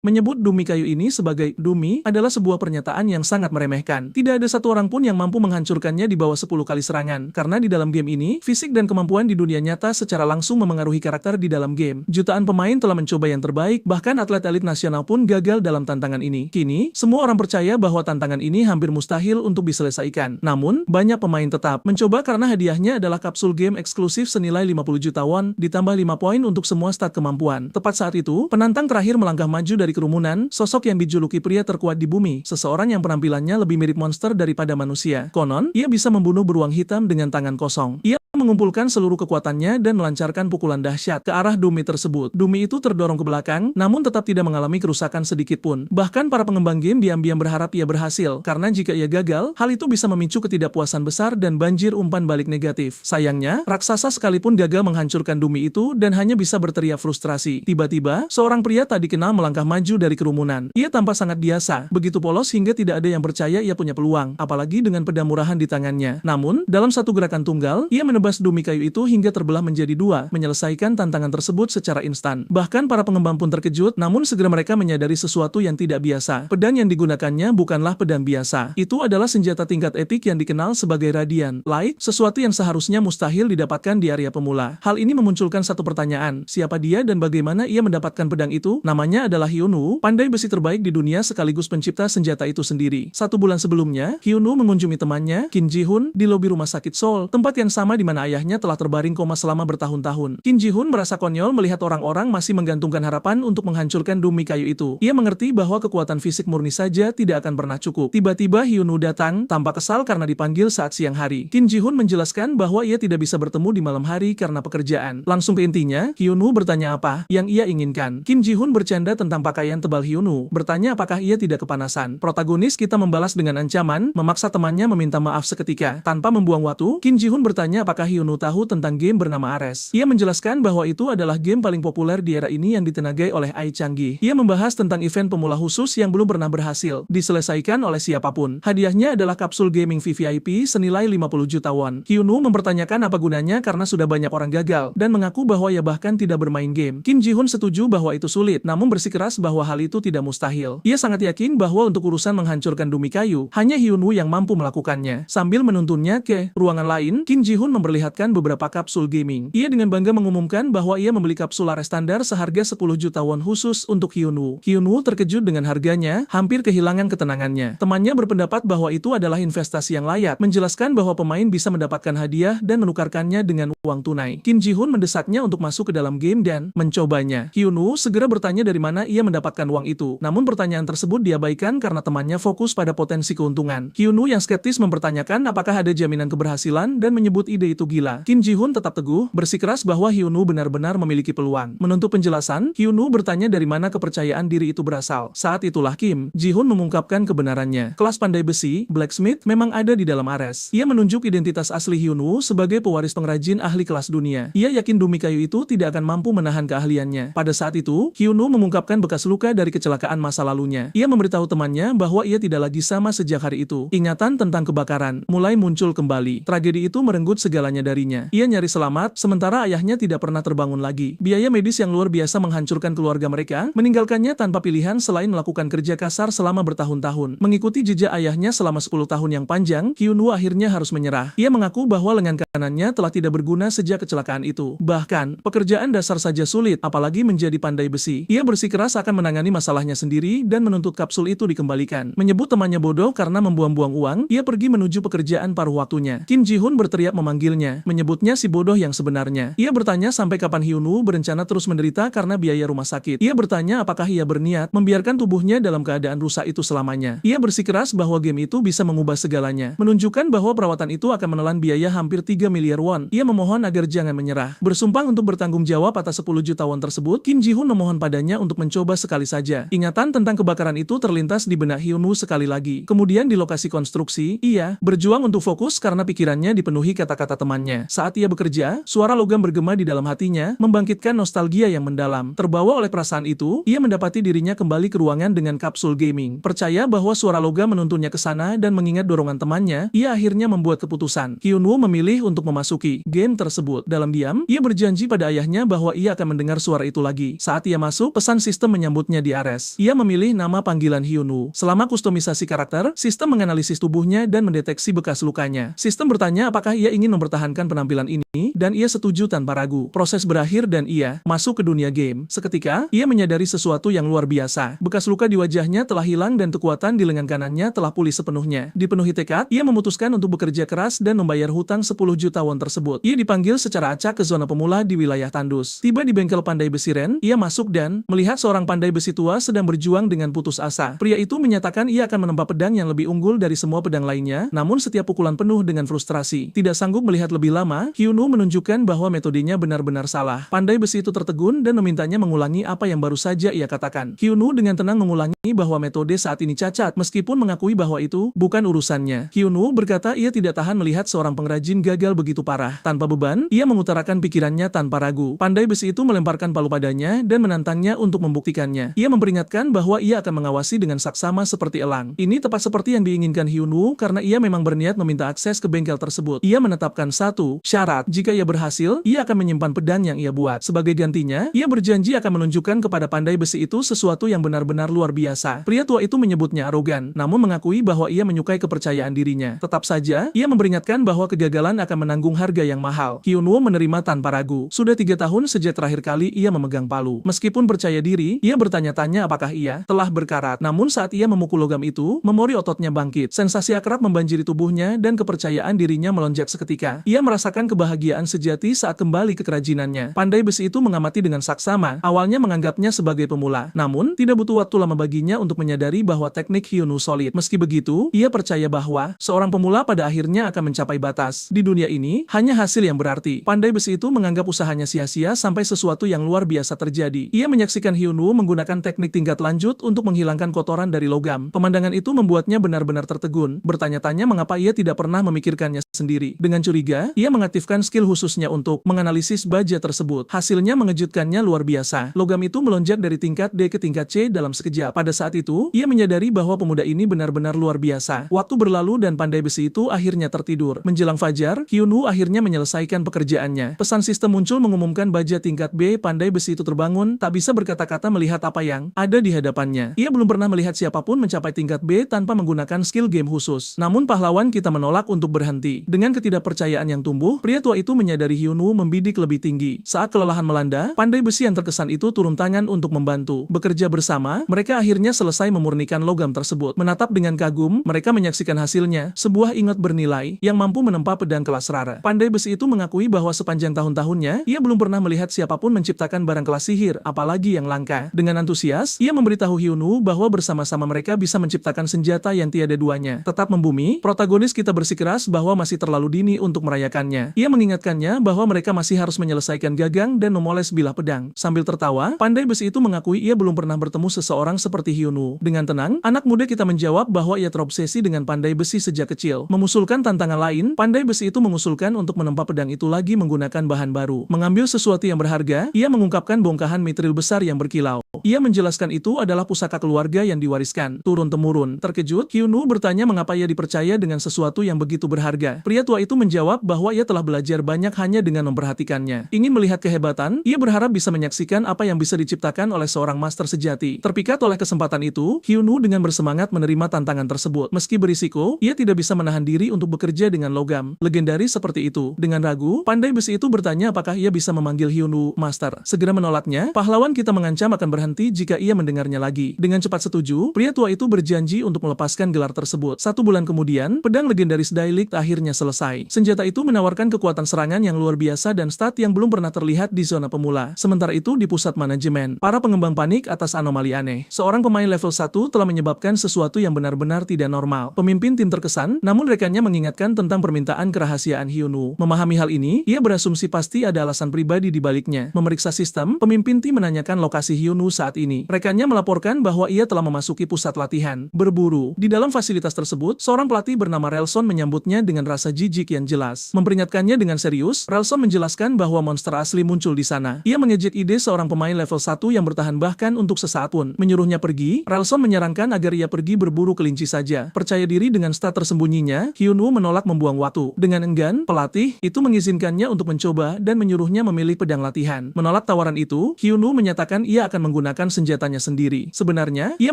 Menyebut Dumi kayu ini sebagai Dumi adalah sebuah pernyataan yang sangat meremehkan. Tidak ada satu orang pun yang mampu menghancurkannya di bawah 10 kali serangan, karena di dalam game ini, fisik dan kemampuan di dunia nyata secara langsung memengaruhi karakter di dalam game. Jutaan pemain telah mencoba yang terbaik, bahkan atlet elit nasional pun gagal dalam tantangan ini. Kini, semua orang percaya bahwa tantangan ini hampir mustahil untuk diselesaikan. Namun, banyak pemain tetap mencoba karena hadiahnya adalah kapsul game eksklusif senilai 50 juta won, ditambah 5 poin untuk semua stat kemampuan. Tepat saat itu, penantang terakhir melangkah maju dari kerumunan, sosok yang dijuluki pria terkuat di bumi, seseorang yang penampilannya lebih mirip monster daripada manusia. Konon, ia bisa membunuh beruang hitam dengan tangan kosong. Ia mengumpulkan seluruh kekuatannya dan melancarkan pukulan dahsyat ke arah Dumi tersebut. Dumi itu terdorong ke belakang, namun tetap tidak mengalami kerusakan sedikit pun. Bahkan para pengembang game diam-diam berharap ia berhasil, karena jika ia gagal, hal itu bisa memicu ketidakpuasan besar dan banjir umpan balik negatif. Sayangnya, raksasa sekalipun gagal menghancurkan Dumi itu dan hanya bisa berteriak frustrasi. Tiba-tiba, seorang pria tak dikenal melangkah maju dari kerumunan. Ia tampak sangat biasa, begitu polos hingga tidak ada yang percaya ia punya peluang, apalagi dengan pedang murahan di tangannya. Namun, dalam satu gerakan tunggal, ia menebas Dumi kayu itu hingga terbelah menjadi dua, menyelesaikan tantangan tersebut secara instan. Bahkan para pengembang pun terkejut, namun segera mereka menyadari sesuatu yang tidak biasa. Pedang yang digunakannya bukanlah pedang biasa. Itu adalah senjata tingkat epik yang dikenal sebagai Radiant Light, sesuatu yang seharusnya mustahil didapatkan di area pemula. Hal ini memunculkan satu pertanyaan, siapa dia dan bagaimana ia mendapatkan pedang itu? Namanya adalah Hyunwoo, pandai besi terbaik di dunia sekaligus pencipta senjata itu sendiri. 1 bulan sebelumnya, Hyunwoo mengunjungi temannya, Kim Ji-hoon, di lobi rumah sakit Seoul, tempat yang sama di mana ayahnya telah terbaring koma selama bertahun-tahun. Kim Ji-hoon merasa konyol melihat orang-orang masih menggantungkan harapan untuk menghancurkan Dumi kayu itu. Ia mengerti bahwa kekuatan fisik murni saja tidak akan pernah cukup. Tiba-tiba Hyunwoo datang, tampak kesal karena dipanggil saat siang hari. Kim Ji-hoon menjelaskan bahwa ia tidak bisa bertemu di malam hari karena pekerjaan. Langsung ke intinya, Hyunwoo bertanya apa yang ia inginkan. Kim Ji-hoon bercanda tentang pakaian tebal Hyunwoo, bertanya apakah ia tidak kepanasan. Protagonis kita membalas dengan ancaman, memaksa temannya meminta maaf seketika. Tanpa membuang waktu, Kim Ji-hoon bertanya apakah Hyunwoo tahu tentang game bernama Ares. Ia menjelaskan bahwa itu adalah game paling populer di era ini yang ditenagai oleh AI canggih. Ia membahas tentang event pemula khusus yang belum pernah berhasil diselesaikan oleh siapapun. Hadiahnya adalah kapsul gaming VVIP senilai 50 juta won. Hyunwoo mempertanyakan apa gunanya karena sudah banyak orang gagal, dan mengaku bahwa ia bahkan tidak bermain game. Kim Ji-hoon setuju bahwa itu sulit, namun bersikeras bahwa hal itu tidak mustahil. Ia sangat yakin bahwa untuk urusan menghancurkan Dumi kayu, hanya Hyunwoo yang mampu melakukannya. Sambil menuntunnya ke ruangan lain, Kim Ji-hoon memperlihatkan beberapa kapsul gaming. Ia dengan bangga mengumumkan bahwa ia membeli kapsul Ares standar seharga 10 juta won khusus untuk Hyunwoo. Hyunwoo terkejut dengan harganya, hampir kehilangan ketenangannya. Temannya berpendapat bahwa itu adalah investasi yang layak, menjelaskan bahwa pemain bisa mendapatkan hadiah dan menukarkannya dengan uang tunai. Kim Ji-hoon mendesaknya untuk masuk ke dalam game dan mencobanya. Hyunwoo segera bertanya dari mana ia mendapatkan uang itu, namun pertanyaan tersebut diabaikan karena temannya fokus pada potensi keuntungan. Hyunwoo yang skeptis mempertanyakan apakah ada jaminan keberhasilan dan menyebut ide itu gila. Kim Ji-hoon tetap teguh, bersikeras bahwa Hyunwoo benar-benar memiliki peluang. Menuntut penjelasan, Hyunwoo bertanya dari mana kepercayaan diri itu berasal. Saat itulah Kim Ji-hoon mengungkapkan kebenarannya. Kelas pandai besi, Blacksmith, memang ada di dalam Ares. Ia menunjuk identitas asli Hyunwoo sebagai pewaris pengrajin ahli kelas dunia. Ia yakin Dumi kayu itu tidak akan mampu menahan keahliannya. Pada saat itu, Hyunwoo mengungkapkan bekas luka dari kecelakaan masa lalunya. Ia memberitahu temannya bahwa ia tidak lagi sama sejak hari itu. Ingatan tentang kebakaran mulai muncul kembali. Tragedi itu merenggut segalanya darinya. Ia nyaris selamat, sementara ayahnya tidak pernah terbangun lagi. Biaya medis yang luar biasa menghancurkan keluarga mereka, meninggalkannya tanpa pilihan selain melakukan kerja kasar selama bertahun-tahun. Mengikuti jejak ayahnya selama 10 tahun yang panjang, Hyunwoo akhirnya harus menyerah. Ia mengaku bahwa lengan kanannya telah tidak berguna sejak kecelakaan itu. Bahkan, pekerjaan dasar saja sulit, apalagi menjadi pandai besi. Ia bersikeras akan menangani masalahnya sendiri dan menuntut kapsul itu dikembalikan. Menyebut temannya bodoh karena membuang-buang uang, ia pergi menuju pekerjaan paruh waktunya. Kim Ji-hoon berteriak memanggilnya, menyebutnya si bodoh yang sebenarnya. Ia bertanya sampai kapan Hyunwoo berencana terus menderita karena biaya rumah sakit. Ia bertanya apakah ia berniat membiarkan tubuhnya dalam keadaan rusak itu selamanya. Ia bersikeras bahwa game itu bisa mengubah segalanya, menunjukkan bahwa perawatan itu akan menelan biaya hampir 3 miliar won. Ia memohon agar jangan menyerah. Bersumpah untuk bertanggung jawab atas 10 juta won tersebut, Kim Ji-hoon memohon padanya untuk mencoba sekali saja. Ingatan tentang kebakaran itu terlintas di benak Hyunwoo sekali lagi. Kemudian di lokasi konstruksi, ia berjuang untuk fokus karena pikirannya dipenuhi kata-kata teman temannya. Saat ia bekerja, suara logam bergema di dalam hatinya, membangkitkan nostalgia yang mendalam. Terbawa oleh perasaan itu, ia mendapati dirinya kembali ke ruangan dengan kapsul gaming. Percaya bahwa suara logam menuntunnya ke sana dan mengingat dorongan temannya, ia akhirnya membuat keputusan. Hyunwoo memilih untuk memasuki game tersebut. Dalam diam, ia berjanji pada ayahnya bahwa ia akan mendengar suara itu lagi. Saat ia masuk, pesan sistem menyambutnya di Ares. Ia memilih nama panggilan Hyunwoo. Selama kustomisasi karakter, sistem menganalisis tubuhnya dan mendeteksi bekas lukanya. Sistem bertanya apakah ia ingin mempertahankan penampilan ini, dan ia setuju tanpa ragu. Proses berakhir dan ia masuk ke dunia game. Seketika, ia menyadari sesuatu yang luar biasa. Bekas luka di wajahnya telah hilang dan kekuatan di lengan kanannya telah pulih sepenuhnya. Dipenuhi tekad, ia memutuskan untuk bekerja keras dan membayar hutang 10 juta won tersebut. Ia dipanggil secara acak ke zona pemula di wilayah Tandus. Tiba di bengkel pandai besi Ren, ia masuk dan melihat seorang pandai besi tua sedang berjuang dengan putus asa. Pria itu menyatakan ia akan menempa pedang yang lebih unggul dari semua pedang lainnya, namun setiap pukulan penuh dengan frustrasi. Tidak sanggup melihat lebih lama, Hyunwoo menunjukkan bahwa metodenya benar-benar salah. Pandai besi itu tertegun dan memintanya mengulangi apa yang baru saja ia katakan. Hyunwoo dengan tenang mengulangi bahwa metode saat ini cacat, meskipun mengakui bahwa itu bukan urusannya. Hyunwoo berkata ia tidak tahan melihat seorang pengrajin gagal begitu parah. Tanpa beban, ia mengutarakan pikirannya tanpa ragu. Pandai besi itu melemparkan palu padanya dan menantangnya untuk membuktikannya. Ia memperingatkan bahwa ia akan mengawasi dengan saksama seperti elang. Ini tepat seperti yang diinginkan Hyunwoo karena ia memang berniat meminta akses ke bengkel tersebut. Ia menetapkan satu syarat, jika ia berhasil, ia akan menyimpan pedang yang ia buat. Sebagai gantinya, ia berjanji akan menunjukkan kepada pandai besi itu sesuatu yang benar-benar luar biasa. Pria tua itu menyebutnya arogan, namun mengakui bahwa ia menyukai kepercayaan dirinya. Tetap saja, ia memperingatkan bahwa kegagalan akan menanggung harga yang mahal. Hyunwoo menerima tanpa ragu. Sudah 3 tahun sejak terakhir kali ia memegang palu. Meskipun percaya diri, ia bertanya-tanya apakah ia telah berkarat. Namun saat ia memukul logam itu, memori ototnya bangkit. Sensasi akrab membanjiri tubuhnya dan kepercayaan dirinya melonjak seketika. Ia merasakan kebahagiaan sejati saat kembali ke kerajinannya. Pandai besi itu mengamati dengan saksama. Awalnya menganggapnya sebagai pemula. Namun, tidak butuh waktu lama baginya untuk menyadari bahwa teknik Hyunwoo solid. Meski begitu, ia percaya bahwa seorang pemula pada akhirnya akan mencapai batas. Di dunia ini, hanya hasil yang berarti. Pandai besi itu menganggap usahanya sia-sia sampai sesuatu yang luar biasa terjadi. Ia menyaksikan Hyunwoo menggunakan teknik tingkat lanjut untuk menghilangkan kotoran dari logam. Pemandangan itu membuatnya benar-benar tertegun. Bertanya-tanya mengapa ia tidak pernah memikirkannya sendiri. Dengan curiga, ia mengaktifkan skill khususnya untuk menganalisis baja tersebut. Hasilnya mengejutkannya luar biasa. Logam itu melonjak dari tingkat D ke tingkat C dalam sekejap. Pada saat itu, ia menyadari bahwa pemuda ini benar-benar luar biasa. Waktu berlalu dan pandai besi itu akhirnya tertidur. Menjelang fajar, Hyunwoo akhirnya menyelesaikan pekerjaannya. Pesan sistem muncul mengumumkan baja tingkat B. Pandai besi itu terbangun, tak bisa berkata-kata melihat apa yang ada di hadapannya. Ia belum pernah melihat siapapun mencapai tingkat B tanpa menggunakan skill game khusus. Namun pahlawan kita menolak untuk berhenti. Dengan ketidakpercayaan yang tumbuh, pria tua itu menyadari Hyunwoo membidik lebih tinggi. Saat kelelahan melanda, pandai besi yang terkesan itu turun tangan untuk membantu. Bekerja bersama, mereka akhirnya selesai memurnikan logam tersebut. Menatap dengan kagum, mereka menyaksikan hasilnya, sebuah ingot bernilai yang mampu menempa pedang kelas rara. Pandai besi itu mengakui bahwa sepanjang tahun-tahunnya, ia belum pernah melihat siapapun menciptakan barang kelas sihir, apalagi yang langka. Dengan antusias, ia memberitahu Hyunwoo bahwa bersama-sama mereka bisa menciptakan senjata yang tiada duanya. Tetap membumi, protagonis kita bersikeras bahwa masih terlalu dini untuk merayakannya. Ia mengingatkannya bahwa mereka masih harus menyelesaikan gagang dan memoles bilah pedang. Sambil tertawa, pandai besi itu mengakui ia belum pernah bertemu seseorang seperti Hyunwoo. Dengan tenang, anak muda kita menjawab bahwa ia terobsesi dengan pandai besi sejak kecil. Memusulkan tantangan lain, pandai besi itu mengusulkan untuk menempa pedang itu lagi menggunakan bahan baru. Mengambil sesuatu yang berharga, ia mengungkapkan bongkahan mitril besar yang berkilau. Ia menjelaskan itu adalah pusaka keluarga yang diwariskan turun-temurun. Terkejut, Hyunwoo bertanya mengapa ia dipercaya dengan sesuatu yang begitu berharga. Pria tua itu menjawab bahwa ia telah belajar banyak hanya dengan memperhatikannya. Ingin melihat kehebatan, ia berharap bisa menyaksikan apa yang bisa diciptakan oleh seorang master sejati. Terpikat oleh kesempatan itu, Hyunwoo dengan bersemangat menerima tantangan tersebut. Meski berisiko, ia tidak bisa menahan diri untuk bekerja dengan logam legendaris seperti itu. Dengan ragu, pandai besi itu bertanya apakah ia bisa memanggil Hyunwoo Master. Segera menolaknya, pahlawan kita mengancam akan berhenti jika ia mendengarnya lagi. Dengan cepat setuju, pria tua itu berjanji untuk melepaskan gelar tersebut. 1 bulan kemudian, pedang legendaris Dailik akhirnya selesai. Senjata itu menawarkan kekuatan serangan yang luar biasa dan stat yang belum pernah terlihat di zona pemula. Sementara itu di pusat manajemen, para pengembang panik atas anomali aneh. Seorang pemain level 1 telah menyebabkan sesuatu yang benar-benar tidak normal. Pemimpin tim terkesan, namun rekannya mengingatkan tentang permintaan kerahasiaan Hyunwoo. Memahami hal ini, ia berasumsi pasti ada alasan pribadi di baliknya. Memeriksa sistem, pemimpin tim menanyakan lokasi Hyunwoo saat ini. Rekannya melaporkan bahwa ia telah memasuki pusat latihan. Berburu. Di dalam fasilitas tersebut, seorang pelatih bernama Relson menyambutnya dengan rasa jijik yang jelas. jelas. Memperingatkannya dengan serius, Relson menjelaskan bahwa monster asli muncul di sana. Ia mengejek ide seorang pemain level 1 yang bertahan bahkan untuk sesaat pun. Menyuruhnya pergi, Relson menyarankan agar ia pergi berburu kelinci saja. Percaya diri dengan stat tersembunyinya, Hyunwoo menolak membuang waktu. Dengan enggan, pelatih itu mengizinkannya untuk mencoba dan menyuruhnya memilih pedang latihan. Menolak tawaran itu, Hyunwoo menyatakan ia akan menggunakan senjatanya sendiri. Sebenarnya, ia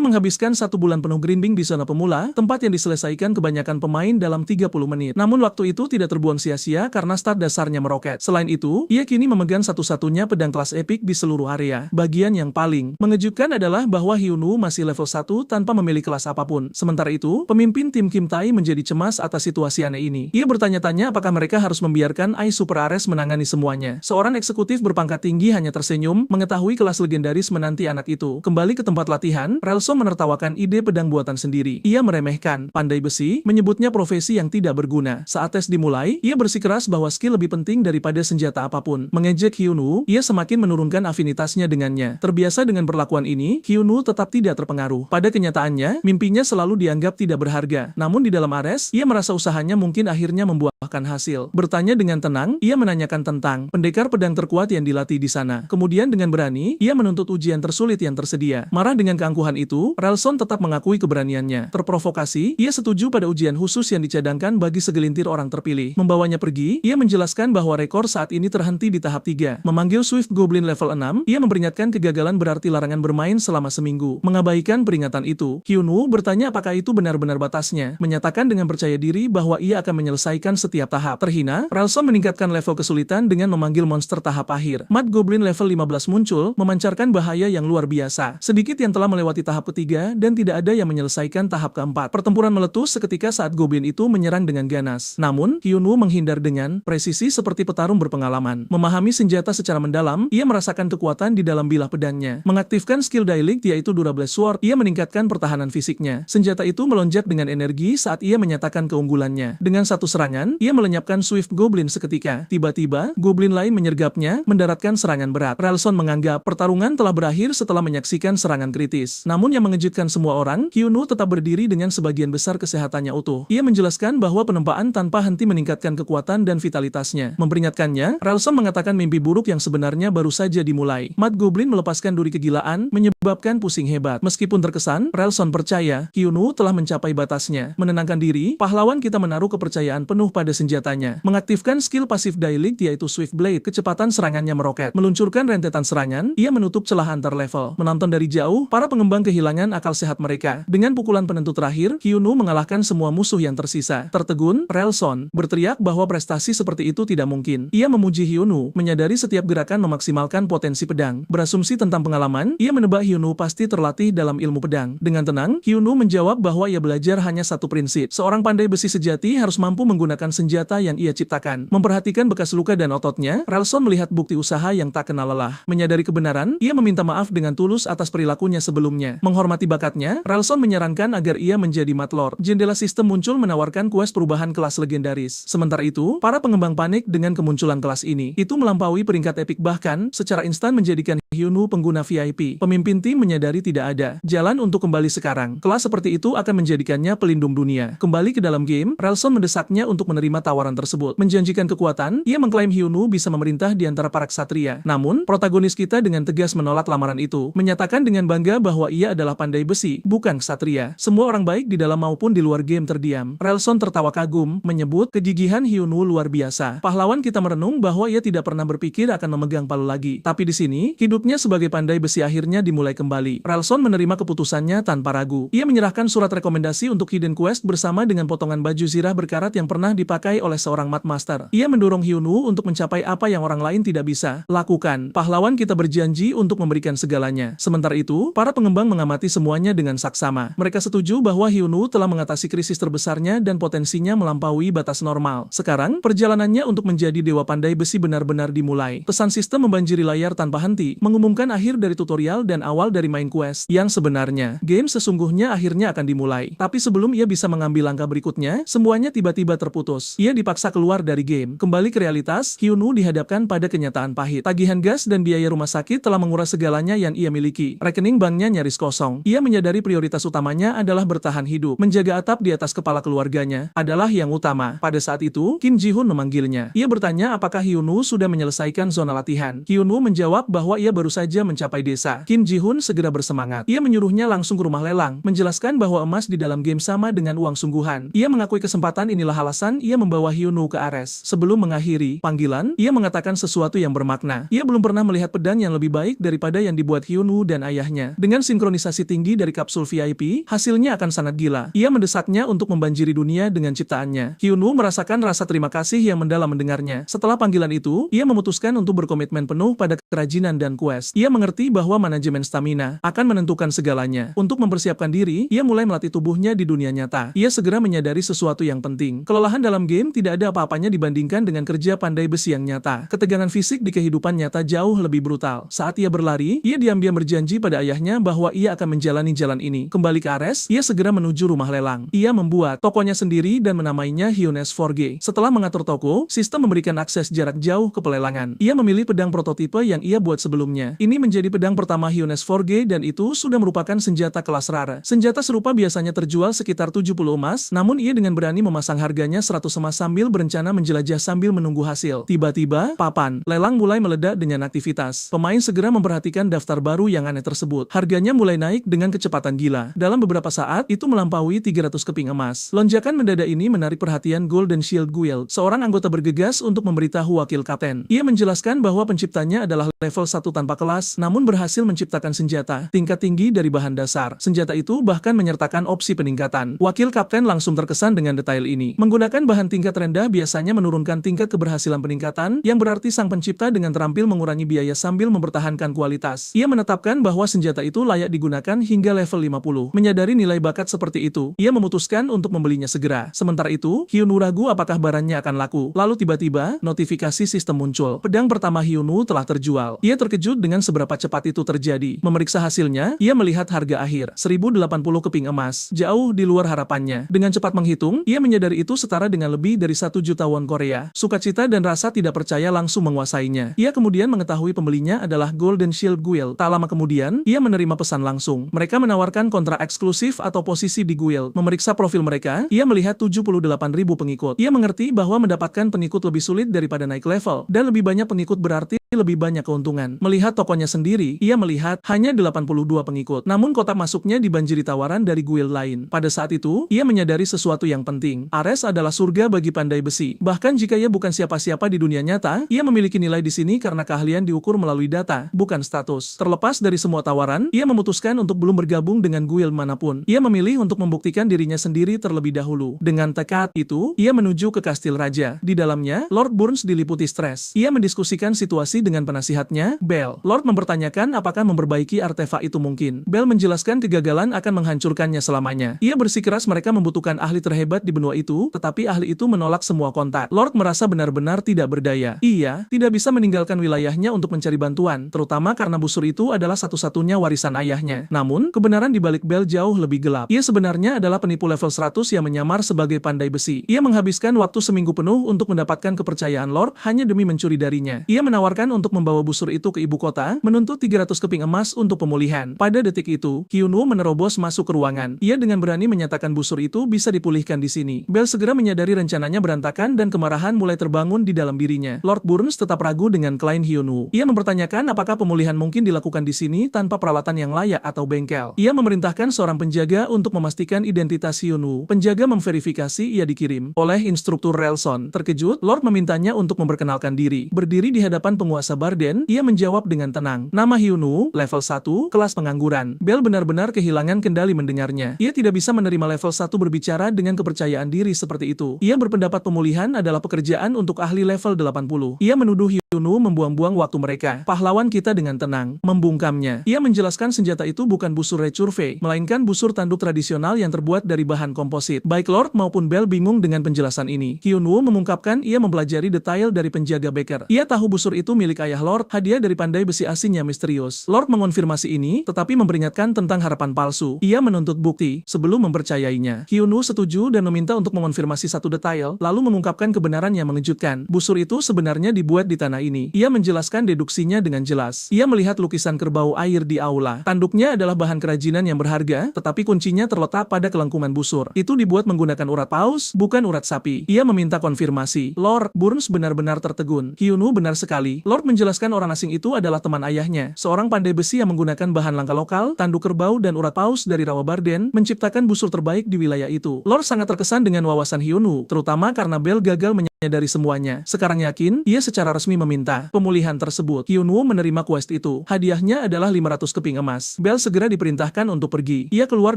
menghabiskan 1 bulan penuh grinding di zona pemula, tempat yang diselesaikan kebanyakan pemain dalam 30 menit. Namun waktu itu tidak terbuang sia-sia karena stat dasarnya meroket. Selain itu, ia kini memegang satu-satunya pedang kelas epic di seluruh area. Bagian yang paling mengejutkan adalah bahwa Hyunwoo masih level 1 tanpa memilih kelas apapun. Sementara itu, pemimpin tim Kim Tae menjadi cemas atas situasi aneh ini. Ia bertanya-tanya apakah mereka harus membiarkan Ai Super Ares menangani semuanya. Seorang eksekutif berpangkat tinggi hanya tersenyum mengetahui kelas legendaris menanti anak itu. Kembali ke tempat latihan, Relson menertawakan ide pedang buatan sendiri. Ia meremehkan pandai besi, menyebutnya profesi yang tidak berguna. Saat tes dimulai, ia bersikeras bahwa skill lebih penting daripada senjata apapun. Mengejek Hyunwoo, ia semakin menurunkan afinitasnya dengannya. Terbiasa dengan perlakuan ini, Hyunwoo tetap tidak terpengaruh. Pada kenyataannya, mimpinya selalu dianggap tidak berharga. Namun di dalam Ares, ia merasa usahanya mungkin akhirnya membuahkan hasil. Bertanya dengan tenang, ia menanyakan tentang pendekar pedang terkuat yang dilatih di sana. Kemudian dengan berani, ia menuntut ujian tersulit yang tersedia. Marah dengan keangkuhan itu, Relson tetap mengakui keberaniannya. Terprovokasi, ia setuju pada ujian khusus yang dicadangkan bagi segelintir orang terpilih. Membawanya pergi, ia menjelaskan bahwa rekor saat ini terhenti di tahap 3. Memanggil Swift Goblin level 6, ia memperingatkan kegagalan berarti larangan bermain selama seminggu. Mengabaikan peringatan itu, Hyunwoo bertanya apakah itu benar-benar batasnya, menyatakan dengan percaya diri bahwa ia akan menyelesaikan setiap tahap. Terhina, Relson meningkatkan level kesulitan dengan memanggil monster tahap akhir. Mad Goblin level 15 muncul, memancarkan bahaya yang luar biasa. Sedikit yang telah melewati tahap ketiga dan tidak ada yang menyelesaikan tahap keempat. Pertempuran meletus seketika saat Goblin itu menyerang dengan ganas. Namun, Hyunwoo menghindar dengan presisi seperti petarung berpengalaman. Memahami senjata secara mendalam, ia merasakan kekuatan di dalam bilah pedangnya. Mengaktifkan skill Dialect yaitu Durable Sword, ia meningkatkan pertahanan fisiknya. Senjata itu melonjak dengan energi saat ia menyatakan keunggulannya. Dengan satu serangan, ia melenyapkan Swift Goblin seketika. Tiba-tiba, Goblin lain menyergapnya, mendaratkan serangan berat. Relson menganggap pertarungan telah berakhir setelah menyaksikan serangan kritis. Namun yang mengejutkan semua orang, Hyunwoo tetap berdiri dengan sebagian besar kesehatannya utuh. Ia menjelaskan bahwa penempaan tanpa henti meningkatkan kekuatan dan vitalitasnya. Memperingatkannya, Relson mengatakan mimpi buruk yang sebenarnya baru saja dimulai. Mad Goblin melepaskan duri kegilaan, menyebabkan pusing hebat. Meskipun terkesan, Relson percaya, Hyunwoo telah mencapai batasnya. Menenangkan diri, pahlawan kita menaruh kepercayaan penuh pada senjatanya. Mengaktifkan skill pasif Dialect yaitu Swift Blade, kecepatan serangannya meroket. Meluncurkan rentetan serangan, ia menutup celah antar level. Menonton dari jauh, para pengembang kehilangan akal sehat mereka. Dengan pukulan penentu terakhir, Hyunwoo mengalahkan semua musuh yang tersisa. Tertegun, Relson berteriak bahwa prestasi seperti itu tidak mungkin. Ia memuji Hyunwoo, menyadari setiap gerakan memaksimalkan potensi pedang. Berasumsi tentang pengalaman, ia menebak Hyunwoo pasti terlatih dalam ilmu pedang. Dengan tenang, Hyunwoo menjawab bahwa ia belajar hanya satu prinsip. Seorang pandai besi sejati harus mampu menggunakan senjata yang ia ciptakan. Memperhatikan bekas luka dan ototnya, Relson melihat bukti usaha yang tak kenal lelah. Menyadari kebenaran, ia meminta maaf dengan tulus atas perilakunya sebelumnya. Menghormati bakatnya, Relson menyarankan agar ia menjadi Mad Lord. Jendela sistem muncul menawarkan quest perubahan kelas legendaris. Sementara itu, para pengembang panik dengan kemunculan kelas ini. Itu melampaui peringkat epic bahkan, secara instan menjadikan Hyunwoo pengguna VIP. Pemimpin tim menyadari tidak ada jalan untuk kembali sekarang. Kelas seperti itu akan menjadikannya pelindung dunia. Kembali ke dalam game, Relson mendesaknya untuk menerima tawaran tersebut. Menjanjikan kekuatan, ia mengklaim Hyunwoo bisa memerintah di antara para ksatria. Namun, protagonis kita dengan tegas menolak lamaran itu, menyatakan dengan bangga bahwa ia adalah pandai besi, bukan ksatria. Semua orang baik di dalam maupun di luar game terdiam. Relson tertawa kagum, menyebut kegigihan Hyunwoo luar biasa. Pahlawan kita merenung bahwa ia tidak pernah berpikir akan memegang palu lagi. Tapi di sini, hidupnya sebagai pandai besi akhirnya dimulai kembali. Relson menerima keputusannya tanpa ragu. Ia menyerahkan surat rekomendasi untuk Hidden Quest bersama dengan potongan baju zirah berkarat yang pernah dipakai oleh seorang Mad Master. Ia mendorong Hyunwoo untuk mencapai apa yang orang lain tidak bisa lakukan. Pahlawan kita berjanji untuk memberikan segalanya. Sementara itu, para pengembang mengamati semuanya dengan saksama. Mereka setuju bahwa Hyunwoo telah mengatasi krisis terbesarnya dan potensinya melampaui batas normal. Sekarang, perjalanannya untuk menjadi dewa pandai besi benar-benar dimulai. Pesan sistem membanjiri layar tanpa henti, mengumumkan akhir dari tutorial dan awal dari main quest. Yang sebenarnya, game sesungguhnya akhirnya akan dimulai. Tapi sebelum ia bisa mengambil langkah berikutnya, semuanya tiba-tiba terputus. Ia dipaksa keluar dari game. Kembali ke realitas, Hyunwoo dihadapkan pada kenyataan pahit. Tagihan gas dan biaya rumah sakit telah menguras segalanya yang ia miliki. Rekening banknya nyaris kosong. Ia menyadari prioritas utamanya adalah bertahan hidup. Menjaga atap di atas kepala keluarganya adalah yang utama. Pada saat itu, Kim Ji-hoon memanggilnya. Ia bertanya apakah Hyunwoo sudah menyelesaikan zona latihan. Hyunwoo menjawab bahwa ia baru saja mencapai desa. Kim Ji-hoon segera bersemangat. Ia menyuruhnya langsung ke rumah lelang, menjelaskan bahwa emas di dalam game sama dengan uang sungguhan. Ia mengakui kesempatan inilah alasan ia membawa Hyunwoo ke Ares. Sebelum mengakhiri panggilan, ia mengatakan sesuatu yang bermakna. Ia belum pernah melihat pedang yang lebih baik daripada yang dibuat Hyunwoo dan ayahnya. Dengan sinkronisasi tinggi dari kapsul VIP, hasilnya akan sangat gila. Ia mendesaknya untuk membanjiri dunia dengan ciptaannya. Hyunwoo merasakan rasa terima kasih yang mendalam mendengarnya. Setelah panggilan itu, ia memutuskan untuk berkomitmen penuh pada kerajinan dan quest. Ia mengerti bahwa manajemen stamina akan menentukan segalanya. Untuk mempersiapkan diri, ia mulai melatih tubuhnya di dunia nyata. Ia segera menyadari sesuatu yang penting. Kelelahan dalam game tidak ada apa-apanya dibandingkan dengan kerja pandai besi yang nyata. Ketegangan fisik di kehidupan nyata jauh lebih brutal. Saat ia berlari, ia diam-diam berjanji pada ayahnya bahwa ia akan menjalani jalan ini. Kembali ke Ares, ia segera menuju rumah lelang. Ia membuat tokonya sendiri dan menamainya Hyunes 4G. Setelah mengatur toko, sistem memberikan akses jarak jauh ke pelelangan. Ia memilih pedang prototipe yang ia buat sebelumnya. Ini menjadi pedang pertama Hyunes 4G dan itu sudah merupakan senjata kelas rare. Senjata serupa biasanya terjual sekitar 70 emas, namun ia dengan berani memasang harganya 100 emas sambil berencana menjelajah sambil menunggu hasil. Tiba-tiba, papan lelang mulai meledak dengan aktivitas. Pemain segera memperhatikan daftar baru yang aneh tersebut. Harganya mulai naik dengan kecepatan gila. Dalam beberapa saat, itu melampaui 300 keping emas. Lonjakan mendadak ini menarik perhatian Golden Shield Guild. Seorang anggota bergegas untuk memberitahu wakil kapten. Ia menjelaskan bahwa penciptanya adalah level 1 tanpa kelas, namun berhasil menciptakan senjata tingkat tinggi dari bahan dasar. Senjata itu bahkan menyertakan opsi peningkatan. Wakil kapten langsung terkesan dengan detail ini. Menggunakan bahan tingkat rendah biasanya menurunkan tingkat keberhasilan peningkatan, yang berarti sang pencipta dengan terampil mengurangi biaya sambil mempertahankan kualitas. Ia menetapkan bahwa senjata itu layak digunakan hingga level 50. Menyadari nilai bakat seperti itu, ia memutuskan untuk membelinya segera. Sementara itu, Hyunwoo ragu apakah barangnya akan laku. Lalu tiba-tiba, notifikasi sistem muncul. Pedang pertama Hyunwoo telah terjual. Ia terkejut dengan seberapa cepat itu terjadi. Memeriksa hasilnya, ia melihat harga akhir, 1080 keping emas, jauh di luar harapannya. Dengan cepat menghitung, ia menyadari itu setara dengan lebih dari 1 juta won Korea. Sukacita dan rasa tidak percaya langsung menguasainya. Ia kemudian mengetahui pembelinya adalah Golden Shield Guild. Tak lama kemudian, ia menerima pesan langsung. Mereka menawarkan kontrak eksklusif atau posisi di Guild. Memeriksa profil mereka, ia melihat 78.000 pengikut. Ia mengerti bahwa mendapatkan pengikut lebih sulit daripada naik level, dan lebih banyak pengikut berarti lebih banyak keuntungan. Melihat tokonya sendiri, ia melihat hanya 82 pengikut. Namun kotak masuknya dibanjiri tawaran dari guild lain. Pada saat itu, ia menyadari sesuatu yang penting. Ares adalah surga bagi pandai besi. Bahkan jika ia bukan siapa-siapa di dunia nyata, ia memiliki nilai di sini karena keahlian diukur melalui data, bukan status. Terlepas dari semua tawaran, ia memutuskan untuk belum bergabung dengan guild manapun. Ia memilih untuk membuktikan dirinya sendiri terlebih dahulu. Dengan tekad itu, ia menuju ke kastil raja. Di dalamnya, Lord Burns diliputi stres. Ia mendiskusikan situasi dengan penasihatnya, Bell. Lord mempertanyakan apakah memperbaiki artefak itu mungkin. Bell menjelaskan kegagalan akan menghancurkannya selamanya. Ia bersikeras mereka membutuhkan ahli terhebat di benua itu, tetapi ahli itu menolak semua kontak. Lord merasa benar-benar tidak berdaya. Ia tidak bisa meninggalkan wilayahnya untuk mencari bantuan, terutama karena busur itu adalah satu-satunya warisan ayahnya. Namun, kebenaran di balik Bell jauh lebih gelap. Ia sebenarnya adalah penipu level 100 yang menyamar sebagai pandai besi. Ia menghabiskan waktu seminggu penuh untuk mendapatkan kepercayaan Lord hanya demi mencuri darinya. Ia menawarkan untuk membawa busur itu ke ibu kota, menuntut 300 keping emas untuk pemulihan. Pada detik itu, Hyunwoo menerobos masuk ke ruangan. Ia dengan berani menyatakan busur itu bisa dipulihkan di sini. Bell segera menyadari rencananya berantakan dan kemarahan mulai terbangun di dalam dirinya. Lord Burns tetap ragu dengan klien Hyunwoo. Ia mempertanyakan apakah pemulihan mungkin dilakukan di sini tanpa peralatan yang layak atau bengkel. Ia memerintahkan seorang penjaga untuk memastikan identitas Hyunwoo. Penjaga memverifikasi ia dikirim oleh instruktur Relson. Terkejut, Lord memintanya untuk memperkenalkan diri. Berdiri di hadapan penguasa Barden, ia menjawab dengan tenang. Nama Hyunwoo, level 1, kelas pengangguran. Bell benar-benar kehilangan kendali mendengarnya. Ia tidak bisa menerima level 1 berbicara dengan kepercayaan diri seperti itu. Ia berpendapat pemulihan adalah pekerjaan untuk ahli level 80. Ia menuduh Hyunwoo membuang-buang waktu mereka. Pahlawan kita dengan tenang membungkamnya. Ia menjelaskan senjata itu bukan busur recurve, melainkan busur tanduk tradisional yang terbuat dari bahan komposit. Baik Lord maupun Bell bingung dengan penjelasan ini. Hyunwoo mengungkapkan ia mempelajari detail dari penjaga Becker. Ia tahu busur itu milik ayah Lord, hadiah dari pandai besi asing yang misterius. Lord mengonfirmasi ini, tetapi memperingatkan tentang harapan palsu. Ia menuntut bukti sebelum mempercayainya. Hyunwoo setuju dan meminta untuk mengonfirmasi satu detail, lalu mengungkapkan kebenaran yang mengejutkan. Busur itu sebenarnya dibuat di tanah ini. Ia menjelaskan deduksinya dengan jelas. Ia melihat lukisan kerbau air di aula. Tanduknya adalah bahan kerajinan yang berharga, tetapi kuncinya terletak pada kelengkungan busur. Itu dibuat menggunakan urat paus, bukan urat sapi. Ia meminta konfirmasi. Lord Burns benar-benar tertegun. Hyunwoo benar sekali. Lord menjelaskan orang asing itu adalah teman ayahnya, seorang pandai besi yang menggunakan bahan langka lokal, tanduk kerbau dan urat paus dari rawa Barden, menciptakan busur terbaik di wilayah itu. Lord sangat terkesan dengan wawasan Hyunwoo, terutama karena Bell gagal menyadari semuanya. Sekarang yakin, ia secara resmi meminta pemulihan tersebut. Hyunwoo menerima quest itu. Hadiahnya adalah 500 keping emas. Bell segera diperintahkan untuk pergi. Ia keluar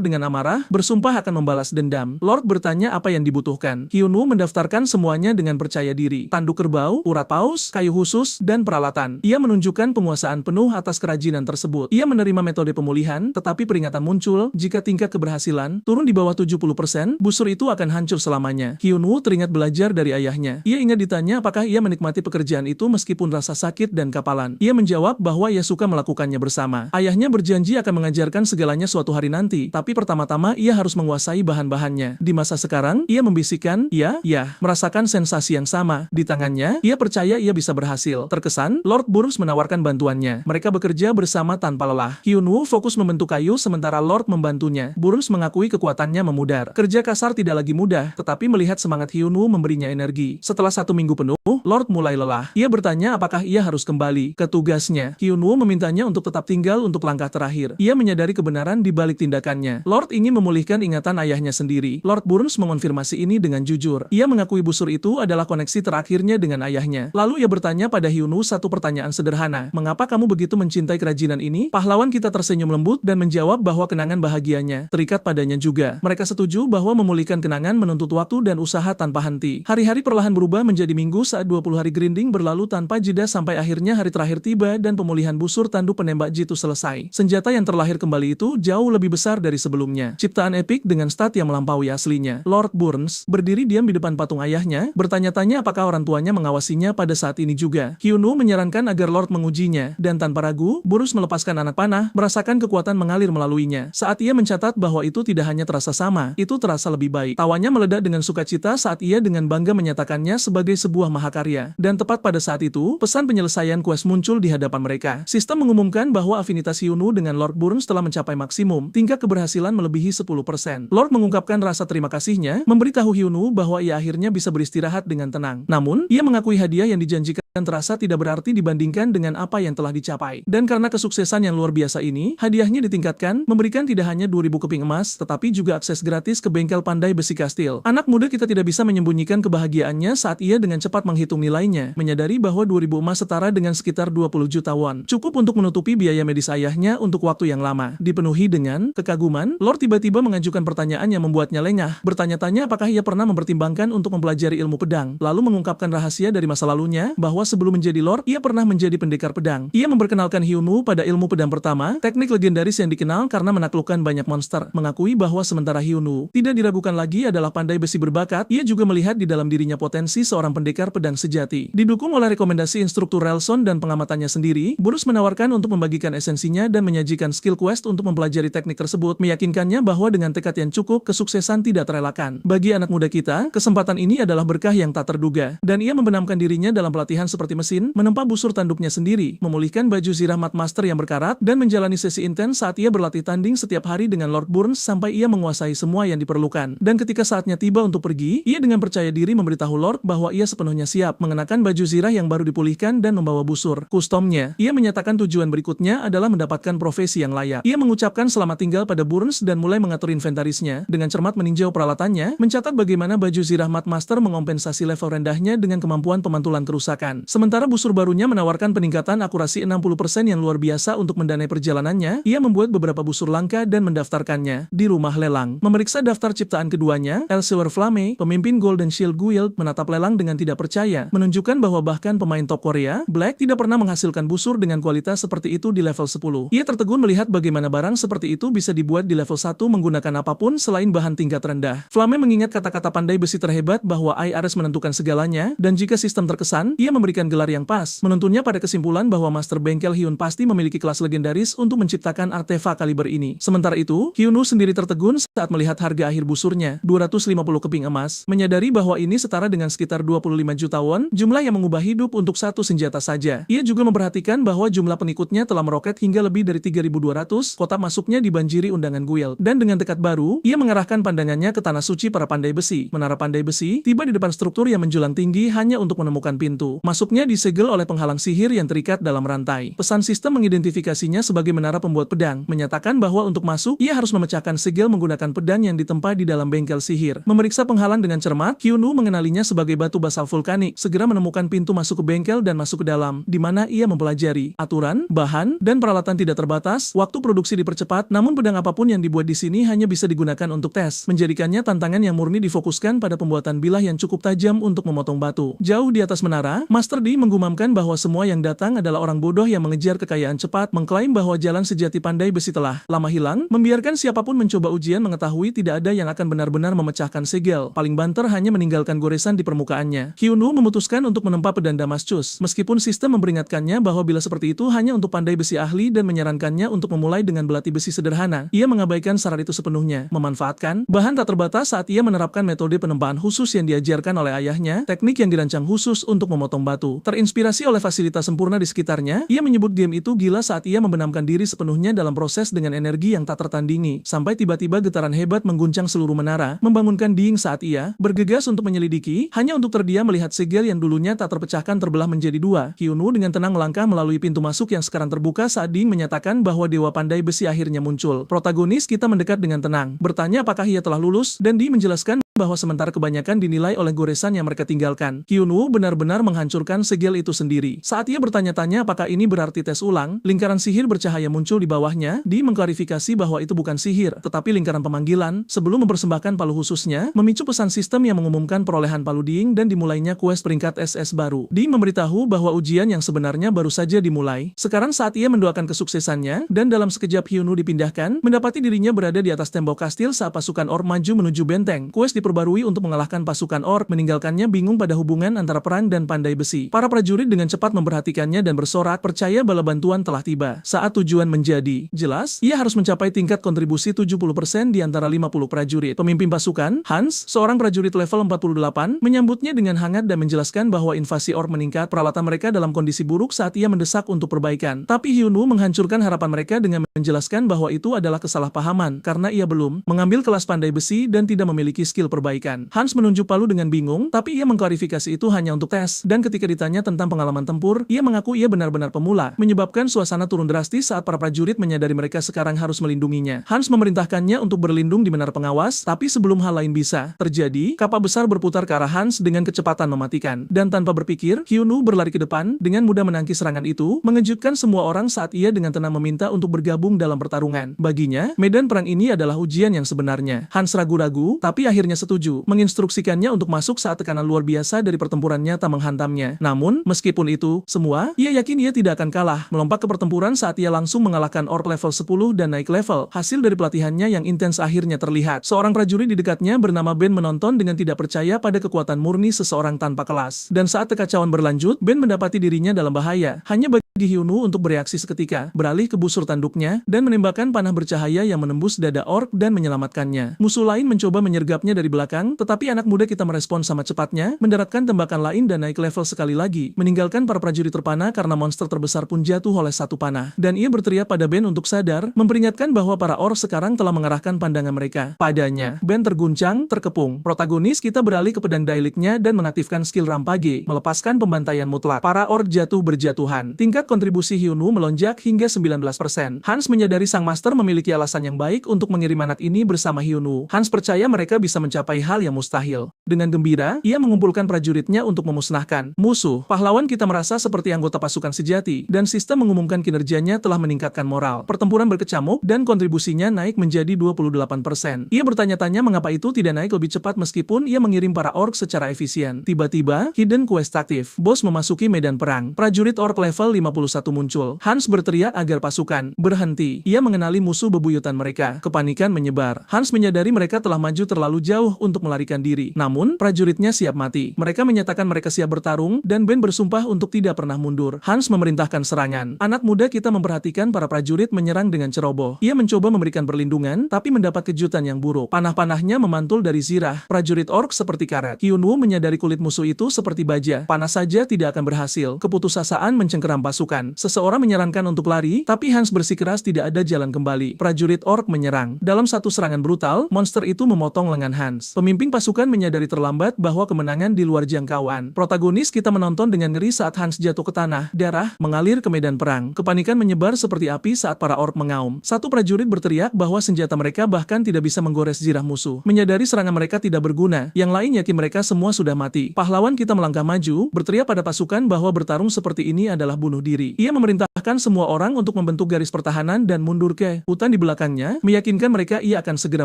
dengan amarah, bersumpah akan membalas dendam. Lord bertanya apa yang dibutuhkan. Hyunwoo mendaftarkan semuanya dengan percaya diri. Tanduk kerbau, urat paus, kayu khusus, dan peralatan. Ia menunjukkan penguasaan penuh atas kerajinan tersebut. Ia menerima metode pemulihan, tetapi peringatan muncul, jika tingkat keberhasilan turun di bawah 70%, busur itu akan hancur selamanya. Hyunwoo teringat belajar dari ayahnya. Ia ingat ditanya apakah ia menikmati pekerjaan itu meskipun rasa sakit dan kapalan. Ia menjawab bahwa ia suka melakukannya bersama. Ayahnya berjanji akan mengajarkan segalanya suatu hari nanti, tapi pertama-tama ia harus menguasai bahan-bahannya. Di masa sekarang, ia membisikkan, ya, merasakan sensasi yang sama. Di tangannya, ia percaya ia bisa berhasil. Terkesan, Lord Burns menawarkan bantuannya. Mereka bekerja bersama tanpa lelah. Hyunwoo fokus membentuk kayu sementara Lord membantunya. Burns mengakui kekuatannya memudar. Kerja kasar tidak lagi mudah, tetapi melihat semangat Hyunwoo memberinya energi. Setelah 1 minggu penuh, Lord mulai lelah. Ia bertanya apakah ia harus kembali ke tugasnya. Hyunwoo memintanya untuk tetap tinggal untuk langkah terakhir. Ia menyadari kebenaran di balik tindakannya. Lord ingin memulihkan ingatan ayahnya sendiri. Lord Burns mengonfirmasi ini dengan jujur. Ia mengakui busur itu adalah koneksi terakhirnya dengan ayahnya. Lalu ia bertanya pada Hyunwoo satu pertanyaan sederhana. Mengapa kamu begitu mencintai kerajinan ini? Pahlawan kita tersenyum lembut dan menjawab bahwa kenangan bahagianya terikat padanya juga. Mereka setuju bahwa memulihkan kenangan menuntut waktu dan usaha tanpa henti. Hari-hari perlahan berubah menjadi minggu saat 20 hari grinding berlalu tanpa jeda sampai akhirnya hari terakhir tiba dan pemulihan busur tanduk penembak jitu selesai. Senjata yang terlahir kembali itu jauh lebih besar dari sebelumnya. Ciptaan epik dengan stat yang melampaui aslinya. Lord Burns berdiri diam di depan patung ayahnya, bertanya-tanya apakah orang tuanya mengawasinya pada saat ini juga. Hyunwoo menyarankan agar Lord mengujinya, dan tanpa ragu, Burns melepaskan anak panah, merasakan kekuatan mengalir melaluinya. Saat ia mencatat bahwa itu tidak hanya terasa sama, itu terasa lebih baik. Tawanya meledak dengan sukacita saat ia dengan bangga menyatakannya sebagai sebuah mahakarya. Dan tepat pada saat itu, pesan penyelesaian quest muncul di hadapan mereka. Sistem mengumumkan bahwa afinitas Hyunwoo dengan Lord Burns telah mencapai maksimum, tingkat keberhasilan melebihi 10%. Lord mengungkapkan rasa terima kasihnya, memberitahu Hyunwoo bahwa ia akhirnya bisa beristirahat dengan tenang. Namun, ia mengakui hadiah yang dijanjikan terasa tidak berarti dibandingkan dengan apa yang telah dicapai. Dan karena kesuksesan yang luar biasa ini, hadiahnya ditingkatkan, memberikan tidak hanya 2.000 keping emas, tetapi juga akses gratis ke bengkel pandai besi kastil. Anak muda kita tidak bisa menyembunyikan kebahagiaannya saat ia dengan cepat menghitung nilainya, menyadari bahwa 2.000 emas setara dengan sekitar 20 juta won. Cukup untuk menutupi biaya medis ayahnya untuk waktu yang lama. Dipenuhi dengan kekaguman, Lord tiba-tiba mengajukan pertanyaan yang membuatnya lengah, bertanya-tanya apakah ia pernah mempertimbangkan untuk mempelajari ilmu pedang, lalu mengungkapkan rahasia dari masa lalunya, bahwa sebelum menjadi Lord, ia pernah menjadi pendekar pedang. Ia memperkenalkan Hyunwoo pada ilmu pedang pertama, teknik legendaris yang dikenal karena menaklukkan banyak monster, mengakui bahwa sementara Hyunwoo tidak diragukan lagi adalah pandai besi berbakat, ia juga melihat di dalam dirinya potensi seorang pendekar pedang sejati. Didukung oleh rekomendasi instruktur Relson dan pengamatannya sendiri, Burns menawarkan untuk membagikan esensinya dan menyajikan skill quest untuk mempelajari teknik tersebut, meyakinkannya bahwa dengan tekad yang cukup, kesuksesan tidak terelakkan. Bagi anak muda kita, kesempatan ini adalah berkah yang tak terduga, dan ia membenamkan dirinya dalam pelatihan seperti mesin, menempa busur tanduknya sendiri, memulihkan baju zirah Mat Master yang berkarat, dan menjalani sesi intens saat ia berlatih tanding setiap hari dengan Lord Burns sampai ia menguasai semua yang diperlukan. Dan ketika saatnya tiba untuk pergi, ia dengan percaya diri memberitahu Lord bahwa ia sepenuhnya siap mengenakan baju zirah yang baru dipulihkan dan membawa busur customnya. Ia menyatakan tujuan berikutnya adalah mendapatkan profesi yang layak. Ia mengucapkan selamat tinggal pada Burns dan mulai mengatur inventarisnya, dengan cermat meninjau peralatannya, mencatat bagaimana baju zirah Mat Master mengompensasi level rendahnya dengan kemampuan pemantulan kerusakan. perjalanan. Sementara busur barunya menawarkan peningkatan akurasi 60% yang luar biasa untuk mendanai perjalanannya. Ia membuat beberapa busur langka dan mendaftarkannya di rumah lelang. Memeriksa daftar ciptaan keduanya, El Silver Flame, pemimpin Golden Shield Guild, menatap lelang dengan tidak percaya, menunjukkan bahwa bahkan pemain top Korea, Black, tidak pernah menghasilkan busur dengan kualitas seperti itu di level 10. Ia tertegun melihat bagaimana barang seperti itu bisa dibuat di level 1 menggunakan apapun selain bahan tingkat rendah. Flame mengingat kata-kata pandai besi terhebat bahwa IRS menentukan segalanya, dan jika sistem terkesan, ia memberikan gelar yang pas, menuntunnya pada kesimpulan bahwa Master Bengkel Hyun pasti memiliki kelas legendaris untuk menciptakan artefak kaliber ini. Sementara itu, Hyun sendiri tertegun saat melihat harga akhir busurnya, 250 keping emas, menyadari bahwa ini setara dengan sekitar 25 juta won, jumlah yang mengubah hidup untuk satu senjata saja. Ia juga memperhatikan bahwa jumlah pengikutnya telah meroket hingga lebih dari 3.200, kota masuknya dibanjiri undangan guild, dan dengan tekad baru, ia mengarahkan pandangannya ke tanah suci para pandai besi. Menara pandai besi tiba di depan struktur yang menjulang tinggi hanya untuk menemukan pintu. Masuknya disegel oleh penghalang sihir yang terikat dalam rantai. Pesan sistem mengidentifikasinya sebagai menara pembuat pedang, menyatakan bahwa untuk masuk, ia harus memecahkan segel menggunakan pedang yang ditempa di dalam bengkel sihir. Memeriksa penghalang dengan cermat, Hyun mengenalinya sebagai batu basal vulkanik, segera menemukan pintu masuk ke bengkel dan masuk ke dalam, di mana ia mempelajari aturan, bahan, dan peralatan tidak terbatas. Waktu produksi dipercepat, namun pedang apapun yang dibuat di sini hanya bisa digunakan untuk tes, menjadikannya tantangan yang murni difokuskan pada pembuatan bilah yang cukup tajam untuk memotong batu. Jauh di atas menara, Master D menggumamkan bahwa semua yang datang adalah orang bodoh yang mengejar kekayaan cepat, mengklaim bahwa jalan sejati pandai besi telah lama hilang, membiarkan siapapun mencoba ujian mengetahui tidak ada yang akan benar-benar memecahkan segel. Paling banter hanya meninggalkan goresan di permukaannya. Hyun memutuskan untuk menempa pedang Damascus, meskipun sistem memperingatkannya bahwa bila seperti itu hanya untuk pandai besi ahli dan menyarankannya untuk memulai dengan belati besi sederhana. Ia mengabaikan saran itu sepenuhnya, memanfaatkan bahan tak terbatas saat ia menerapkan metode penempaan khusus yang diajarkan oleh ayahnya, teknik yang dirancang khusus untuk memotong batu. Terinspirasi oleh fasilitas sempurna di sekitarnya, ia menyebut game itu gila saat ia membenamkan diri sepenuhnya dalam proses dengan energi yang tak tertandingi, sampai tiba-tiba getaran hebat mengguncang seluruh menara, membangunkan Ding saat ia bergegas untuk menyelidiki, hanya untuk terdiam melihat segel yang dulunya tak terpecahkan terbelah menjadi dua. Hyun dengan tenang melangkah melalui pintu masuk yang sekarang terbuka saat Ding menyatakan bahwa dewa pandai besi akhirnya muncul. Protagonis kita mendekat dengan tenang, bertanya apakah ia telah lulus, dan Ding menjelaskan bahwa sementara kebanyakan dinilai oleh goresan yang mereka tinggalkan, Hyun benar-benar menghancurkan segel itu sendiri. Saat ia bertanya-tanya apakah ini berarti tes ulang, lingkaran sihir bercahaya muncul di bawahnya. Di mengklarifikasi bahwa itu bukan sihir, tetapi lingkaran pemanggilan, sebelum mempersembahkan palu khususnya, memicu pesan sistem yang mengumumkan perolehan palu Ding dan dimulainya quest peringkat SS baru. Di memberitahu bahwa ujian yang sebenarnya baru saja dimulai. Sekarang saat ia mendoakan kesuksesannya, dan dalam sekejap Hyun dipindahkan, mendapati dirinya berada di atas tembok kastil saat pasukan orc maju menuju benteng. Quest diperbarui untuk mengalahkan pasukan orc, meninggalkannya bingung pada hubungan antara perang dan pandai besi. Para prajurit dengan cepat memperhatikannya dan bersorak, percaya bala bantuan telah tiba. Saat tujuan menjadi jelas, ia harus mencapai tingkat kontribusi 70% di antara 50 prajurit. Pemimpin pasukan, Hans, seorang prajurit level 48, menyambutnya dengan hangat dan menjelaskan bahwa invasi orc meningkat, peralatan mereka dalam kondisi buruk saat ia mendesak untuk perbaikan. Tapi Hyun menghancurkan harapan mereka dengan menjelaskan bahwa itu adalah kesalahpahaman, karena ia belum mengambil kelas pandai besi dan tidak memiliki skill perbaikan. Hans menunjuk palu dengan bingung, tapi ia mengklarifikasi itu hanya untuk tes, dan ketika ditanya tentang pengalaman tempur, ia mengaku ia benar-benar pemula, menyebabkan suasana turun drastis saat para prajurit menyadari mereka sekarang harus melindunginya. Hans memerintahkannya untuk berlindung di menara pengawas, tapi sebelum hal lain bisa terjadi, kapal besar berputar ke arah Hans dengan kecepatan mematikan, dan tanpa berpikir, Hyun berlari ke depan, dengan mudah menangkis serangan itu, mengejutkan semua orang saat ia dengan tenang meminta untuk bergabung dalam pertarungan. Baginya, medan perang ini adalah ujian yang sebenarnya. Hans ragu-ragu, tapi akhirnya setuju, menginstruksikannya untuk masuk saat tekanan luar biasa dari pertempuran nyata menghantamnya. Namun, meskipun itu semua, ia yakin ia tidak akan kalah, melompat ke pertempuran saat ia langsung mengalahkan orc level 10 dan naik level. Hasil dari pelatihannya yang intens akhirnya terlihat. Seorang prajurit di dekatnya bernama Ben menonton dengan tidak percaya pada kekuatan murni seseorang tanpa kelas. Dan saat kekacauan berlanjut, Ben mendapati dirinya dalam bahaya. Hanya bagi Hyun untuk bereaksi seketika, beralih ke busur tanduknya, dan menembakkan panah bercahaya yang menembus dada orc dan menyelamatkannya. Musuh lain mencoba menyergapnya dari belakang, tetapi anak muda kita merespon sama cepatnya, mendaratkan tembakan lain dan naik level sekali lagi, meninggalkan para prajurit terpana karena monster terbesar pun jatuh oleh satu panah. Dan ia berteriak pada Ben untuk sadar, memperingatkan bahwa para orc sekarang telah mengarahkan pandangan mereka padanya. Ben terguncang, terkepung. Protagonis kita beralih ke pedang dailiknya dan mengaktifkan skill rampage, melepaskan pembantaian mutlak. Para orc jatuh berjatuhan. Tingkat kontribusi Hyun melonjak hingga 19%. Hans menyadari sang master memiliki alasan yang baik untuk mengirim anak ini bersama Hyun. Hans percaya mereka bisa mencapai mencapai hal yang mustahil. Dengan gembira, ia mengumpulkan prajuritnya untuk memusnahkan musuh. Pahlawan kita merasa seperti anggota pasukan sejati, dan sistem mengumumkan kinerjanya telah meningkatkan moral. Pertempuran berkecamuk, dan kontribusinya naik menjadi 28%. Ia bertanya-tanya mengapa itu tidak naik lebih cepat meskipun ia mengirim para orc secara efisien. Tiba-tiba, hidden quest aktif. Bos memasuki medan perang. Prajurit orc level 51 muncul. Hans berteriak agar pasukan berhenti. Ia mengenali musuh bebuyutan mereka. Kepanikan menyebar. Hans menyadari mereka telah maju terlalu jauh untuk melarikan diri. Namun, prajuritnya siap mati. Mereka menyatakan mereka siap bertarung, dan Ben bersumpah untuk tidak pernah mundur. Hans memerintahkan serangan. Anak muda kita memperhatikan para prajurit menyerang dengan ceroboh. Ia mencoba memberikan perlindungan, tapi mendapat kejutan yang buruk. Panah-panahnya memantul dari zirah. Prajurit orc seperti karet. Hyunwoo menyadari kulit musuh itu seperti baja. Panah saja tidak akan berhasil. Keputusasaan mencengkeram pasukan. Seseorang menyarankan untuk lari, tapi Hans bersikeras tidak ada jalan kembali. Prajurit orc menyerang. Dalam satu serangan brutal, monster itu memotong lengan Hans. Pemimpin pasukan menyadari terlambat bahwa kemenangan di luar jangkauan. Protagonis kita menonton dengan ngeri saat Hans jatuh ke tanah. Darah mengalir ke medan perang. Kepanikan menyebar seperti api saat para orc mengaum. Satu prajurit berteriak bahwa senjata mereka bahkan tidak bisa menggores zirah musuh. Menyadari serangan mereka tidak berguna, yang lain yakin mereka semua sudah mati. Pahlawan kita melangkah maju, berteriak pada pasukan bahwa bertarung seperti ini adalah bunuh diri. Ia memerintahkan semua orang untuk membentuk garis pertahanan dan mundur ke hutan di belakangnya, meyakinkan mereka ia akan segera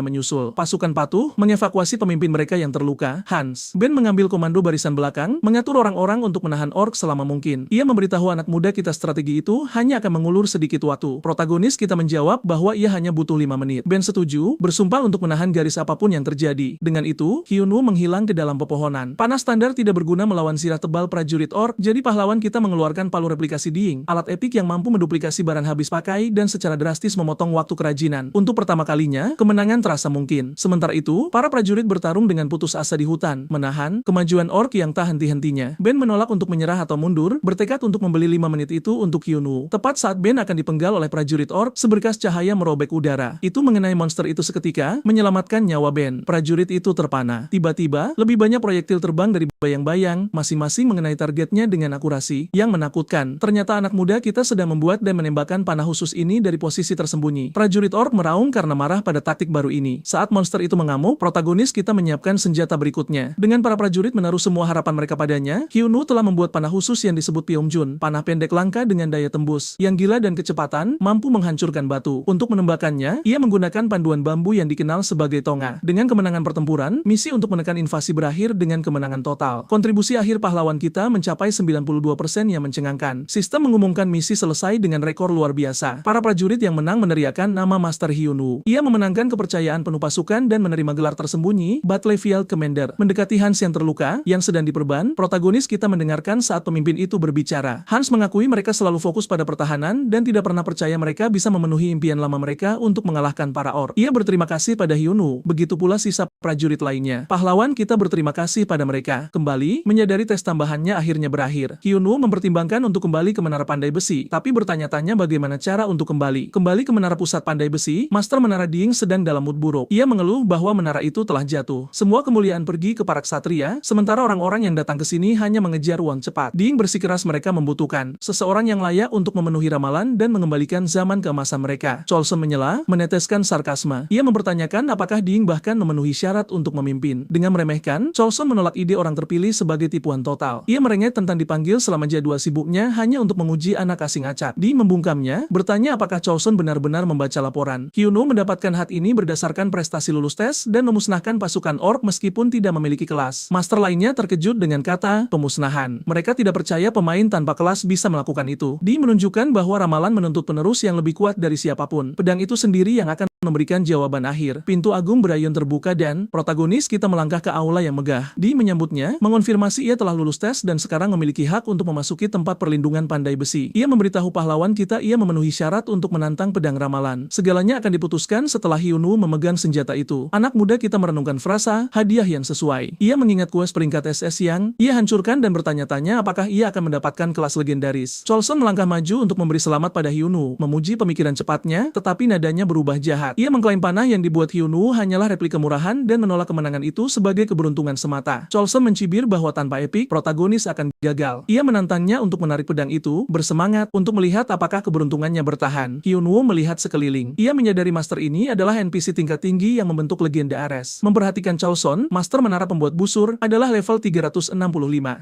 menyusul. Pasukan patuh mengevakuasi pemimpin mereka yang terluka. Hans, Ben mengambil komando barisan belakang, mengatur orang-orang untuk menahan orc selama mungkin. Ia memberitahu anak muda kita strategi itu hanya akan mengulur sedikit waktu. Protagonis kita menjawab bahwa ia hanya butuh 5 menit. Ben setuju, bersumpah untuk menahan garis apapun yang terjadi. Dengan itu, Hyunwoo menghilang ke dalam pepohonan. Panah standar tidak berguna melawan sirah tebal prajurit orc, jadi pahlawan kita mengeluarkan palu replikasi Ding, alat epik yang mampu menduplikasi barang habis pakai dan secara drastis memotong waktu kerajinan. Untuk pertama kalinya, kemenangan terasa mungkin. Sementara itu, para prajurit bertarung dengan putus asa di hutan, menahan kemajuan orc yang tak henti-hentinya. Ben menolak untuk menyerah atau mundur, bertekad untuk membeli 5 menit itu untuk Hyunwoo. Tepat saat Ben akan dipenggal oleh prajurit orc, seberkas cahaya merobek udara. Itu mengenai monster itu seketika, menyelamatkan nyawa Ben. Prajurit itu terpana. Tiba-tiba, lebih banyak proyektil terbang dari bayang-bayang, masing-masing mengenai targetnya dengan akurasi yang menakutkan. Ternyata anak muda kita sedang membuat dan menembakkan panah khusus ini dari posisi tersembunyi. Prajurit orc meraung karena marah pada taktik baru ini. Saat monster itu mengamuk, protagonis kita menyiapkan senjata berikutnya. Dengan para prajurit menaruh semua harapan mereka padanya, Hyunwoo telah membuat panah khusus yang disebut Pyeongjun, panah pendek langka dengan daya tembus yang gila dan kecepatan, mampu menghancurkan batu. Untuk menembakkannya, ia menggunakan panduan bambu yang dikenal sebagai tonga. Dengan kemenangan pertempuran, misi untuk menekan invasi berakhir dengan kemenangan total. Kontribusi akhir pahlawan kita mencapai 92% yang mencengangkan. Sistem mengumumkan misi selesai dengan rekor luar biasa. Para prajurit yang menang meneriakan nama Master Hyunwoo. Ia memenangkan kepercayaan penuh pasukan dan menerima gelar tersembunyi, Battle Field Commander. Mendekati Hans yang terluka, yang sedang diperban, protagonis kita mendengarkan saat pemimpin itu berbicara. Hans mengakui mereka selalu fokus pada pertahanan dan tidak pernah percaya mereka bisa memenuhi impian lama mereka untuk mengalahkan para orc. Ia berterima kasih pada Hyunwoo, begitu pula sisa prajurit lainnya. Pahlawan kita berterima kasih pada mereka. Kembali, menyadari tes tambahannya akhirnya berakhir. Hyunwoo mempertimbangkan untuk kembali ke Menara Pandai Besi, tapi bertanya-tanya bagaimana cara untuk kembali. Kembali ke Menara Pusat Pandai Besi, Master Menara Ding sedang dalam mood buruk. Ia mengeluh bahwa menara itu telah jatuh. Semua kemuliaan pergi ke para ksatria, sementara orang-orang yang datang ke sini hanya mengejar uang cepat. Ding bersikeras mereka membutuhkan seseorang yang layak untuk memenuhi ramalan dan mengembalikan zaman keemasan mereka. Chosun menyela, meneteskan sarkasme. Ia mempertanyakan apakah Ding bahkan memenuhi syarat untuk memimpin. Dengan meremehkan, Chosun menolak ide orang terpilih sebagai tipuan total. Ia merengek tentang dipanggil selama jadwal sibuknya hanya untuk menguji anak asing acak. Ding membungkamnya, bertanya apakah Chosun benar-benar membaca laporan. Hyunwoo mendapatkan hat ini berdasarkan prestasi lulus tes dan memusnahkan pasukan orc meskipun tidak memiliki kelas. Master lainnya terkejut dengan kata pemusnahan. Mereka tidak percaya pemain tanpa kelas bisa melakukan itu. Ding menunjukkan bahwa ramalan menuntut penerus yang lebih kuat dari siapapun. Pedang itu sendiri yang akan memberikan jawaban akhir. Pintu agung berayun terbuka dan protagonis kita melangkah ke aula yang megah. Ding menyambutnya, mengonfirmasi ia telah lulus tes dan sekarang memiliki hak untuk memasuki tempat perlindungan Pandai Besi. Ia memberitahu pahlawan kita ia memenuhi syarat untuk menantang pedang ramalan. Segalanya akan diputuskan setelah Hyunwoo memegang senjata itu. Anak muda kita merenungkan frasa hadiah yang sesuai. Ia mengingat quest peringkat SS yang ia hancurkan dan bertanya-tanya apakah ia akan mendapatkan kelas legendaris. Chosun melangkah maju untuk memberi selamat pada Hyunwoo, memuji pemikiran cepatnya, tetapi nadanya berubah jahat. jahat. Ia mengklaim panah yang dibuat Hyunwoo hanyalah replika murahan dan menolak kemenangan itu sebagai keberuntungan semata. Chosun mencibir bahwa tanpa epik, protagonis akan gagal. Ia menantangnya untuk menarik pedang itu, bersemangat untuk melihat apakah keberuntungannya bertahan. Hyunwoo melihat sekeliling. Ia menyadari master ini adalah NPC tingkat tinggi yang membentuk legenda Ares. Memperhatikan Chosun, master menara pembuat busur, adalah level 365.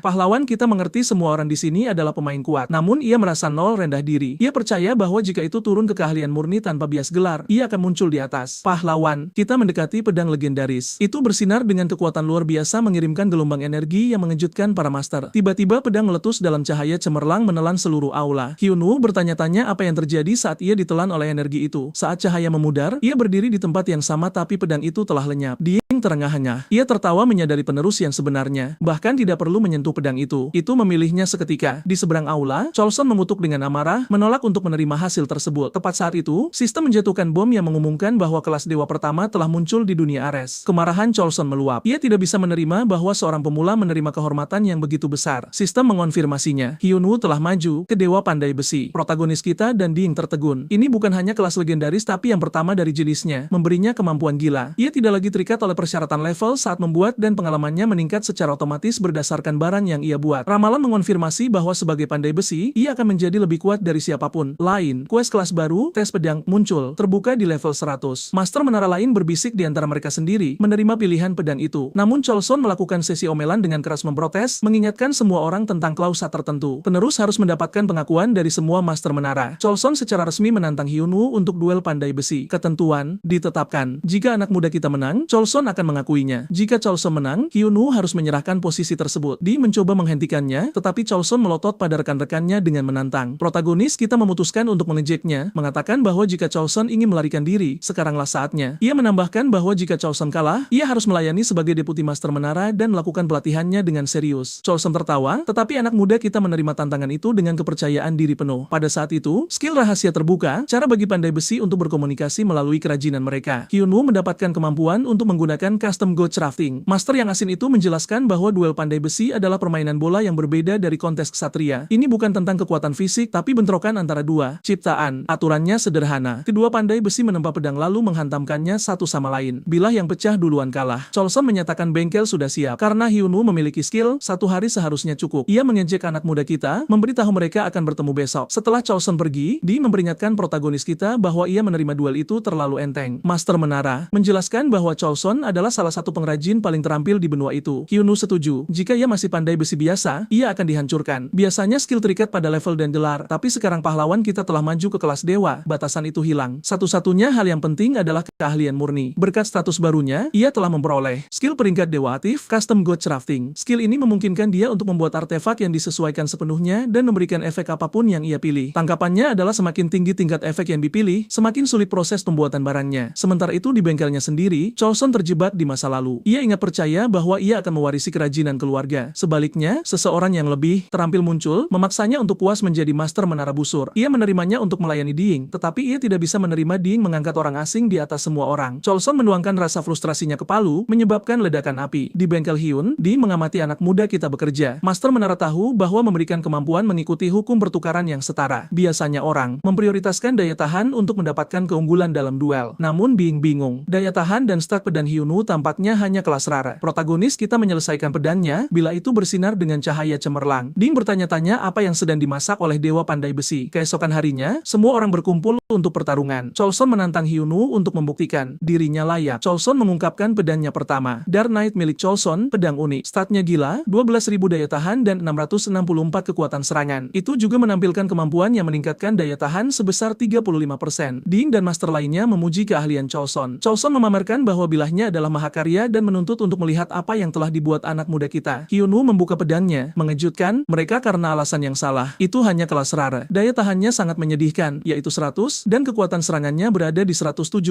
Pahlawan kita mengerti semua orang di sini adalah pemain kuat. Namun ia merasa nol rendah diri. Ia percaya bahwa jika itu turun ke keahlian murni tanpa bias gelar, ia akan muncul di atas. Pahlawan, kita mendekati pedang legendaris. Itu bersinar dengan kekuatan luar biasa mengirimkan gelombang energi yang mengejutkan para master. Tiba-tiba pedang meletus dalam cahaya cemerlang menelan seluruh aula. Hyunwoo bertanya-tanya apa yang terjadi saat ia ditelan oleh energi itu. Saat cahaya memudar, ia berdiri di tempat yang sama tapi pedang itu telah lenyap. Ding terengah-engah. Ia tertawa menyadari penerus yang sebenarnya. Bahkan tidak perlu menyentuh pedang itu. Itu memilihnya seketika. Di seberang aula, Chosun mengutuk dengan amarah, menolak untuk menerima hasil tersebut. Tepat saat itu, sistem menjatuhkan bom yang mengumumkan bahwa kelas dewa pertama telah muncul di dunia Ares. Kemarahan Chosun meluap. Ia tidak bisa menerima bahwa seorang pemula menerima kehormatan yang begitu besar. Sistem mengonfirmasinya. Hyunwoo telah maju ke dewa pandai besi. Protagonis kita dan Ding tertegun. Ini bukan hanya kelas legendaris tapi yang pertama dari jenisnya, memberinya kemampuan gila. Ia tidak lagi terikat oleh persyaratan level saat membuat dan pengalamannya meningkat secara otomatis berdasarkan barang yang ia buat. Ramalan mengonfirmasi bahwa sebagai pandai besi, ia akan menjadi lebih kuat dari siapapun lain. Quest kelas baru, tes pedang, muncul, terbuka di level 100. Master menara lain berbisik di antara mereka sendiri, menerima pilihan pedang itu. Namun Chosun melakukan sesi omelan dengan keras memprotes, mengingatkan semua orang tentang klausa tertentu. Penerus harus mendapatkan pengakuan dari semua master menara. Chosun secara resmi menantang Hyunwoo untuk duel pandai besi. Ketentuan ditetapkan. Jika anak muda kita menang, Chosun akan mengakuinya. Jika Chosun menang, Hyunwoo harus menyerahkan posisi tersebut. Di mencoba menghentikannya, tetapi Chosun melotot pada rekan-rekannya dengan menantang. Protagonis kita memutuskan untuk mengejeknya, mengatakan bahwa jika Chosun ingin melarikan diri, sekaranglah saatnya. Ia menambahkan bahwa jika Chosun kalah, ia harus melayani sebagai deputi master menara dan melakukan pelatihannya dengan serius. Chosun tertawa, tetapi anak muda kita menerima tantangan itu dengan kepercayaan diri penuh. Pada saat itu, skill rahasia terbuka, cara bagi pandai besi untuk berkomunikasi melalui kerajinan mereka. Hyunwoo mendapatkan kemampuan untuk menggunakan custom gauge rafting. Master yang asin itu menjelaskan bahwa duel pandai besi adalah permainan bola yang berbeda dari kontes ksatria. Ini bukan tentang kekuatan fisik, tapi bentrokan antara dua ciptaan. Aturannya sederhana. Kedua pandai besi menempa pedang lalu menghantamkannya satu sama lain. Bilah yang pecah duluan kalah. Chosun menyatakan bengkel sudah siap. Karena Hyunwoo memiliki skill, 1 hari seharusnya cukup. Ia mengejek anak muda kita, memberitahu mereka akan bertemu besok. Setelah Chosun pergi, Di memperingatkan protagonis kita bahwa ia menerima duel itu terlalu enteng. Master menara menjelaskan bahwa Chosun adalah salah satu pengrajin paling terampil di benua itu. Hyunwoo setuju. Jika ia masih pandai besi biasa, ia akan dihancurkan. Biasanya skill terikat pada level dan gelar, tapi sekarang pahlawan kita telah maju ke kelas dewa, batasan itu hilang. Satu-satunya hal yang penting adalah keahlian murni. Berkat status barunya, ia telah memperoleh skill peringkat dewa aktif, custom gauge rafting. Skill ini memungkinkan dia untuk membuat artefak yang disesuaikan sepenuhnya dan memberikan efek apapun yang ia pilih. Tangkapannya adalah semakin tinggi tingkat efek yang dipilih, semakin sulit proses pembuatan barangnya. Sementara itu di bengkelnya sendiri, Chosun terjebak di masa lalu. Ia ingat percaya bahwa ia akan mewarisi kerajinan keluarga. Sebaliknya, seseorang yang lebih terampil muncul, memaksanya untuk puas menjadi master menara busur. Ia menerimanya untuk melayani Ding, tetapi ia tidak bisa menerima Ding mengangkat orang asing di atas semua orang. Chosun menuangkan rasa frustrasinya ke palu, menyebabkan ledakan api. Di bengkel Hyun, Ding mengamati anak muda kita bekerja. Master menara tahu bahwa memberikan kemampuan mengikuti hukum pertukaran yang setara. Biasanya orang memprioritaskan daya tahan untuk mendapatkan keunggulan dalam duel. Namun Ding bingung. Daya tahan dan stat pedang Hyunwoo tampaknya hanya kelas rara. Protagonis kita menyelesaikan pedangnya bila itu bersinar dengan cahaya cemerlang. Ding bertanya-tanya apa yang sedang dimasak oleh dewa pandai besi. Keesokan harinya, semua orang berkumpul untuk pertarungan. Chosun menantang Hyunwoo untuk membuktikan dirinya layak. Chosun mengungkapkan pedangnya pertama. Dark Knight milik Chosun, pedang unik. Statnya gila, 12.000 daya tahan dan 664 kekuatan serangan. Itu juga menampilkan kemampuan yang meningkatkan daya tahan sebesar 35%. Ding dan master lainnya memuji keahlian Chosun. Chosun memamerkan bahwa bilahnya adalah mahakarya dan menuntut untuk melihat apa yang telah dibuat anak muda kita. Hyunwoo membuka pedangnya, mengejutkan mereka karena alasan yang salah. Itu hanya kelas rara. Daya tahannya sangat menyedihkan, yaitu 100, dan kekuatan serangannya berada di 177.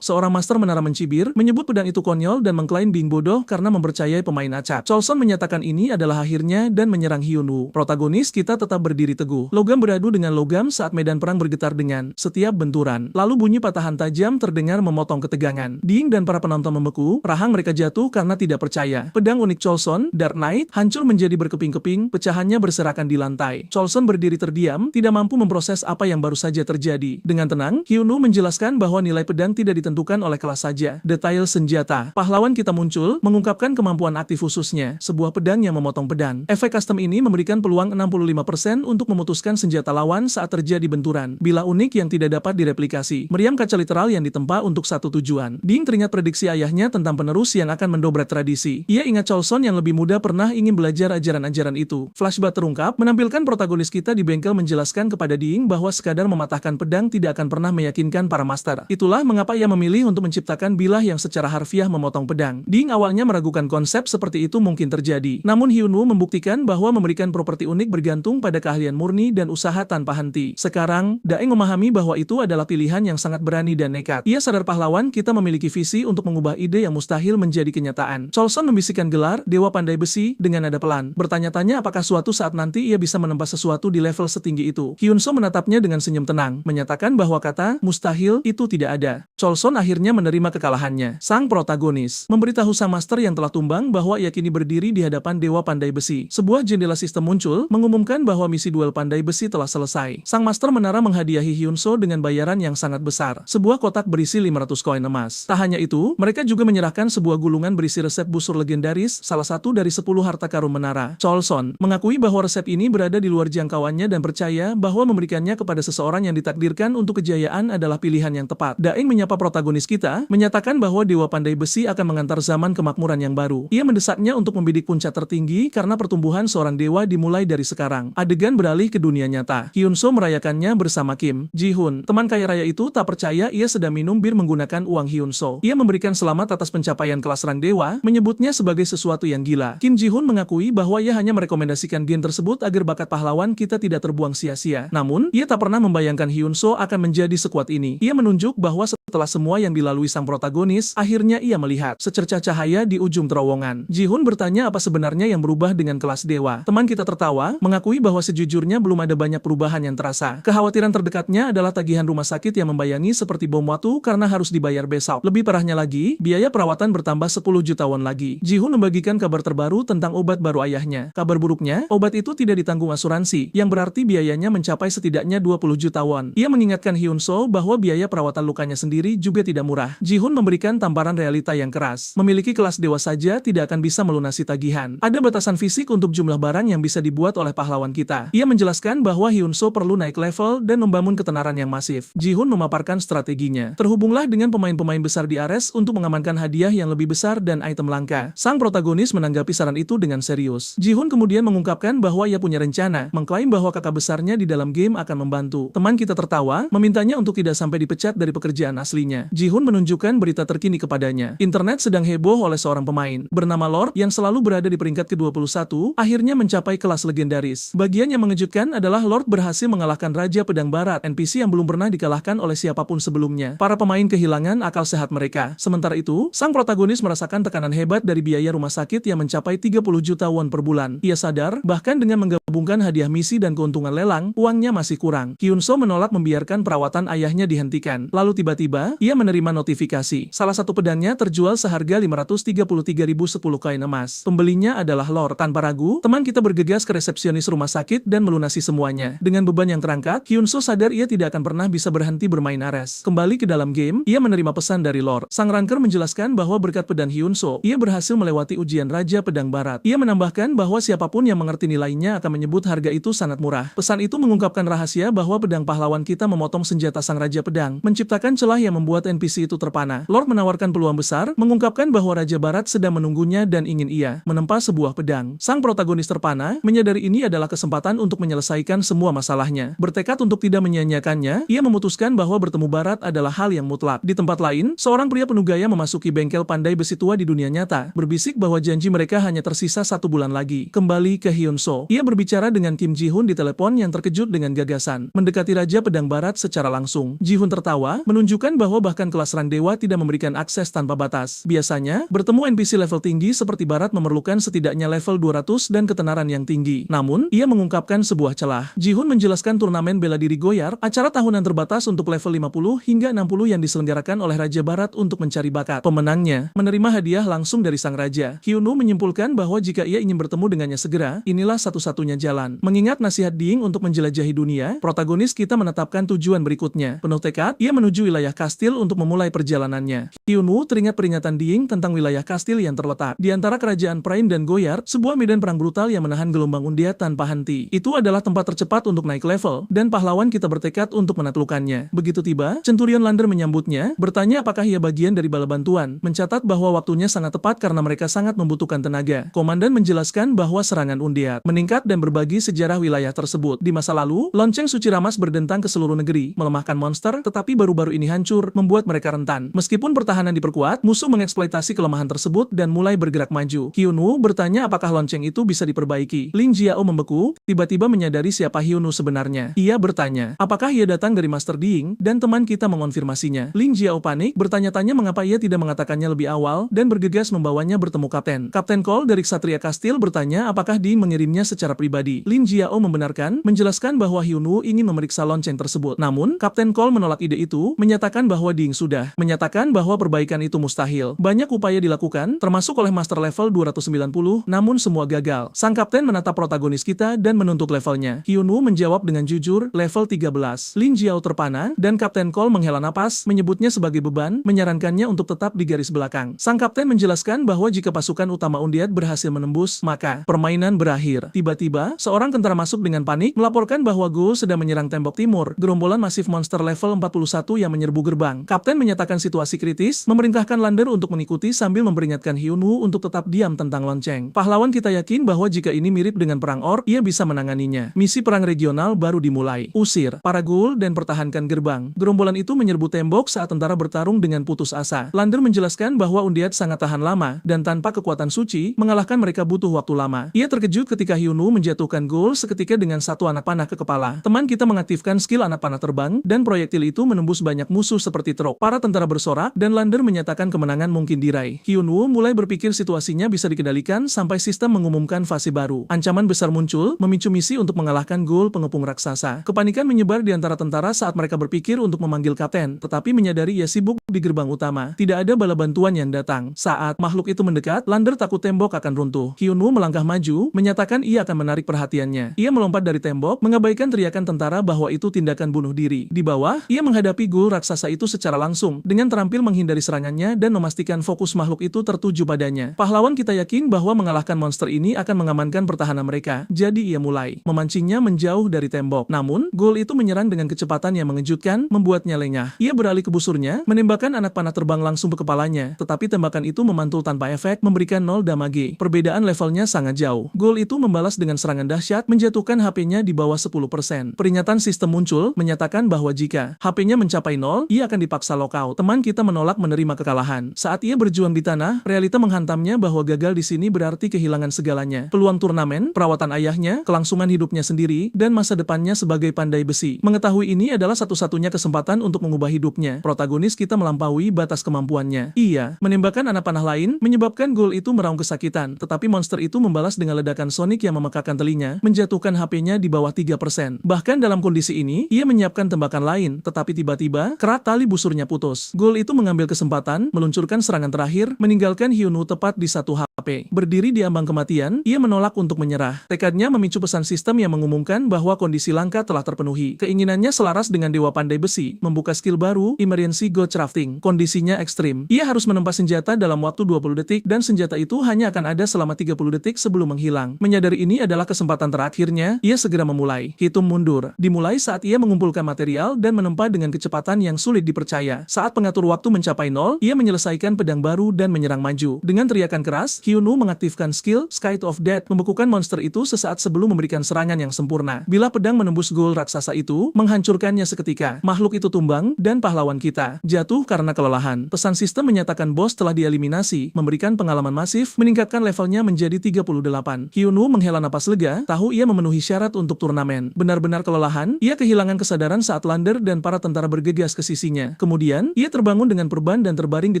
Seorang master menara mencibir, menyebut pedang itu konyol dan mengklaim Ding bodoh karena mempercayai pemain acak. Chosun menyatakan ini adalah akhirnya dan menyerang Hyunwoo. Protagonis kita tetap berdiri teguh. Logam beradu dengan logam saat medan perang bergetar dengan setiap benturan. Lalu bunyi patahan tajam terdengar memotong ketegangan. Ding dan para penonton membeku, rahang mereka jatuh karena tidak percaya. Pedang unik Chosun, Dark Knight, hancur menjadi berkeping-keping, pecahannya berserakan di lantai. Chosun berdiri terdiam, tidak mampu memproses apa yang baru saja terjadi. Dengan tenang, Hyunwoo menjelaskan menjelaskan bahwa nilai pedang tidak ditentukan oleh kelas saja. Detail senjata. Pahlawan kita muncul, mengungkapkan kemampuan aktif khususnya, sebuah pedang yang memotong pedang. Efek custom ini memberikan peluang 65% untuk memutuskan senjata lawan saat terjadi benturan. Bila unik yang tidak dapat direplikasi. Meriam kaca literal yang ditempa untuk satu tujuan. Ding teringat prediksi ayahnya tentang penerus yang akan mendobrak tradisi. Ia ingat Choulson yang lebih muda pernah ingin belajar ajaran-ajaran itu. Flashback terungkap, menampilkan protagonis kita di bengkel menjelaskan kepada Ding bahwa sekadar mematahkan pedang tidak akan pernah meyakinkan para master. Itulah mengapa ia memilih untuk menciptakan bilah yang secara harfiah memotong pedang. Ding awalnya meragukan konsep seperti itu mungkin terjadi. Namun Hyunwoo membuktikan bahwa memberikan properti unik bergantung pada keahlian murni dan usaha tanpa henti. Sekarang, Daeng memahami bahwa itu adalah pilihan yang sangat berani dan nekat. Ia sadar pahlawan kita memiliki visi untuk mengubah ide yang mustahil menjadi kenyataan. Choulson membisikkan gelar Dewa Pandai Besi dengan nada pelan. Bertanya-tanya apakah suatu saat nanti ia bisa menempa sesuatu di level setinggi itu. Hyunsoo menatapnya dengan senyum tenang, menyatakan bahwa kata mustahil itu tidak ada. Choulson akhirnya menerima kekalahannya. Sang protagonis memberitahu sang master yang telah tumbang bahwa ia kini berdiri di hadapan Dewa Pandai Besi. Sebuah jendela sistem muncul, mengumumkan bahwa misi duel Pandai Besi telah selesai. Sang master menara menghadiahi Hyunsoo dengan bayaran yang sangat besar. Sebuah kotak berisi 500 koin emas. Tak hanya itu, mereka juga menyerahkan sebuah gulungan berisi resep busur legendaris, salah satu dari 10 harta karun menara. Choulson mengakui bahwa resep ini berada di luar jangkauannya dan percaya bahwa memberikannya kepada seseorang yang ditakdirkan untuk kejayaan adalah pilihan yang tepat. Daeng menyapa protagonis kita, menyatakan bahwa Dewa Pandai Besi akan mengantar zaman kemakmuran yang baru. Ia mendesaknya untuk membidik puncak tertinggi karena pertumbuhan seorang dewa dimulai dari sekarang. Adegan beralih ke dunia nyata. Hyunsoo merayakannya bersama Kim Ji-hoon. Teman kaya raya itu tak percaya ia sedang minum bir menggunakan uang Hyunsoo. Ia memberikan selamat atas pencapaian kelas rang dewa, menyebutnya sebagai sesuatu yang gila. Kim Ji-hoon mengakui bahwa ia hanya merekomendasikan gen tersebut agar bakat pahlawan kita tidak terbuang sia-sia. Namun, ia tak pernah membayangkan Hyunsoo akan menjadi sekuat ini. Ia menunjuk bahwa setelah semua yang dilalui sang protagonis, akhirnya ia melihat secercah cahaya di ujung terowongan. Ji-hoon bertanya apa sebenarnya yang berubah dengan kelas dewa. Teman kita tertawa, mengakui bahwa sejujurnya belum ada banyak perubahan yang terasa. Kekhawatiran terdekatnya adalah tagihan rumah sakit yang membayangi seperti bom waktu karena harus dibayar besok. Lebih parahnya lagi, biaya perawatan bertambah 10 juta won lagi. Ji-hoon membagikan kabar terbaru tentang obat baru ayahnya. Kabar buruknya, obat itu tidak ditanggung asuransi, yang berarti biayanya mencapai setidaknya 20 juta won. Ia mengingatkan Hyunsoo bahwa biaya perawatan lukanya sendiri juga tidak murah. Ji-hoon memberikan tamparan realita yang keras. Memiliki kelas dewa saja tidak akan bisa melunasi tagihan. Ada batasan fisik untuk jumlah barang yang bisa dibuat oleh pahlawan kita. Ia menjelaskan bahwa Hyunsoo perlu naik level dan membangun ketenaran yang masif. Ji-hoon memaparkan strateginya. Terhubunglah dengan pemain-pemain besar di Ares untuk mengamankan hadiah yang lebih besar dan item langka. Sang protagonis menanggapi saran itu dengan serius. Ji-hoon kemudian mengungkapkan bahwa ia punya rencana, mengklaim bahwa kakak besarnya di dalam game akan membantu. Teman kita tertawa, memintanya untuk tidak sampai dipecat dari pekerjaan aslinya. Ji-hoon menunjukkan berita terkini kepadanya. Internet sedang heboh oleh seorang pemain bernama Lord yang selalu berada di peringkat ke-21, akhirnya mencapai kelas legendaris. Bagian yang mengejutkan adalah Lord berhasil mengalahkan Raja Pedang Barat, NPC yang belum pernah dikalahkan oleh siapapun sebelumnya. Para pemain kehilangan akal sehat mereka. Sementara itu, sang protagonis merasakan tekanan hebat dari biaya rumah sakit yang mencapai 30 juta won per bulan. Ia sadar, bahkan dengan menggabungkan hadiah misi dan keuntungan lelang, uangnya masih kurang. Hyunsoo menolak membiarkan perawatan ayahnya dihentikan. Lalu tiba-tiba, ia menerima notifikasi. Salah satu pedangnya terjual seharga 533.010 koin emas. Pembelinya adalah Lord. Tanpa ragu, teman kita bergegas ke resepsionis rumah sakit dan melunasi semuanya. Dengan beban yang terangkat, Hyunsoo sadar ia tidak akan pernah bisa berhenti bermain Ares. Kembali ke dalam game, ia menerima pesan dari Lord. Sang ranker menjelaskan bahwa berkat pedang Hyunsoo, ia berhasil melewati ujian Raja Pedang Barat. Ia menambahkan bahwa siapapun yang mengerti nilainya akan menyebut harga itu sangat murah. Pesan itu mengungkapkan rahasia bahwa pedang pahlawan kita memotong senjata sang Raja Pedang, menciptakan celah yang membuat NPC itu terpana. Lord menawarkan peluang besar, mengungkapkan bahwa Raja Barat sedang menunggunya dan ingin ia menempa sebuah pedang. Sang protagonis terpana, menyadari ini adalah kesempatan untuk menyelesaikan semua masalahnya. Bertekad untuk tidak menyia-nyiakannya, ia memutuskan bahwa bertemu Barat adalah hal yang mutlak. Di tempat lain, seorang pria penuh gaya memasuki bengkel pandai besi tua di dunia nyata, berbisik bahwa janji mereka hanya tersisa 1 bulan lagi. Kembali ke Hyunsoo, ia berbicara dengan Kim Ji-hoon di telepon yang terkejut dengan gagasan mendekati Raja Pedang Barat secara langsung. Ji-hoon tertawa, menunjukkan bahwa bahkan kelas rang dewa tidak memberikan akses tanpa batas. Biasanya, bertemu NPC level tinggi seperti Barat memerlukan setidaknya level 200 dan ketenaran yang tinggi. Namun, ia mengungkapkan sebuah celah. Ji-hoon menjelaskan turnamen bela diri Goyar, acara tahunan terbatas untuk level 50 hingga 60 yang diselenggarakan oleh Raja Barat untuk mencari bakat. Pemenangnya menerima hadiah langsung dari sang raja. Hyunsoo menyimpulkan bahwa jika ia ingin bertemu dengannya segera, inilah satu-satunya jalan. Mengingat nasihat Ding untuk menjelajahi dunia, protagonis kita menetapkan tujuan berikutnya. Penuh tekad, cepat, ia menuju wilayah kastil untuk memulai perjalanannya. Hyunwoo teringat peringatan Ding tentang wilayah kastil yang terletak di antara kerajaan Prime dan Goyard, sebuah medan perang brutal yang menahan gelombang undiat tanpa henti. Itu adalah tempat tercepat untuk naik level, dan pahlawan kita bertekad untuk menaklukkannya. Begitu tiba, Centurion Lander menyambutnya, bertanya apakah ia bagian dari bala bantuan, mencatat bahwa waktunya sangat tepat karena mereka sangat membutuhkan tenaga. Komandan menjelaskan bahwa serangan undiat meningkat dan berbagi sejarah wilayah tersebut. Di masa lalu, lonceng suci Ramas berdentang ke seluruh negeri, melemahkan monster, tetapi baru-baru ini hancur, membuat mereka rentan. Meskipun pertahanan diperkuat, musuh mengeksploitasi kelemahan tersebut dan mulai bergerak maju. Hyunwoo bertanya apakah lonceng itu bisa diperbaiki. Ling Jiao membeku, tiba-tiba menyadari siapa Hyunwoo sebenarnya. Ia bertanya, apakah ia datang dari Master Ding, dan teman kita mengonfirmasinya. Ling Jiao panik, bertanya-tanya mengapa ia tidak mengatakannya lebih awal, dan bergegas membawanya bertemu Kapten Cole dari Ksatria Kastil bertanya apakah Ding mengirimnya secara pribadi. Ling Jiao membenarkan, menjelaskan bahwa Hyunwoo ingin memeriksa lonceng tersebut. Namun, Kapten Cole menolak ide itu, menyatakan bahwa Ding sudah menyatakan bahwa perbaikan itu mustahil. Banyak upaya dilakukan, termasuk oleh Master Level 290, namun semua gagal. Sang Kapten menatap protagonis kita dan menuntut levelnya. Hyunwoo menjawab dengan jujur, level 13. Ling Jiao terpana, dan Kapten Cole menghela napas, menyebutnya sebagai beban, menyarankannya untuk tetap di garis belakang. Sang Kapten menjelaskan bahwa jika pasukan utama undiat berhasil menembus, maka permainan berakhir. Tiba-tiba, seorang tentara masuk dengan panik, melaporkan bahwa Ghoul sedang menyerang tembok timur. Gerombolan masif monster level 41 yang menyerbu gerbang. Kapten menyatakan situasi kritis, memerintahkan Lander untuk mengikuti sambil memperingatkan Hyunwoo untuk tetap diam tentang lonceng. Pahlawan kita yakin bahwa jika ini mirip dengan perang orc, ia bisa menanganinya. Misi perang regional baru dimulai. Usir para Ghoul dan pertahankan gerbang. Gerombolan itu menyerbu tembok saat tentara bertarung dengan putus asa. Lander menjelaskan bahwa undiat sangat tahan lama, dan tanpa kekuatan suci, mengalahkan mereka butuh waktu lama. Ia terkejut ketika Hyunwoo menjatuhkan Ghoul seketika dengan satu anak panah ke kepala. Teman kita mengaktifkan skill anak panah terbang, dan proyektil itu menembus banyak musuh seperti truk. Para tentara bersorak, dan Lander menyatakan kemenangan mungkin diraih. Hyunwoo mulai berpikir situasinya bisa dikendalikan sampai sistem mengumumkan fase baru. Ancaman besar muncul, memicu misi untuk mengalahkan Ghoul pengepung raksasa. Kepanikan menyebar di antara tentara saat mereka berpikir untuk memanggil kapten, tetapi menyadari ia sibuk di gerbang utama. Tidak ada bala bantuan yang datang. Saat makhluk itu mendekat, Lander takut tembok akan runtuh. Hyunwoo melangkah maju, menyatakan ia akan menarik perhatiannya. Ia melompat dari tembok, mengabaikan teriakan tentara bahwa itu tindakan bunuh diri. Di bawah, ia menghadapi Ghoul raksasa itu secara langsung, dengan terampil menghindari serangannya dan memastikan fokus makhluk itu tertuju padanya. Pahlawan kita yakin bahwa mengalahkan monster ini akan mengamankan pertahanan mereka, jadi ia mulai memancingnya menjauh dari tembok. Namun, Ghoul itu menyerang dengan kecepatan yang mengejutkan, membuatnya lengah. Ia beralih ke busurnya, menembakkan anak panah terbang langsung ke kepalanya, tetapi tembakan itu memantul tanpa efek, memberikan 0 damage. Perbedaan levelnya sangat jauh. Ghoul itu membalas dengan serangan dahsyat, menjatuhkan HP-nya di bawah 10%. Peringatan sistem muncul, menyatakan bahwa jika HP-nya mencapai 0, ia akan dipaksa lockout. Teman kita menolak menerima kekalahan. Saat ia berjuang di tanah, realita menghantamnya bahwa gagal di sini berarti kehilangan segalanya. Peluang turnamen, perawatan ayahnya, kelangsungan hidupnya sendiri, dan masa depannya sebagai pandai besi. Mengetahui ini adalah satu-satunya kesempatan untuk mengubah hidupnya. Protagonis kita melampaui batas kemampuannya. Ia menembakkan anak panah lain, menyebabkan Ghoul itu meraung kesakitan, tetapi monster itu membalas dengan ledakan sonik yang memekakan telinga, menjatuhkan HP-nya di bawah 3%. Bahkan dalam kondisi ini, ia menyiapkan tembakan lain, tetapi tiba-tiba, kerat tali busurnya putus. Ghoul itu mengambil kesempatan, meluncurkan serangan terakhir, meninggalkan Hyunwoo tepat di 1 HP. Berdiri di ambang kematian, ia menolak untuk menyerah. Tekadnya memicu pesan sistem yang mengumumkan bahwa kondisi langka telah terpenuhi. Keinginannya selaras dengan Dewa Pandai Besi, membuka skill baru, Emergency God Crafting. Kondisinya ekstrim. Ia harus menempa senjata dalam waktu 20 detik, dan senjata itu hanya akan ada selama 30 detik sebelum menghilang. Menyadari ini adalah kesempatan terakhirnya, ia segera memulai. Hitung mundur. Dimulai saat ia mengumpulkan material dan menempa dengan kecepatan yang sulit dipercaya. Saat pengatur waktu mencapai 0, ia menyelesaikan pedang baru dan menyerang maju. Dengan teriakan keras, Hyunwoo mengaktifkan skill Scythe of Death, membekukan monster itu sesaat sebelum memberikan serangan yang sempurna. Bila pedang menembus Ghoul raksasa itu, menghancurkannya seketika. Makhluk itu tumbang, dan pahlawan kita jatuh karena kelelahan. Pesan sistem menyatakan bos telah dieliminasi, memberikan pengalaman masif, meningkatkan levelnya menjadi 38. Hyunwoo menghela napas lega, tahu ia memenuhi syarat untuk turnamen. Benar-benar kelelahan, ia kehilangan kesadaran saat Lander dan para tentara bergegas ke sisinya. Kemudian, ia terbangun dengan perban dan terbaring di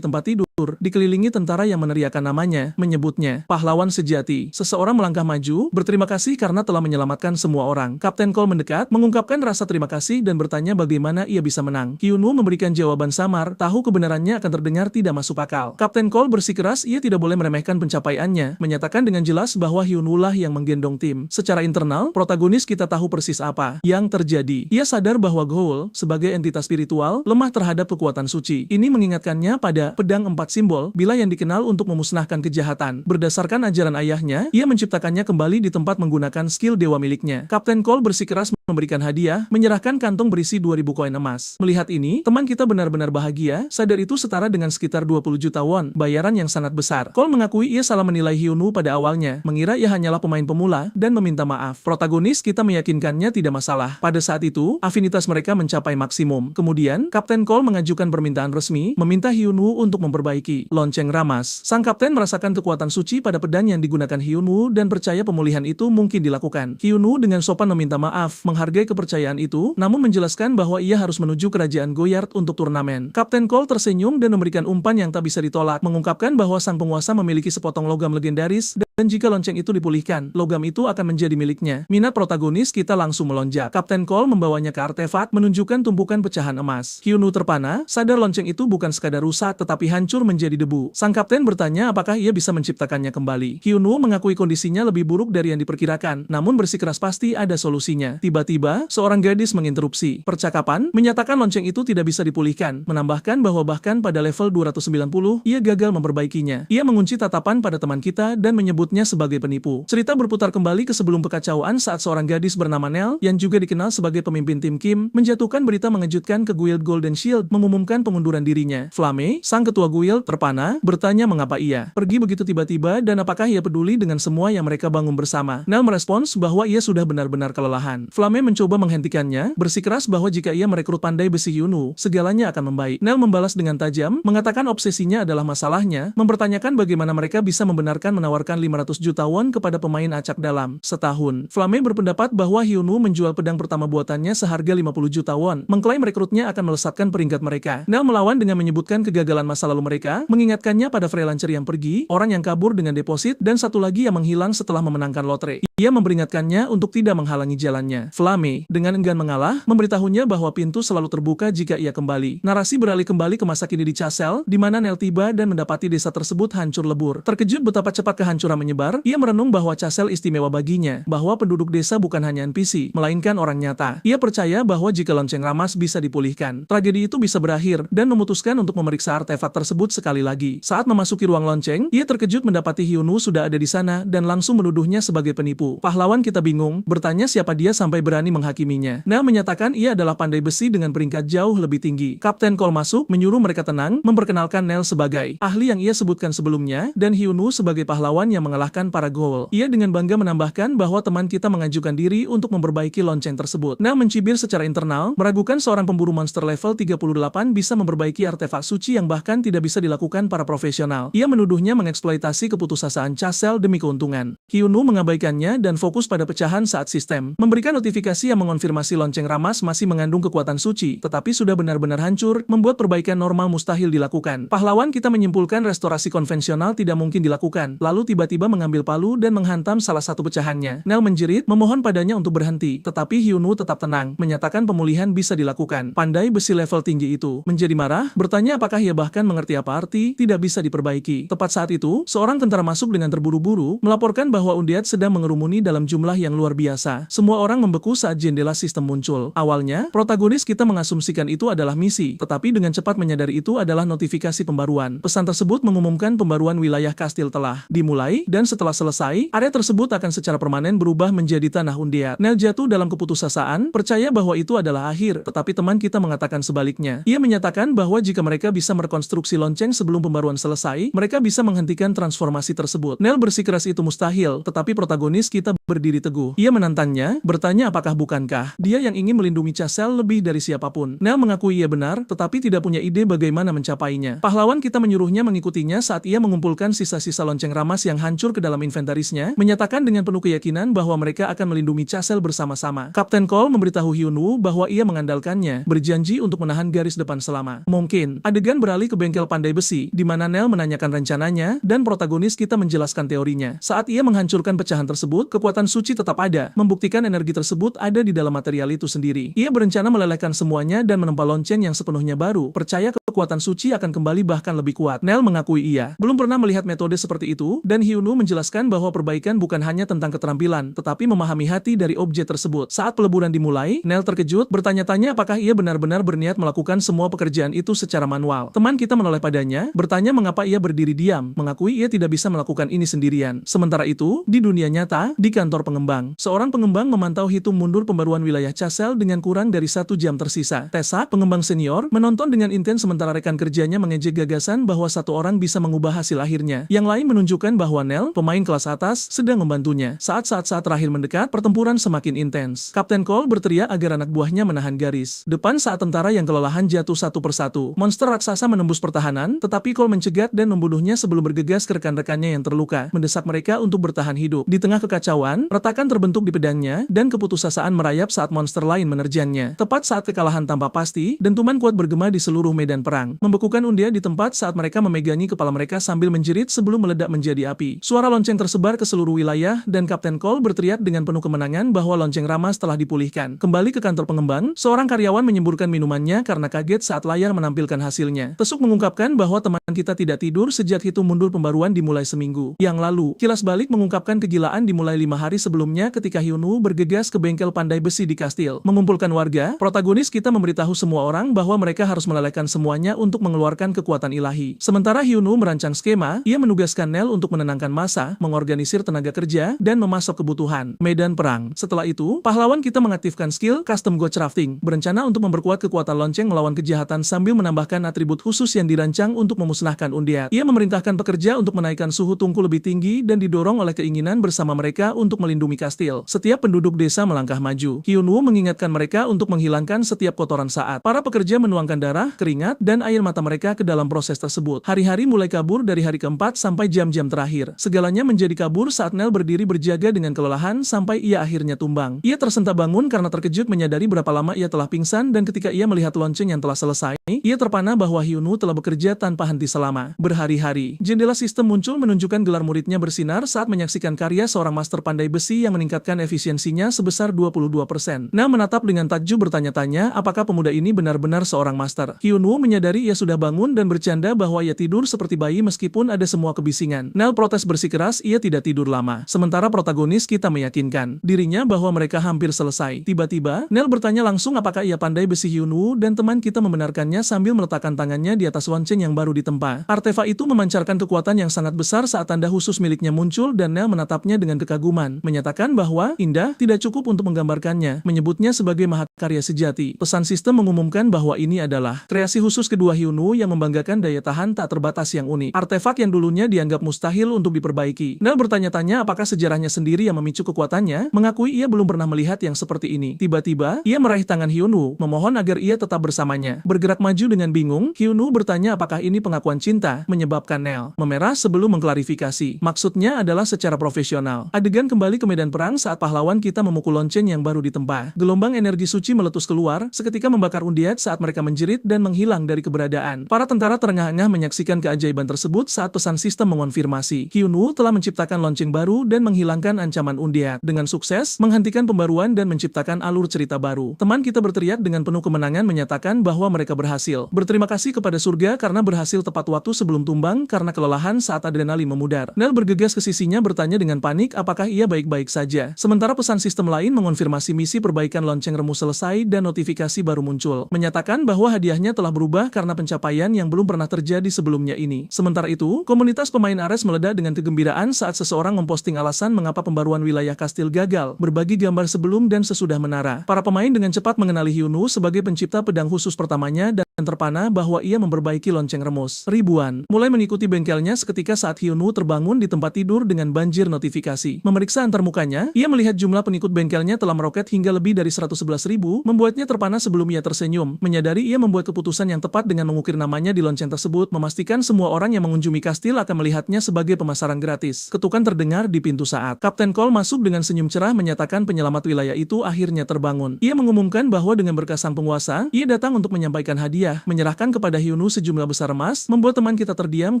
tempat tidur, dikelilingi tentara yang meneriakan namanya, menyebutnya pahlawan sejati. Seseorang melangkah maju, berterima kasih karena telah menyelamatkan semua orang. Kapten Cole mendekat, mengungkapkan rasa terima kasih dan bertanya bagaimana ia bisa menang. Hyunwoo memberikan jawaban samar, tahu kebenarannya akan terdengar tidak masuk akal. Kapten Cole bersikeras ia tidak boleh meremehkan pencapaiannya, menyatakan dengan jelas bahwa Hyunwoo lah yang menggendong tim. Secara internal, protagonis kita tahu persis apa yang terjadi. Ia sadar bahwa Ghoul, sebagai entitas spiritual, lemah terhadap kekuatan suci. Ini mengingatkannya pada pedang 4 simbol, bila yang dikenal untuk memusnahkan kejahatan. Berdasarkan ajaran ayahnya, ia menciptakannya kembali di tempat menggunakan skill dewa miliknya. Kapten Cole bersikeras memberikan hadiah, menyerahkan kantong berisi 2.000 koin emas. Melihat ini, teman kita benar-benar bahagia, sadar itu setara dengan sekitar 20 juta won, bayaran yang sangat besar. Cole mengakui ia salah menilai Hyunwoo pada awalnya, mengira ia hanyalah pemain pemula, dan meminta maaf. Protagonis kita meyakinkannya tidak masalah. Pada saat itu, afinitas mereka mencapai maksimum. Kemudian, Kapten Cole mengajukan permintaan resmi, meminta Hyunwoo untuk memperbaiki lonceng ramas. Sang kapten merasakan kekuatan suci pada pedang yang digunakan Hyunwoo dan percaya pemulihan itu mungkin dilakukan. Hyunwoo dengan sopan meminta maaf, menghargai kepercayaan itu, namun menjelaskan bahwa ia harus menuju kerajaan Goyard untuk turnamen. Kapten Cole tersenyum dan memberikan umpan yang tak bisa ditolak, mengungkapkan bahwa sang penguasa memiliki sepotong logam legendaris, dan jika lonceng itu dipulihkan, logam itu akan menjadi miliknya. Minat protagonis kita langsung melonjak. Kapten Cole membawanya ke artefak, menunjukkan tumpukan pecahan emas. Hyunwoo terpana, sadar lonceng itu bukan sekadar rusak tetapi hancur menjadi debu. Sang kapten bertanya apakah ia bisa menciptakannya kembali. Hyunwoo mengakui kondisinya lebih buruk dari yang diperkirakan, namun bersikeras pasti ada solusinya. Tiba-tiba, seorang gadis menginterupsi percakapan, menyatakan lonceng itu tidak bisa dipulihkan, menambahkan bahwa bahkan pada level 290, ia gagal memperbaikinya. Ia mengunci tatapan pada teman kita dan menyebutnya sebagai penipu. Cerita berputar kembali ke sebelum kekacauan saat seorang gadis bernama Nell, yang juga dikenal sebagai pemimpin tim Kim, menjatuhkan berita mengejutkan ke Guild Golden Shield, mengumumkan pengunduran dirinya. Flame, sang ketua guild, terpana, bertanya mengapa ia pergi begitu tiba-tiba dan apakah ia peduli dengan semua yang mereka bangun bersama. Nell merespons bahwa ia sudah benar-benar kelelahan. Flame mencoba menghentikannya, bersikeras bahwa jika ia merekrut pandai besi Hyunwoo, segalanya akan membaik. Nell membalas dengan tajam, mengatakan obsesinya adalah masalahnya, mempertanyakan bagaimana mereka bisa membenarkan menawarkan 500 juta won kepada pemain acak dalam setahun. Flame berpendapat bahwa Hyunwoo menjual pedang pertama buatannya seharga 50 juta won, mengklaim rekrutnya akan melesatkan peringkat mereka. Nell melawan dengan menyebutkan kegagalan masa lalu mereka, mengingatkannya pada freelancer yang pergi, orang yang kabur dengan deposit, dan satu lagi yang menghilang setelah memenangkan lotre. Ia memperingatkannya untuk tidak menghalangi jalannya. Flame, dengan enggan mengalah, memberitahunya bahwa pintu selalu terbuka jika ia kembali. Narasi beralih kembali ke masa kini di Chasel, di mana Nell tiba dan mendapati desa tersebut hancur lebur. Terkejut betapa cepat kehancuran menyebar, ia merenung bahwa Chasel istimewa baginya, bahwa penduduk desa bukan hanya NPC, melainkan orang nyata. Ia percaya bahwa jika lonceng ramas bisa dipulihkan, tragedi itu bisa berakhir, dan memutuskan untuk memeriksa artefak tersebut sekali lagi. Saat memasuki ruang lonceng, ia terkejut mendapati Hyunwoo sudah ada di sana dan langsung menuduhnya sebagai penipu. Pahlawan kita bingung, bertanya siapa dia sampai berani menghakiminya. Nell menyatakan ia adalah pandai besi dengan peringkat jauh lebih tinggi. Kapten Cole masuk, menyuruh mereka tenang, memperkenalkan Nell sebagai ahli yang ia sebutkan sebelumnya, dan Hyunwoo sebagai pahlawan yang mengalahkan para ghoul. Ia dengan bangga menambahkan bahwa teman kita mengajukan diri untuk memperbaiki lonceng tersebut. Nell mencibir secara internal, meragukan seorang pemburu monster level 38 bisa memperbaiki artefak suci yang bahkan tidak bisa dilakukan para profesional. Ia menuduhnya mengeksploitasi keputusasaan Chasel demi keuntungan. Hyunwoo mengabaikannya dan fokus pada pecahan saat sistem memberikan notifikasi yang mengonfirmasi lonceng ramas masih mengandung kekuatan suci, tetapi sudah benar-benar hancur, membuat perbaikan normal mustahil dilakukan. Pahlawan kita menyimpulkan restorasi konvensional tidak mungkin dilakukan, lalu tiba-tiba mengambil palu dan menghantam salah satu pecahannya. Nell menjerit, memohon padanya untuk berhenti, tetapi Hyunwoo tetap tenang, menyatakan pemulihan bisa dilakukan. Pandai besi level tinggi itu menjadi marah, bertanya apakah ia bahkan mengerti apa arti tidak bisa diperbaiki. Tepat saat itu, seorang tentara masuk dengan terburu-buru, melaporkan bahwa Undead sedang mengerumuni dalam jumlah yang luar biasa. Semua orang membeku saat jendela sistem muncul. Awalnya, protagonis kita mengasumsikan itu adalah misi, tetapi dengan cepat menyadari itu adalah notifikasi pembaruan. Pesan tersebut mengumumkan pembaruan wilayah kastil telah dimulai, dan setelah selesai, area tersebut akan secara permanen berubah menjadi tanah Undead. Nell jatuh dalam keputusasaan, percaya bahwa itu adalah akhir, tetapi teman kita mengatakan sebaliknya. Ia menyatakan bahwa jika mereka bisa merekonstruksi lonceng sebelum pembaruan selesai, mereka bisa menghentikan transformasi tersebut. Nell bersikeras itu mustahil, tetapi protagonis kita berdiri teguh. Ia menantangnya, bertanya apakah bukankah dia yang ingin melindungi Chasel lebih dari siapapun. Nell mengakui ia benar, tetapi tidak punya ide bagaimana mencapainya. Pahlawan kita menyuruhnya mengikutinya saat ia mengumpulkan sisa-sisa lonceng ramas yang hancur ke dalam inventarisnya, menyatakan dengan penuh keyakinan bahwa mereka akan melindungi Chasel bersama-sama. Kapten Cole memberitahu Hyunwoo bahwa ia mengandalkannya, berjanji untuk menahan garis depan selama mungkin. Adegan beralih ke bengkel pandai besi, di mana Nell menanyakan rencananya, dan protagonis kita menjelaskan teorinya. Saat ia menghancurkan pecahan tersebut, tersebut, kekuatan suci tetap ada, membuktikan energi tersebut ada di dalam material itu sendiri. Ia berencana melelehkan semuanya dan menempa lonceng yang sepenuhnya baru, percaya kekuatan suci akan kembali bahkan lebih kuat. Nel mengakui ia belum pernah melihat metode seperti itu, dan Hyunwoo menjelaskan bahwa perbaikan bukan hanya tentang keterampilan, tetapi memahami hati dari objek tersebut. Saat peleburan dimulai, Nel terkejut, bertanya-tanya apakah ia benar-benar berniat melakukan semua pekerjaan itu secara manual. Teman kita menoleh padanya, bertanya mengapa ia berdiri diam, mengakui ia tidak bisa melakukan ini sendirian. Sementara itu, di dunia nyata, di kantor pengembang, seorang pengembang memantau hitung mundur pembaruan wilayah Chasel dengan kurang dari 1 jam tersisa. Tessa, pengembang senior, menonton dengan intens sementara rekan kerjanya mengejek gagasan bahwa satu orang bisa mengubah hasil akhirnya. Yang lain menunjukkan bahwa Nel, pemain kelas atas, sedang membantunya. Saat terakhir mendekat, pertempuran semakin intens. Kapten Cole berteriak agar anak buahnya menahan garis. Depan saat tentara yang kelelahan jatuh satu persatu, monster raksasa menembus pertahanan, tetapi Cole mencegat dan membunuhnya sebelum bergegas ke rekan-rekannya yang terluka, mendesak mereka untuk bertahan hidup. Di tengah kekacauan, retakan terbentuk di pedangnya, dan keputusasaan merayap saat monster lain menerjangnya. Tepat saat kekalahan tanpa pasti, dentuman kuat bergema di seluruh medan perang, membekukan undia di tempat saat mereka memegangi kepala mereka sambil menjerit sebelum meledak menjadi api. Suara lonceng tersebar ke seluruh wilayah, dan Kapten Cole berteriak dengan penuh kemenangan bahwa lonceng Ramas telah dipulihkan. Kembali ke kantor pengembang, seorang karyawan menyemburkan minumannya karena kaget saat layar menampilkan hasilnya. Tesuk mengungkapkan bahwa teman kita tidak tidur sejak hitung mundur pembaruan dimulai seminggu yang lalu. Kilas balik mengungkapkan kegilaan dimulai 5 hari sebelumnya ketika Hyunwoo bergegas ke bengkel pandai besi di kastil. Mengumpulkan warga, protagonis kita memberitahu semua orang bahwa mereka harus melelehkan semuanya untuk mengeluarkan kekuatan ilahi. Sementara Hyunwoo merancang skema, ia menugaskan Nel untuk menenangkan massa, mengorganisir tenaga kerja, dan memasok kebutuhan medan perang. Setelah itu, pahlawan kita mengaktifkan skill custom ghost crafting, berencana untuk memperkuat kekuatan lonceng melawan kejahatan sambil menambahkan atribut khusus yang dirancang untuk memusnahkan undead. Ia memerintahkan pekerja untuk menaikkan suhu tungku lebih tinggi dan didorong oleh keinginan bersama mereka untuk melindungi kastil. Setiap penduduk desa melangkah maju. Hyunwoo mengingatkan mereka untuk menghilangkan setiap kotoran saat para pekerja menuangkan darah, keringat, dan air mata mereka ke dalam proses tersebut. Hari-hari mulai kabur dari hari keempat sampai jam-jam terakhir. Segalanya menjadi kabur saat Nel berdiri berjaga dengan kelelahan sampai ia akhirnya tumbang. Ia tersentak bangun karena terkejut menyadari berapa lama ia telah pingsan, dan ketika ia melihat lonceng yang telah selesai, ia terpana bahwa Hyunwoo telah bekerja tanpa henti selama berhari-hari. Jendela sistem muncul menunjukkan gelar muridnya bersinar saat menyaksikan karya seorang master pandai besi yang meningkatkan efisiensinya sebesar 22%. Nel menatap dengan takjub bertanya-tanya apakah pemuda ini benar-benar seorang master. Hyunwoo menyadari ia sudah bangun dan bercanda bahwa ia tidur seperti bayi meskipun ada semua kebisingan. Nel protes bersikeras ia tidak tidur lama. Sementara protagonis kita meyakinkan dirinya bahwa mereka hampir selesai. Tiba-tiba, Nel bertanya langsung apakah ia pandai besi. Hyunwoo dan teman kita membenarkannya sambil meletakkan tangannya di atas lonceng yang baru ditempa. Artefak itu memancarkan kekuatan yang sangat besar saat tanda khusus miliknya muncul, dan Nel menatapnya dengan kekaguman, menyatakan bahwa indah tidak cukup untuk menggambarkannya, menyebutnya sebagai mahakarya sejati. Pesan sistem mengumumkan bahwa ini adalah kreasi khusus kedua Hyunwoo yang membanggakan daya tahan tak terbatas yang unik. Artefak yang dulunya dianggap mustahil untuk diperbaiki. Nel bertanya-tanya apakah sejarahnya sendiri yang memicu kekuatannya, mengakui ia belum pernah melihat yang seperti ini. Tiba-tiba, ia meraih tangan Hyunwoo, memohon agar ia tetap bersamanya. Bergerak maju dengan bingung, Hyunwoo bertanya apakah ini pengakuan cinta, menyebabkan Nel memerah sebelum mengklarifikasi. Maksudnya adalah secara profesional. Adegan kembali ke medan perang saat pahlawan kita memukul lonceng yang baru ditempa. Gelombang energi suci meletus keluar, seketika membakar undead saat mereka menjerit dan menghilang dari keberadaan. Para tentara terengah-engah menyaksikan keajaiban tersebut saat pesan sistem mengonfirmasi. Hyunwoo telah menciptakan lonceng baru dan menghilangkan ancaman undead. Dengan sukses, menghentikan pembaruan dan menciptakan alur cerita baru. Teman kita berteriak dengan penuh kemenangan menyatakan bahwa mereka berhasil. Berterima kasih kepada surga karena berhasil tepat waktu sebelum tumbang karena kelelahan saat adrenalin memudar. Nel bergegas ke sisinya bertanya dengan panik apakah ia baik-baik saja. Sementara pesan sistem lain mengonfirmasi misi perbaikan lonceng remus selesai dan notifikasi baru muncul, menyatakan bahwa hadiahnya telah berubah karena pencapaian yang belum pernah terjadi sebelumnya ini. Sementara itu, komunitas pemain Ares meledak dengan kegembiraan saat seseorang memposting alasan mengapa pembaruan wilayah kastil gagal, berbagi gambar sebelum dan sesudah menara. Para pemain dengan cepat mengenali Hyunwoo sebagai pencipta pedang khusus pertamanya dan terpana bahwa ia memperbaiki lonceng remus. Ribuan mulai mengikuti bengkelnya seketika saat Hyunwoo terbangun di tempat tidur dengan banjir notifikasi. Memeriksa antarmukanya, ia melihat jumlah pengikut bengkelnya telah meroket hingga lebih dari 111.000, membuatnya terpana sebelum ia tersenyum. Menyadari ia membuat keputusan yang tepat dengan mengukir namanya di lonceng tersebut, memastikan semua orang yang mengunjungi kastil akan melihatnya sebagai pemasaran gratis. Ketukan terdengar di pintu saat Kapten Cole masuk dengan senyum cerah menyatakan penyelamat wilayah itu akhirnya terbangun. Ia mengumumkan bahwa dengan berkas sang penguasa, ia datang untuk menyampaikan hadiah hadiah, menyerahkan kepada Hyunwoo sejumlah besar emas, membuat teman kita terdiam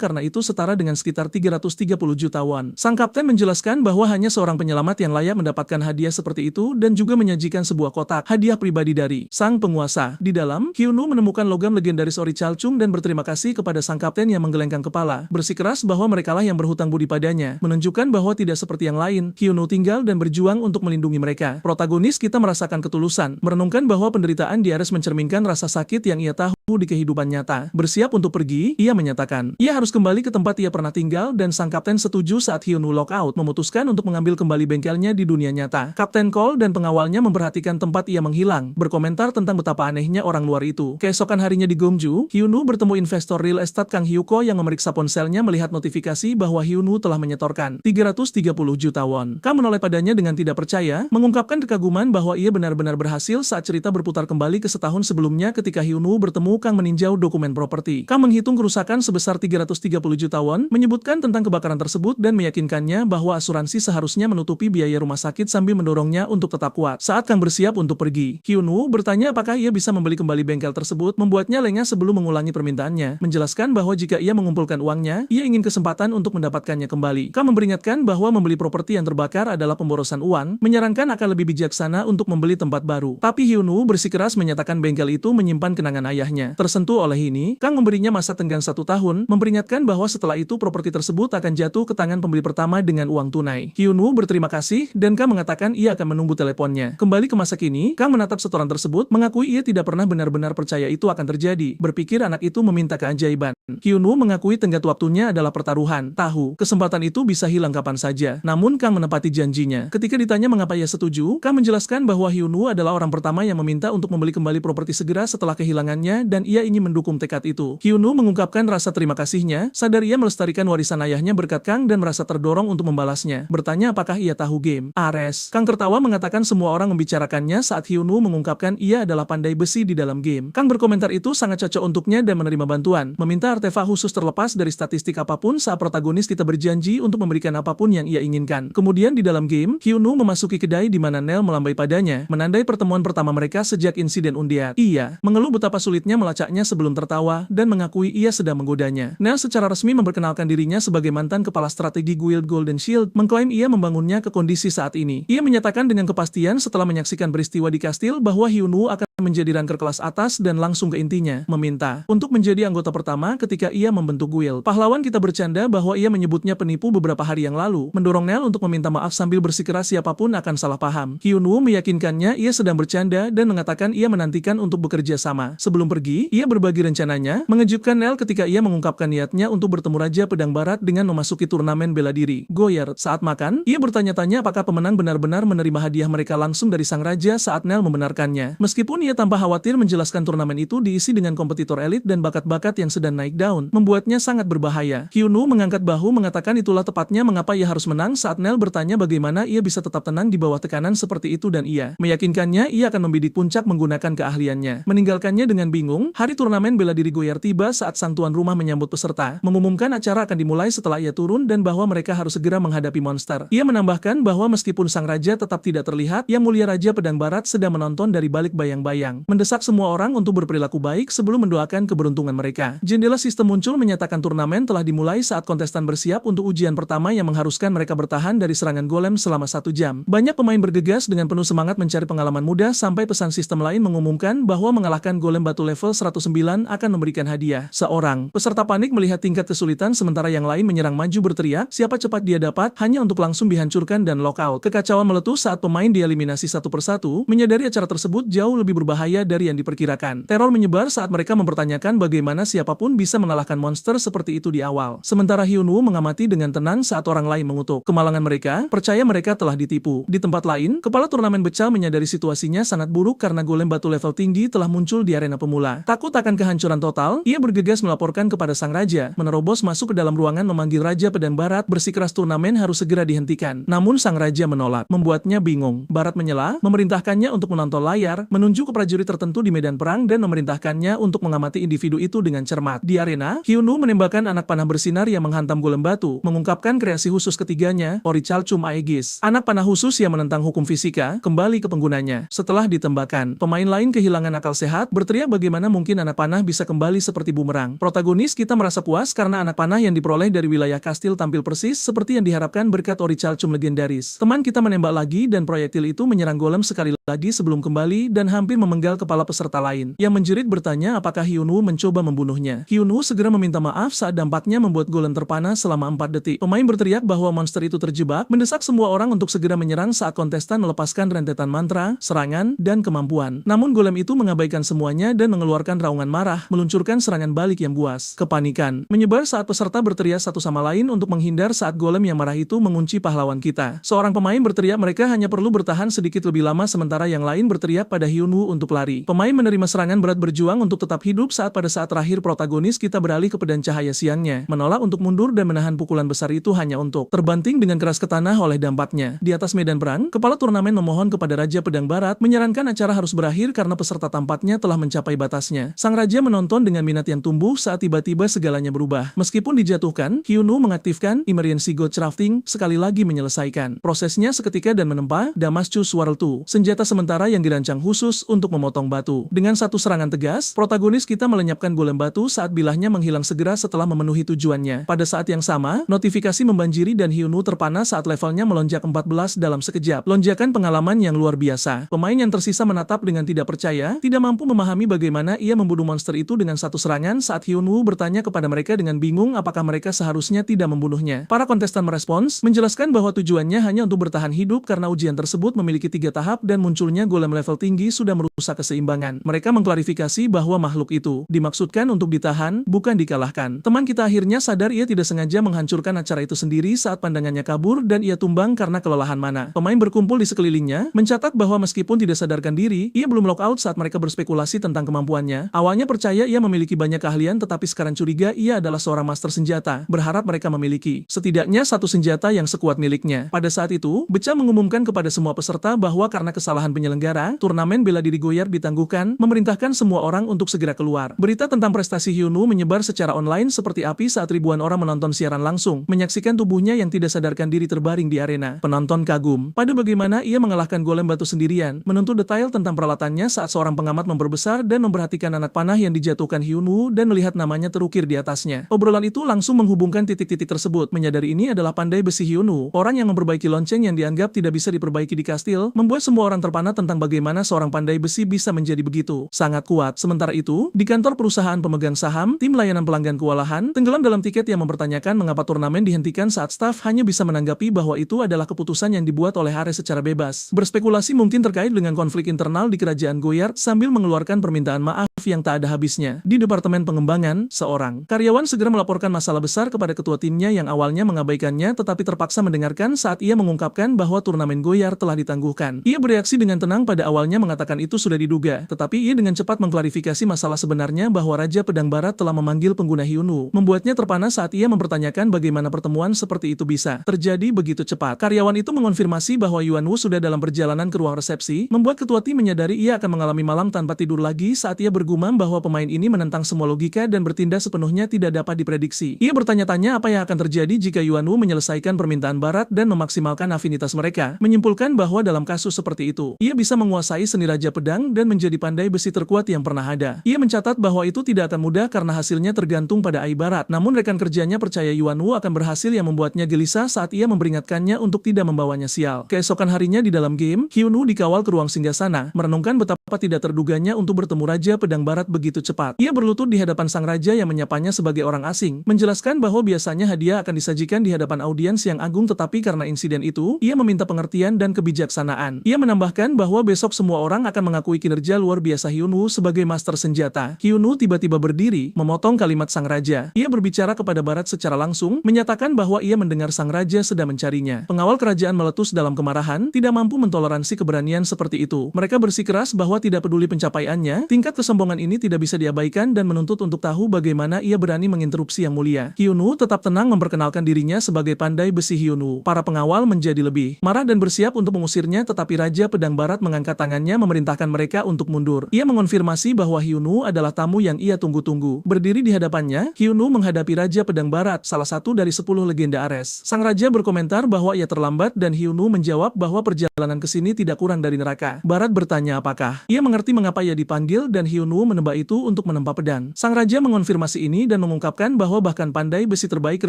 karena itu setara dengan sekitar 330 juta won. Sang kapten menjelaskan bahwa hanya seorang penyelamat yang layak mendapatkan hadiah seperti itu dan juga menyajikan sebuah kotak hadiah pribadi dari sang penguasa. Di dalam, Hyunwoo menemukan logam legendaris ori Chalchung dan berterima kasih kepada sang kapten yang menggelengkan kepala, bersikeras bahwa merekalah yang berhutang budi padanya, menunjukkan bahwa tidak seperti yang lain, Hyunwoo tinggal dan berjuang untuk melindungi mereka. Protagonis kita merasakan ketulusan, merenungkan bahwa penderitaan di Ares mencerminkan rasa sakit yang ia tahu di kehidupan nyata. Bersiap untuk pergi, ia menyatakan, ia harus kembali ke tempat ia pernah tinggal dan sang kapten setuju saat Hyunwoo lockout, memutuskan untuk mengambil kembali bengkelnya di dunia nyata. Kapten Cole dan pengawalnya memperhatikan tempat ia menghilang, berkomentar tentang betapa anehnya orang luar itu. Keesokan harinya di Gyeongju, Hyunwoo bertemu investor real estate Kang Hyuko yang memeriksa ponselnya melihat notifikasi bahwa Hyunwoo telah menyetorkan 330 juta won. Kang menoleh padanya dengan tidak percaya, mengungkapkan kekaguman bahwa ia benar-benar berhasil saat cerita berputar kembali ke setahun sebelumnya ketika Hyunwoo bertemu Kang meninjau dokumen properti. Kang menghitung kerusakan sebesar 330 juta won, menyebutkan tentang kebakaran tersebut dan meyakinkannya bahwa asuransi seharusnya menutupi biaya rumah sakit sambil mendorongnya untuk tetap kuat. Saat Kang bersiap untuk pergi, Hyunwoo bertanya apakah ia bisa membeli kembali bengkel tersebut, membuatnya lengah sebelum mengulangi permintaannya, menjelaskan bahwa jika ia mengumpulkan uangnya, ia ingin kesempatan untuk mendapatkannya kembali. Kang memperingatkan bahwa membeli properti yang terbakar adalah pemborosan uang, menyarankan akan lebih bijaksana untuk membeli tempat baru. Tapi Hyunwoo bersikeras menyatakan bengkel itu menyimpan kenangan ayahnya. Tersentuh oleh ini, Kang memberinya masa tenggang 1 tahun, memperingatkan bahwa setelah itu properti tersebut akan jatuh ke tangan pembeli pertama dengan uang tunai. Hyunwoo berterima kasih, dan Kang mengatakan ia akan menunggu teleponnya. Kembali ke masa kini, Kang menatap setoran tersebut, mengakui ia tidak pernah benar-benar percaya itu akan terjadi, berpikir anak itu meminta keajaiban. Hyunwoo mengakui tenggat waktunya adalah pertaruhan, tahu, kesempatan itu bisa hilang kapan saja. Namun Kang menepati janjinya. Ketika ditanya mengapa ia setuju, Kang menjelaskan bahwa Hyunwoo adalah orang pertama yang meminta untuk membeli kembali properti segera setelah kehilangannya dan ia ingin mendukung tekad itu. Hyunwoo mengungkapkan rasa terima kasihnya, sadar ia melestarikan warisan ayahnya berkat Kang dan merasa terdorong untuk membalasnya. Bertanya apakah ia tahu game Ares. Kang tertawa mengatakan semua orang membicarakannya saat Hyunwoo mengungkapkan ia adalah pandai besi di dalam game. Kang berkomentar itu sangat cocok untuknya dan menerima bantuan, meminta artefak khusus terlepas dari statistik apapun saat protagonis kita berjanji untuk memberikan apapun yang ia inginkan. Kemudian di dalam game, Hyunwoo memasuki kedai di mana Nel melambai padanya, menandai pertemuan pertama mereka sejak insiden undian. Ia mengeluh betapa sulitnya melacaknya sebelum tertawa dan mengakui ia sedang menggodanya. Nel secara resmi memperkenalkan dirinya sebagai mantan kepala strategi Guild Golden Shield, mengklaim ia membangunnya ke kondisi saat ini. Ia menyatakan dengan kepastian setelah menyaksikan peristiwa di kastil bahwa Hyunwoo akan menjadi ranker kelas atas dan langsung ke intinya, meminta untuk menjadi anggota pertama ketika ia membentuk guild. Pahlawan kita bercanda bahwa ia menyebutnya penipu beberapa hari yang lalu, mendorong Nel untuk meminta maaf sambil bersikeras siapapun akan salah paham. Hyunwoo meyakinkannya ia sedang bercanda dan mengatakan ia menantikan untuk bekerja sama. Sebelum pergi, ia berbagi rencananya, mengejutkan Nel ketika ia mengungkapkan niatnya untuk bertemu Raja Pedang Barat dengan memasuki turnamen bela diri. Goyer, saat makan, ia bertanya-tanya apakah pemenang benar-benar menerima hadiah mereka langsung dari sang raja saat Nel membenarkannya. Meskipun ia tanpa khawatir menjelaskan turnamen itu diisi dengan kompetitor elit dan bakat-bakat yang sedang naik daun, membuatnya sangat berbahaya. Hyunwoo mengangkat bahu mengatakan itulah tepatnya mengapa ia harus menang saat Nel bertanya bagaimana ia bisa tetap tenang di bawah tekanan seperti itu dan ia meyakinkannya ia akan membidik puncak menggunakan keahliannya. Meninggalkannya dengan bingung, hari turnamen bela diri Goyer tiba saat sang tuan rumah menyambut peserta, mengumumkan acara akan dimulai setelah ia turun dan bahwa mereka harus segera menghadapi monster. Ia menambahkan bahwa meskipun sang raja tetap tidak terlihat, Yang Mulia Raja Pedang Barat sedang menonton dari balik bayang-bayang, mendesak semua orang untuk berperilaku baik sebelum mendoakan keberuntungan mereka. Jendela sistem muncul menyatakan turnamen telah dimulai saat kontestan bersiap untuk ujian pertama yang mengharuskan mereka bertahan dari serangan golem selama 1 jam. Banyak pemain bergegas dengan penuh semangat mencari pengalaman mudah sampai pesan sistem lain mengumumkan bahwa mengalahkan golem batu level 109 akan memberikan hadiah. Seorang peserta panik melihat tingkat kesulitan sementara yang lain menyerang maju berteriak, siapa cepat dia dapat, hanya untuk langsung dihancurkan dan lockout. Kekacauan meletus saat pemain dieliminasi satu persatu, menyadari acara tersebut jauh lebih berbahaya dari yang diperkirakan. Teror menyebar saat mereka mempertanyakan bagaimana siapapun bisa mengalahkan monster seperti itu di awal. Sementara Hyunwoo mengamati dengan tenang saat orang lain mengutuk kemalangan mereka, percaya mereka telah ditipu. Di tempat lain, kepala turnamen becal menyadari situasinya sangat buruk karena golem batu level tinggi telah muncul di arena pemula. Takut akan kehancuran total, ia bergegas melaporkan kepada sang raja, menerobos masuk ke dalam ruangan memanggil Raja Pedang Barat, bersikeras turnamen harus segera dihentikan. Namun sang raja menolak, membuatnya bingung. Barat menyela, memerintahkannya untuk menonton layar, menunjuk prajurit tertentu di medan perang dan memerintahkannya untuk mengamati individu itu dengan cermat. Di arena, Hyunwoo menembakkan anak panah bersinar yang menghantam golem batu, mengungkapkan kreasi khusus ketiganya, Orichalcum Aegis. Anak panah khusus yang menentang hukum fisika, kembali ke penggunanya. Setelah ditembakkan, pemain lain kehilangan akal sehat, berteriak bagaimana mungkin anak panah bisa kembali seperti bumerang. Protagonis kita merasa puas karena anak panah yang diperoleh dari wilayah kastil tampil persis seperti yang diharapkan berkat Orichalcum legendaris. Teman kita menembak lagi dan proyektil itu menyerang golem sekali lagi sebelum kembali dan hampir memenggal kepala peserta lain. Yang menjerit bertanya apakah Hyunwoo mencoba membunuhnya. Hyunwoo segera meminta maaf saat dampaknya membuat golem terpana selama 4 detik. Pemain berteriak bahwa monster itu terjebak, mendesak semua orang untuk segera menyerang saat kontestan melepaskan rentetan mantra, serangan, dan kemampuan. Namun golem itu mengabaikan semuanya dan mengeluarkan raungan marah, meluncurkan serangan balik yang buas. Kepanikan menyebar saat peserta berteriak satu sama lain untuk menghindar saat golem yang marah itu mengunci pahlawan kita. Seorang pemain berteriak mereka hanya perlu bertahan sedikit lebih lama sementara yang lain berteriak pada Hyunwoo untuk lari. Pemain menerima serangan berat berjuang untuk tetap hidup saat pada saat terakhir protagonis kita beralih ke pedang cahaya siangnya, menolak untuk mundur dan menahan pukulan besar itu hanya untuk terbanting dengan keras ke tanah oleh dampaknya. Di atas medan perang, kepala turnamen memohon kepada Raja Pedang Barat menyarankan acara harus berakhir karena peserta tampaknya telah mencapai batasnya. Sang raja menonton dengan minat yang tumbuh saat tiba-tiba segalanya berubah. Meskipun dijatuhkan, Hyunwoo mengaktifkan Emergency God Crafting sekali lagi menyelesaikan prosesnya seketika dan menempa Damascus Sword II, senjata sementara yang dirancang khusus untuk memotong batu. Dengan satu serangan tegas, protagonis kita melenyapkan golem batu saat bilahnya menghilang segera setelah memenuhi tujuannya. Pada saat yang sama, notifikasi membanjiri dan Hyunwoo terpana saat levelnya melonjak 14 dalam sekejap. Lonjakan pengalaman yang luar biasa. Pemain yang tersisa menatap dengan tidak percaya, tidak mampu memahami bagaimana ia membunuh monster itu dengan satu serangan saat Hyunwoo bertanya kepada mereka dengan bingung apakah mereka seharusnya tidak membunuhnya. Para kontestan merespons, menjelaskan bahwa tujuannya hanya untuk bertahan hidup karena ujian tersebut memiliki 3 tahap dan munculnya golem level tinggi sudah merusak keseimbangan. Mereka mengklarifikasi bahwa makhluk itu dimaksudkan untuk ditahan, bukan dikalahkan. Teman kita akhirnya sadar ia tidak sengaja menghancurkan acara itu sendiri saat pandangannya kabur dan ia tumbang karena kelelahan mana. Pemain berkumpul di sekelilingnya, mencatat bahwa meskipun tidak sadarkan diri, ia belum lockout saat mereka berspekulasi tentang kemampuannya. Awalnya percaya ia memiliki banyak keahlian tetapi sekarang curiga ia adalah seorang master senjata, berharap mereka memiliki setidaknya satu senjata yang sekuat miliknya. Pada saat itu, Beca mengumumkan kepada semua peserta bahwa karena kesalahan penyelenggara, turnamen bela diri Goyard ditangguhkan, memerintahkan semua orang untuk segera keluar. Berita tentang prestasi Hyunwoo menyebar secara online seperti api saat ribuan orang menonton siaran langsung, menyaksikan tubuhnya yang tidak sadarkan diri terbaring di arena. Penonton kagum pada bagaimana ia mengalahkan golem batu sendirian, menuntut detail tentang peralatannya saat seorang pengamat memperbesar dan memperhatikan anak panah yang dijatuhkan Hyunwoo dan melihat namanya terukir di atasnya. Obrolan itu langsung menghubungkan titik-titik tersebut. Menyadari ini adalah pandai besi Hyunwoo, orang yang memperbaiki lonceng yang dianggap tidak bisa diperbaiki di kastil, membuat semua orang terpana tentang bagaimana seorang pandai besi bisa menjadi begitu sangat kuat. Sementara itu, di kantor perusahaan pemegang saham, tim layanan pelanggan kewalahan tenggelam dalam tiket yang mempertanyakan mengapa turnamen dihentikan saat staf hanya bisa menanggapi bahwa itu adalah keputusan yang dibuat oleh Ares secara bebas. Berspekulasi mungkin terkait dengan konflik internal di kerajaan Goyard sambil mengeluarkan permintaan maaf yang tak ada habisnya. Di departemen pengembangan, seorang karyawan segera melaporkan masalah besar kepada ketua timnya yang awalnya mengabaikannya tetapi terpaksa mendengarkan saat ia mengungkapkan bahwa turnamen Goyard telah ditangguhkan. Ia bereaksi dengan tenang pada awalnya mengatakan itu sudah diduga, tetapi ia dengan cepat mengklarifikasi masalah sebenarnya bahwa Raja Pedang Barat telah memanggil pengguna Hyunwoo, membuatnya terpana saat ia mempertanyakan bagaimana pertemuan seperti itu bisa terjadi begitu cepat. Karyawan itu mengonfirmasi bahwa Hyunwoo sudah dalam perjalanan ke ruang resepsi, membuat ketua tim menyadari ia akan mengalami malam tanpa tidur lagi saat ia bergumam bahwa pemain ini menentang semua logika dan bertindak sepenuhnya tidak dapat diprediksi. Ia bertanya-tanya apa yang akan terjadi jika Hyunwoo menyelesaikan permintaan Barat dan memaksimalkan afinitas mereka, menyimpulkan bahwa dalam kasus seperti itu, ia bisa menguasai seni Raja Pedang dan menjadi pandai besi terkuat yang pernah ada. Ia mencatat bahwa itu tidak akan mudah karena hasilnya tergantung pada Ai Barat, namun rekan kerjanya percaya Hyunwoo akan berhasil yang membuatnya gelisah saat ia memperingatkannya untuk tidak membawanya sial. Keesokan harinya di dalam game, Hyunwoo dikawal ke ruang singgasana, merenungkan betapa tidak terduganya untuk bertemu Raja Pedang Barat begitu cepat. Ia berlutut di hadapan sang raja yang menyapanya sebagai orang asing, menjelaskan bahwa biasanya hadiah akan disajikan di hadapan audiens yang agung tetapi karena insiden itu, ia meminta pengertian dan kebijaksanaan. Ia menambahkan bahwa besok semua orang akan mengakui kinerja luar biasa Hyunwoo sebagai master senjata. Hyunwoo tiba-tiba berdiri, memotong kalimat sang raja. Ia berbicara kepada Barat secara langsung, menyatakan bahwa ia mendengar sang raja sedang mencarinya. Pengawal kerajaan meletus dalam kemarahan, tidak mampu mentoleransi keberanian seperti itu. Mereka bersikeras bahwa tidak peduli pencapaiannya, tingkat kesombongan ini tidak bisa diabaikan dan menuntut untuk tahu bagaimana ia berani menginterupsi yang mulia. Hyunwoo tetap tenang memperkenalkan dirinya sebagai pandai besi Hyunwoo. Para pengawal menjadi lebih marah dan bersiap untuk mengusirnya tetapi Raja Pedang Pedang Barat mengangkat tangannya memerintahkan mereka untuk mundur. Ia mengonfirmasi bahwa Hyunwoo adalah tamu yang ia tunggu-tunggu. Berdiri di hadapannya, Hyunwoo menghadapi Raja Pedang Barat, salah satu dari 10 legenda Ares. Sang raja berkomentar bahwa ia terlambat dan Hyunwoo menjawab bahwa perjalanan ke sini tidak kurang dari neraka. Barat bertanya apakah ia mengerti mengapa ia dipanggil dan Hyunwoo menebak itu untuk menempa pedang. Sang raja mengonfirmasi ini dan mengungkapkan bahwa bahkan pandai besi terbaik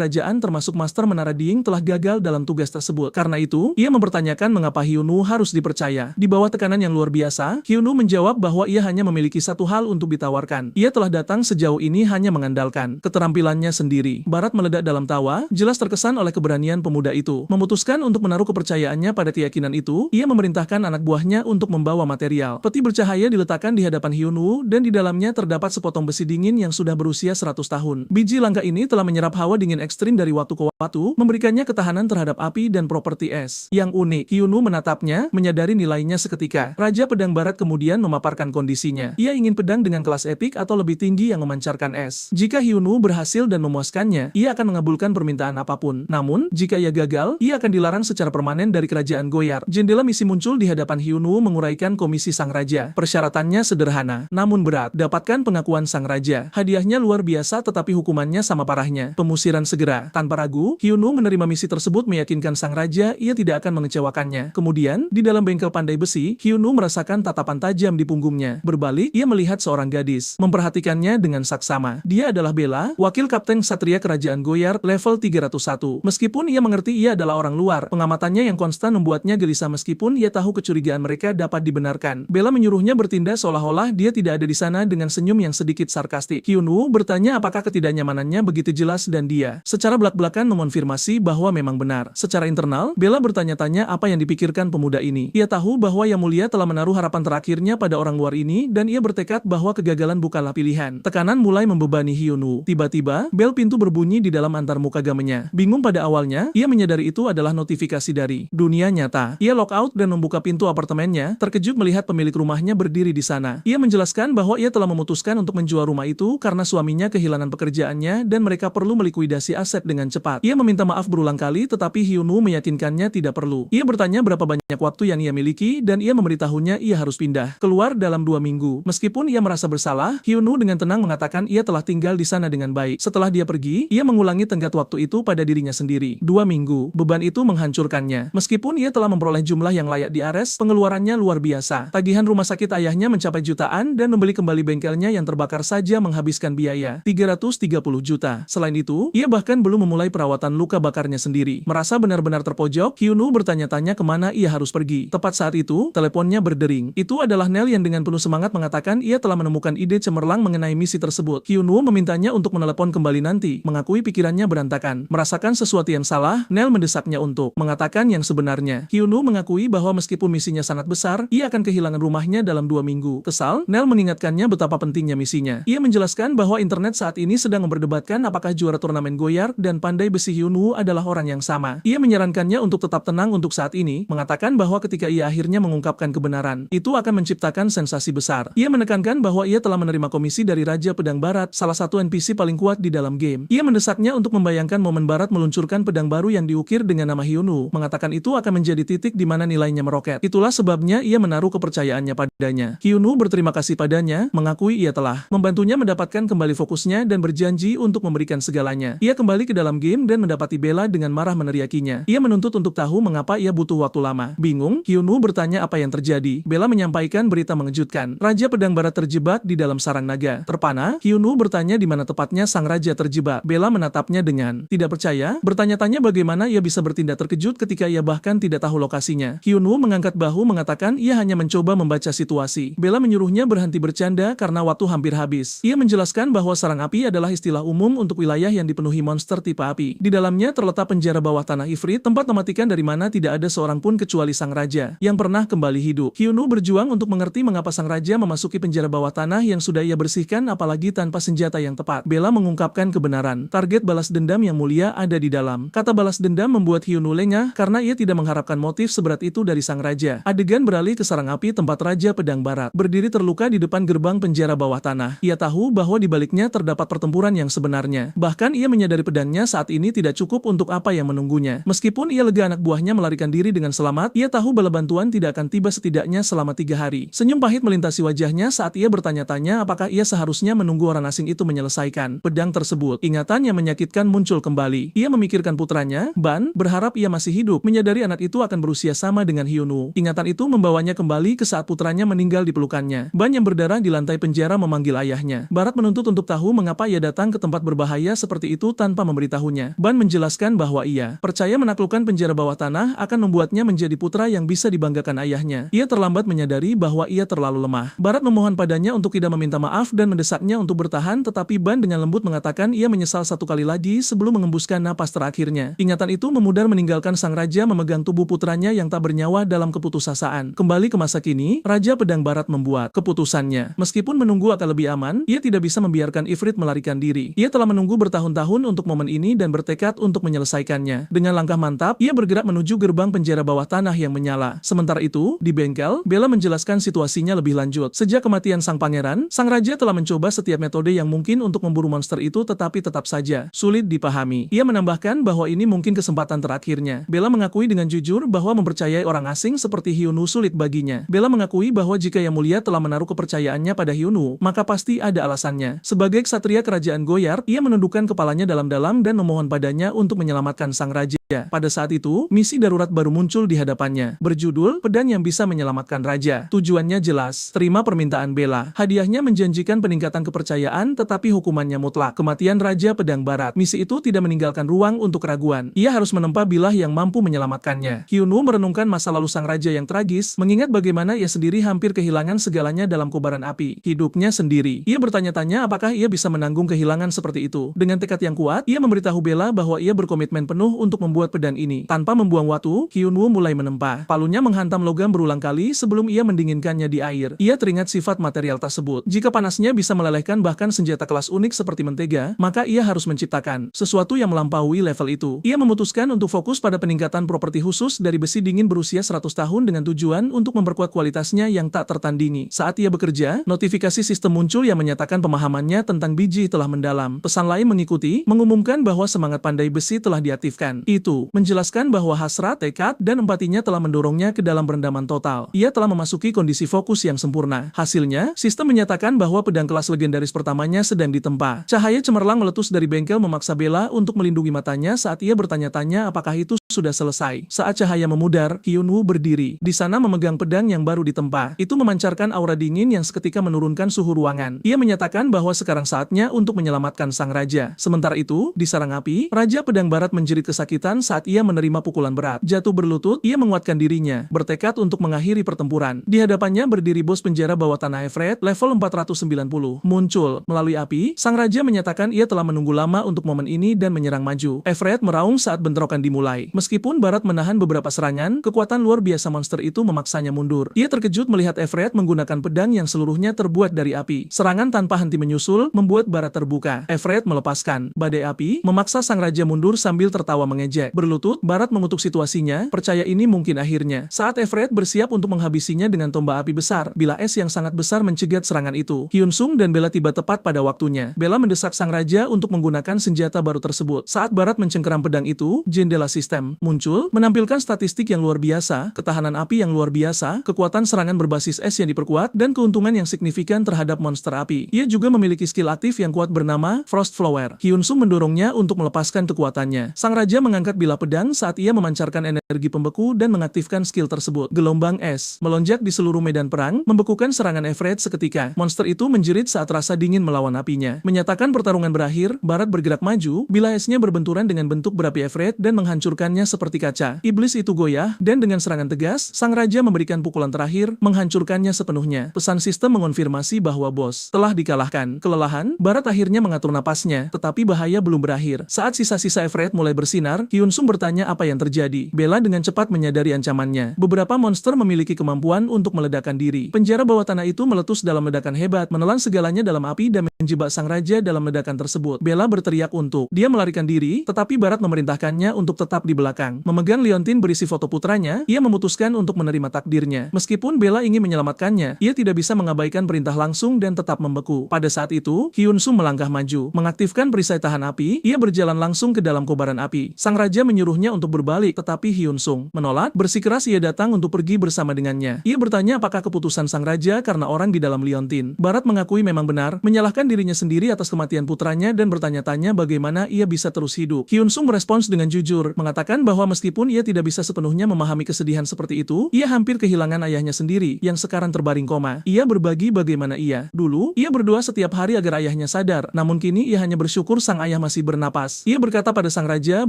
kerajaan termasuk Master Menara Diying telah gagal dalam tugas tersebut. Karena itu, ia mempertanyakan mengapa Hyunwoo harus dipercaya. Di bawah tekanan yang luar biasa, Hyunwoo menjawab bahwa ia hanya memiliki satu hal untuk ditawarkan. Ia telah datang sejauh ini hanya mengandalkan keterampilannya sendiri. Barat meledak dalam tawa, jelas terkesan oleh keberanian pemuda itu. Memutuskan untuk menaruh kepercayaannya pada keyakinan itu, ia memerintahkan anak buahnya untuk membawa material. Peti bercahaya diletakkan di hadapan Hyunwoo dan di dalamnya terdapat sepotong besi dingin yang sudah berusia 100 tahun. Biji langka ini telah menyerap hawa dingin ekstrim dari waktu ke waktu, memberikannya ketahanan terhadap api dan properti es. Yang unik, Hyunwoo menatapnya, menyadari nilainya seketika. Raja Pedang Barat kemudian memaparkan kondisinya. Ia ingin pedang dengan kelas epik atau lebih tinggi yang memancarkan es. Jika Hyunwoo berhasil dan memuaskannya, ia akan mengabulkan permintaan apapun. Namun, jika ia gagal, ia akan dilarang secara permanen dari kerajaan Goyard. Jendela misi muncul di hadapan Hyunwoo menguraikan komisi sang raja. Persyaratannya sederhana, namun berat. Dapatkan pengakuan sang raja. Hadiahnya luar biasa tetapi hukumannya sama parahnya. Pemusiran segera. Tanpa ragu, Hyunwoo menerima misi tersebut meyakinkan sang raja ia tidak akan mengecewakannya. Kemudian, di dalam bengkel pandai besi, Hyunwoo merasakan tatapan tajam di punggungnya. Berbalik, ia melihat seorang gadis. Memperhatikannya dengan saksama. Dia adalah Bella, wakil kapten Satria Kerajaan Goyard, level 301. Meskipun ia mengerti ia adalah orang luar, pengamatannya yang konstan membuatnya gelisah meskipun ia tahu kecurigaan mereka dapat dibenarkan. Bella menyuruhnya bertindak seolah-olah dia tidak ada di sana dengan senyum yang sedikit sarkastik. Hyunwoo bertanya apakah ketidaknyamanannya begitu jelas dan dia secara belak-belakan mengonfirmasi bahwa memang benar. Secara internal, Bella bertanya-tanya apa yang dipikirkan pemuda ini. Ia tahu bahwa Yang Mulia telah menaruh harapan terakhirnya pada orang luar ini dan ia bertekad bahwa kegagalan bukanlah pilihan. Tekanan mulai membebani Hyunwoo. Tiba-tiba, bel pintu berbunyi di dalam antarmuka gamenya. Bingung pada awalnya, ia menyadari itu adalah notifikasi dari dunia nyata. Ia lockout dan membuka pintu apartemennya, terkejut melihat pemilik rumahnya berdiri di sana. Ia menjelaskan bahwa ia telah memutuskan untuk menjual rumah itu karena suaminya kehilangan pekerjaannya dan mereka perlu melikuidasi aset dengan cepat. Ia meminta maaf berulang kali tetapi Hyunwoo meyakinkannya tidak perlu. Ia bertanya berapa banyak waktu yang ia miliki dan ia memberitahunya ia harus pindah keluar dalam 2 minggu. Meskipun ia merasa bersalah, Hyunwoo dengan tenang mengatakan ia telah tinggal di sana dengan baik. Setelah dia pergi, ia mengulangi tenggat waktu itu pada dirinya sendiri. 2 minggu, beban itu menghancurkannya. Meskipun ia telah memperoleh jumlah yang layak di Ares, pengeluarannya luar biasa. Tagihan rumah sakit ayahnya mencapai jutaan dan membeli kembali bengkelnya yang terbakar saja menghabiskan biaya 330 juta. Selain itu, ia bahkan belum memulai perawatan luka bakarnya sendiri. Merasa benar-benar terpojok, Hyunwoo bertanya-tanya kemana ia harus pergi. Tepat saat itu, teleponnya berdering. Itu adalah Nel yang dengan penuh semangat mengatakan ia telah menemukan ide cemerlang mengenai misi tersebut. Hyunwoo memintanya untuk menelepon kembali nanti, mengakui pikirannya berantakan. Merasakan sesuatu yang salah, Nel mendesaknya untuk mengatakan yang sebenarnya. Hyunwoo mengakui bahwa meskipun misinya sangat besar, ia akan kehilangan rumahnya dalam 2 minggu. Kesal, Nel mengingatkannya betapa pentingnya misinya. Ia menjelaskan bahwa internet saat ini sedang memperdebatkan apakah juara turnamen Goyard dan pandai besi Hyunwoo adalah orang yang sama. Ia menyarankannya untuk tetap tenang untuk saat ini, mengatakan bahwa ketika ia akhirnya mengungkapkan kebenaran, itu akan menciptakan sensasi besar. Ia menekankan bahwa ia telah menerima komisi dari Raja Pedang Barat, salah satu NPC paling kuat di dalam game. Ia mendesaknya untuk membayangkan momen Barat meluncurkan pedang baru yang diukir dengan nama Hyunwoo, mengatakan itu akan menjadi titik di mana nilainya meroket. Itulah sebabnya ia menaruh kepercayaannya padanya. Hyunwoo berterima kasih padanya, mengakui ia telah membantunya mendapatkan kembali fokusnya dan berjanji untuk memberikan segalanya. Ia kembali ke dalam game dan mendapati Bella dengan marah meneriakinya. Ia menuntut untuk tahu mengapa ia butuh waktu lama. Bingung, Hyunwoo bertanya apa yang terjadi. Bella menyampaikan berita mengejutkan. Raja Pedang Barat terjebak di dalam sarang naga. Terpana, Hyunwoo bertanya di mana tepatnya sang raja terjebak. Bella menatapnya dengan tidak percaya, bertanya-tanya bagaimana ia bisa bertindak terkejut ketika ia bahkan tidak tahu lokasinya. Hyunwoo mengangkat bahu mengatakan ia hanya mencoba membaca situasi. Bella menyuruhnya berhenti bercanda karena waktu hampir habis. Ia menjelaskan bahwa sarang api adalah istilah umum untuk wilayah yang dipenuhi monster tipe api. Di dalamnya terletak penjara bawah tanah Ifrit, tempat mematikan dari mana tidak ada seorang pun kecuali sang raja yang pernah kembali hidup. Hyunwoo berjuang untuk mengerti mengapa sang raja memasuki penjara bawah tanah yang sudah ia bersihkan apalagi tanpa senjata yang tepat. Bella mengungkapkan kebenaran. Target balas dendam yang mulia ada di dalam. Kata balas dendam membuat Hyunwoo lengah karena ia tidak mengharapkan motif seberat itu dari sang raja. Adegan beralih ke sarang api tempat Raja Pedang Barat berdiri terluka di depan gerbang penjara bawah tanah. Ia tahu bahwa di baliknya terdapat pertempuran yang sebenarnya. Bahkan ia menyadari pedangnya saat ini tidak cukup untuk apa yang menunggunya. Meskipun ia lega anak buahnya melarikan diri dengan selamat, ia tahu bala bantuan bantuan tidak akan tiba setidaknya selama 3 hari. Senyum pahit melintasi wajahnya saat ia bertanya-tanya apakah ia seharusnya menunggu orang asing itu menyelesaikan pedang tersebut. Ingatan yang menyakitkan muncul kembali. Ia memikirkan putranya, Ban, berharap ia masih hidup, menyadari anak itu akan berusia sama dengan Hyunwoo. Ingatan itu membawanya kembali ke saat putranya meninggal di pelukannya. Ban yang berdarah di lantai penjara memanggil ayahnya. Barat menuntut untuk tahu mengapa ia datang ke tempat berbahaya seperti itu tanpa memberitahunya. Ban menjelaskan bahwa ia percaya menaklukkan penjara bawah tanah akan membuatnya menjadi putra yang bisa dibanggakan ayahnya. Ia terlambat menyadari bahwa ia terlalu lemah. Barat memohon padanya untuk tidak meminta maaf dan mendesaknya untuk bertahan, tetapi Ban dengan lembut mengatakan ia menyesal 1 kali lagi sebelum mengembuskan napas terakhirnya. Ingatan itu memudar meninggalkan sang raja memegang tubuh putranya yang tak bernyawa dalam keputusasaan. Kembali ke masa kini, Raja Pedang Barat membuat keputusannya. Meskipun menunggu akan lebih aman, ia tidak bisa membiarkan Ifrit melarikan diri. Ia telah menunggu bertahun-tahun untuk momen ini dan bertekad untuk menyelesaikannya. Dengan langkah mantap, ia bergerak menuju gerbang penjara bawah tanah yang menyala. Sementara itu, di bengkel, Bella menjelaskan situasinya lebih lanjut. Sejak kematian sang pangeran, sang raja telah mencoba setiap metode yang mungkin untuk memburu monster itu, tetapi tetap saja sulit dipahami. Ia menambahkan bahwa ini mungkin kesempatan terakhirnya. Bella mengakui dengan jujur bahwa mempercayai orang asing seperti Hyunwoo sulit baginya. Bella mengakui bahwa jika Yang Mulia telah menaruh kepercayaannya pada Hyunwoo, maka pasti ada alasannya. Sebagai ksatria kerajaan Goyard, ia menundukkan kepalanya dalam-dalam dan memohon padanya untuk menyelamatkan sang raja. Pada saat itu, misi darurat baru muncul di hadapannya, berjudul Pedang yang Bisa Menyelamatkan Raja. Tujuannya jelas, terima permintaan Bella. Hadiahnya menjanjikan peningkatan kepercayaan, tetapi hukumannya mutlak, kematian Raja Pedang Barat. Misi itu tidak meninggalkan ruang untuk keraguan. Ia harus menempa bilah yang mampu menyelamatkannya. Hyunwoo merenungkan masa lalu sang raja yang tragis, mengingat bagaimana ia sendiri hampir kehilangan segalanya dalam kobaran api hidupnya sendiri. Ia bertanya-tanya apakah ia bisa menanggung kehilangan seperti itu. Dengan tekad yang kuat, ia memberitahu Bella bahwa ia berkomitmen penuh untuk membuat pedang ini. Tanpa membuang waktu, Hyunwoo mulai menempa. Palunya menghantam logam berulang kali sebelum ia mendinginkannya di air. Ia teringat sifat material tersebut. Jika panasnya bisa melelehkan bahkan senjata kelas unik seperti mentega, maka ia harus menciptakan sesuatu yang melampaui level itu. Ia memutuskan untuk fokus pada peningkatan properti khusus dari besi dingin berusia 100 tahun dengan tujuan untuk memperkuat kualitasnya yang tak tertandingi. Saat ia bekerja, notifikasi sistem muncul yang menyatakan pemahamannya tentang biji telah mendalam. Pesan lain mengikuti, mengumumkan bahwa semangat pandai besi telah diaktifkan. Itu menjelaskan bahwa hasrat, tekad, dan empatinya telah mendorongnya ke dalam perendaman total. Ia telah memasuki kondisi fokus yang sempurna. Hasilnya, sistem menyatakan bahwa pedang kelas legendaris pertamanya sedang ditempa. Cahaya cemerlang meletus dari bengkel memaksa Bella untuk melindungi matanya saat ia bertanya-tanya apakah itu sudah selesai. Saat cahaya memudar, Hyunwoo berdiri. Di sana memegang pedang yang baru ditempa. Itu memancarkan aura dingin yang seketika menurunkan suhu ruangan. Ia menyatakan bahwa sekarang saatnya untuk menyelamatkan sang raja. Sementara itu, di sarang api, Raja Pedang Barat menjerit kesakitan saat ia menerima pukulan berat. Jatuh berlutut, ia menguatkan dirinya, bertekad untuk mengakhiri pertempuran. Di hadapannya berdiri bos penjara bawah tanah Ifrit, level 490. Muncul melalui api, sang raja menyatakan ia telah menunggu lama untuk momen ini dan menyerang maju. Ifrit meraung saat bentrokan dimulai. Meskipun Barat menahan beberapa serangan, kekuatan luar biasa monster itu memaksanya mundur. Ia terkejut melihat Ifrit menggunakan pedang yang seluruhnya terbuat dari api. Serangan tanpa henti menyusul, membuat Barat terbuka. Ifrit melepaskan badai api, memaksa sang raja mundur sambil tertawa mengejek. Berlutut, Barat mengutuk situasinya, percaya ini mungkin akhirnya. Saat Ifrit bersiap untuk menghabisinya dengan tombak api besar, bilah es yang sangat besar mencegat serangan itu. Hyunsung dan Bella tiba tepat pada waktunya. Bella mendesak sang raja untuk menggunakan senjata baru tersebut. Saat Barat mencengkeram pedang itu, jendela sistem muncul, menampilkan statistik yang luar biasa, ketahanan api yang luar biasa, kekuatan serangan berbasis es yang diperkuat, dan keuntungan yang signifikan terhadap monster api. Ia juga memiliki skill aktif yang kuat bernama Frost Flower. Hyunsung mendorongnya untuk melepaskan kekuatannya. Sang raja mengangkat bilah pedang saat ia memancarkan energi pembeku dan mengaktifkan skill tersebut. Gelombang es melonjak di seluruh medan perang, membekukan serangan Ifrit seketika. Monster itu menjerit saat rasa dingin melawan apinya. Menyatakan pertarungan berakhir, Barat bergerak maju, bilah esnya berbenturan dengan bentuk berapi Ifrit dan menghancurkannya seperti kaca. Iblis itu goyah, dan dengan serangan tegas, sang raja memberikan pukulan terakhir, menghancurkannya sepenuhnya. Pesan sistem mengonfirmasi bahwa bos telah dikalahkan. Kelelahan, Barat akhirnya mengatur napasnya, tetapi bahaya belum berakhir. Saat sisa-sisa Ifrit mulai bersinar, Hyunsung bertanya apa yang terjadi. Bella dengan cepat menyadari ancamannya. Beberapa monster memiliki kemampuan untuk meledakkan diri. Penjara bawah tanah itu meletus dalam ledakan hebat, menelan segalanya dalam api dan menjebak sang raja dalam ledakan tersebut. Bella berteriak untuk dia melarikan diri, tetapi Barat memerintahkannya untuk tetap di belakang. Memegang liontin berisi foto putranya, ia memutuskan untuk menerima takdirnya. Meskipun Bella ingin menyelamatkannya, ia tidak bisa mengabaikan perintah langsung dan tetap membeku. Pada saat itu, Hyunsung melangkah maju, mengaktifkan perisai tahan api, ia berjalan langsung ke dalam kobaran api. Sang raja menyuruhnya untuk berbalik, tetapi Hyunsung menolak. Bersikeras ia datang datang untuk pergi bersama dengannya. Ia bertanya apakah keputusan sang raja karena orang di dalam liontin. Barat mengakui memang benar, menyalahkan dirinya sendiri atas kematian putranya dan bertanya-tanya bagaimana ia bisa terus hidup. Hyun Sung merespons dengan jujur, mengatakan bahwa meskipun ia tidak bisa sepenuhnya memahami kesedihan seperti itu, ia hampir kehilangan ayahnya sendiri yang sekarang terbaring koma. Ia berbagi bagaimana dulu, ia berdoa setiap hari agar ayahnya sadar, namun kini ia hanya bersyukur sang ayah masih bernapas. Ia berkata pada sang raja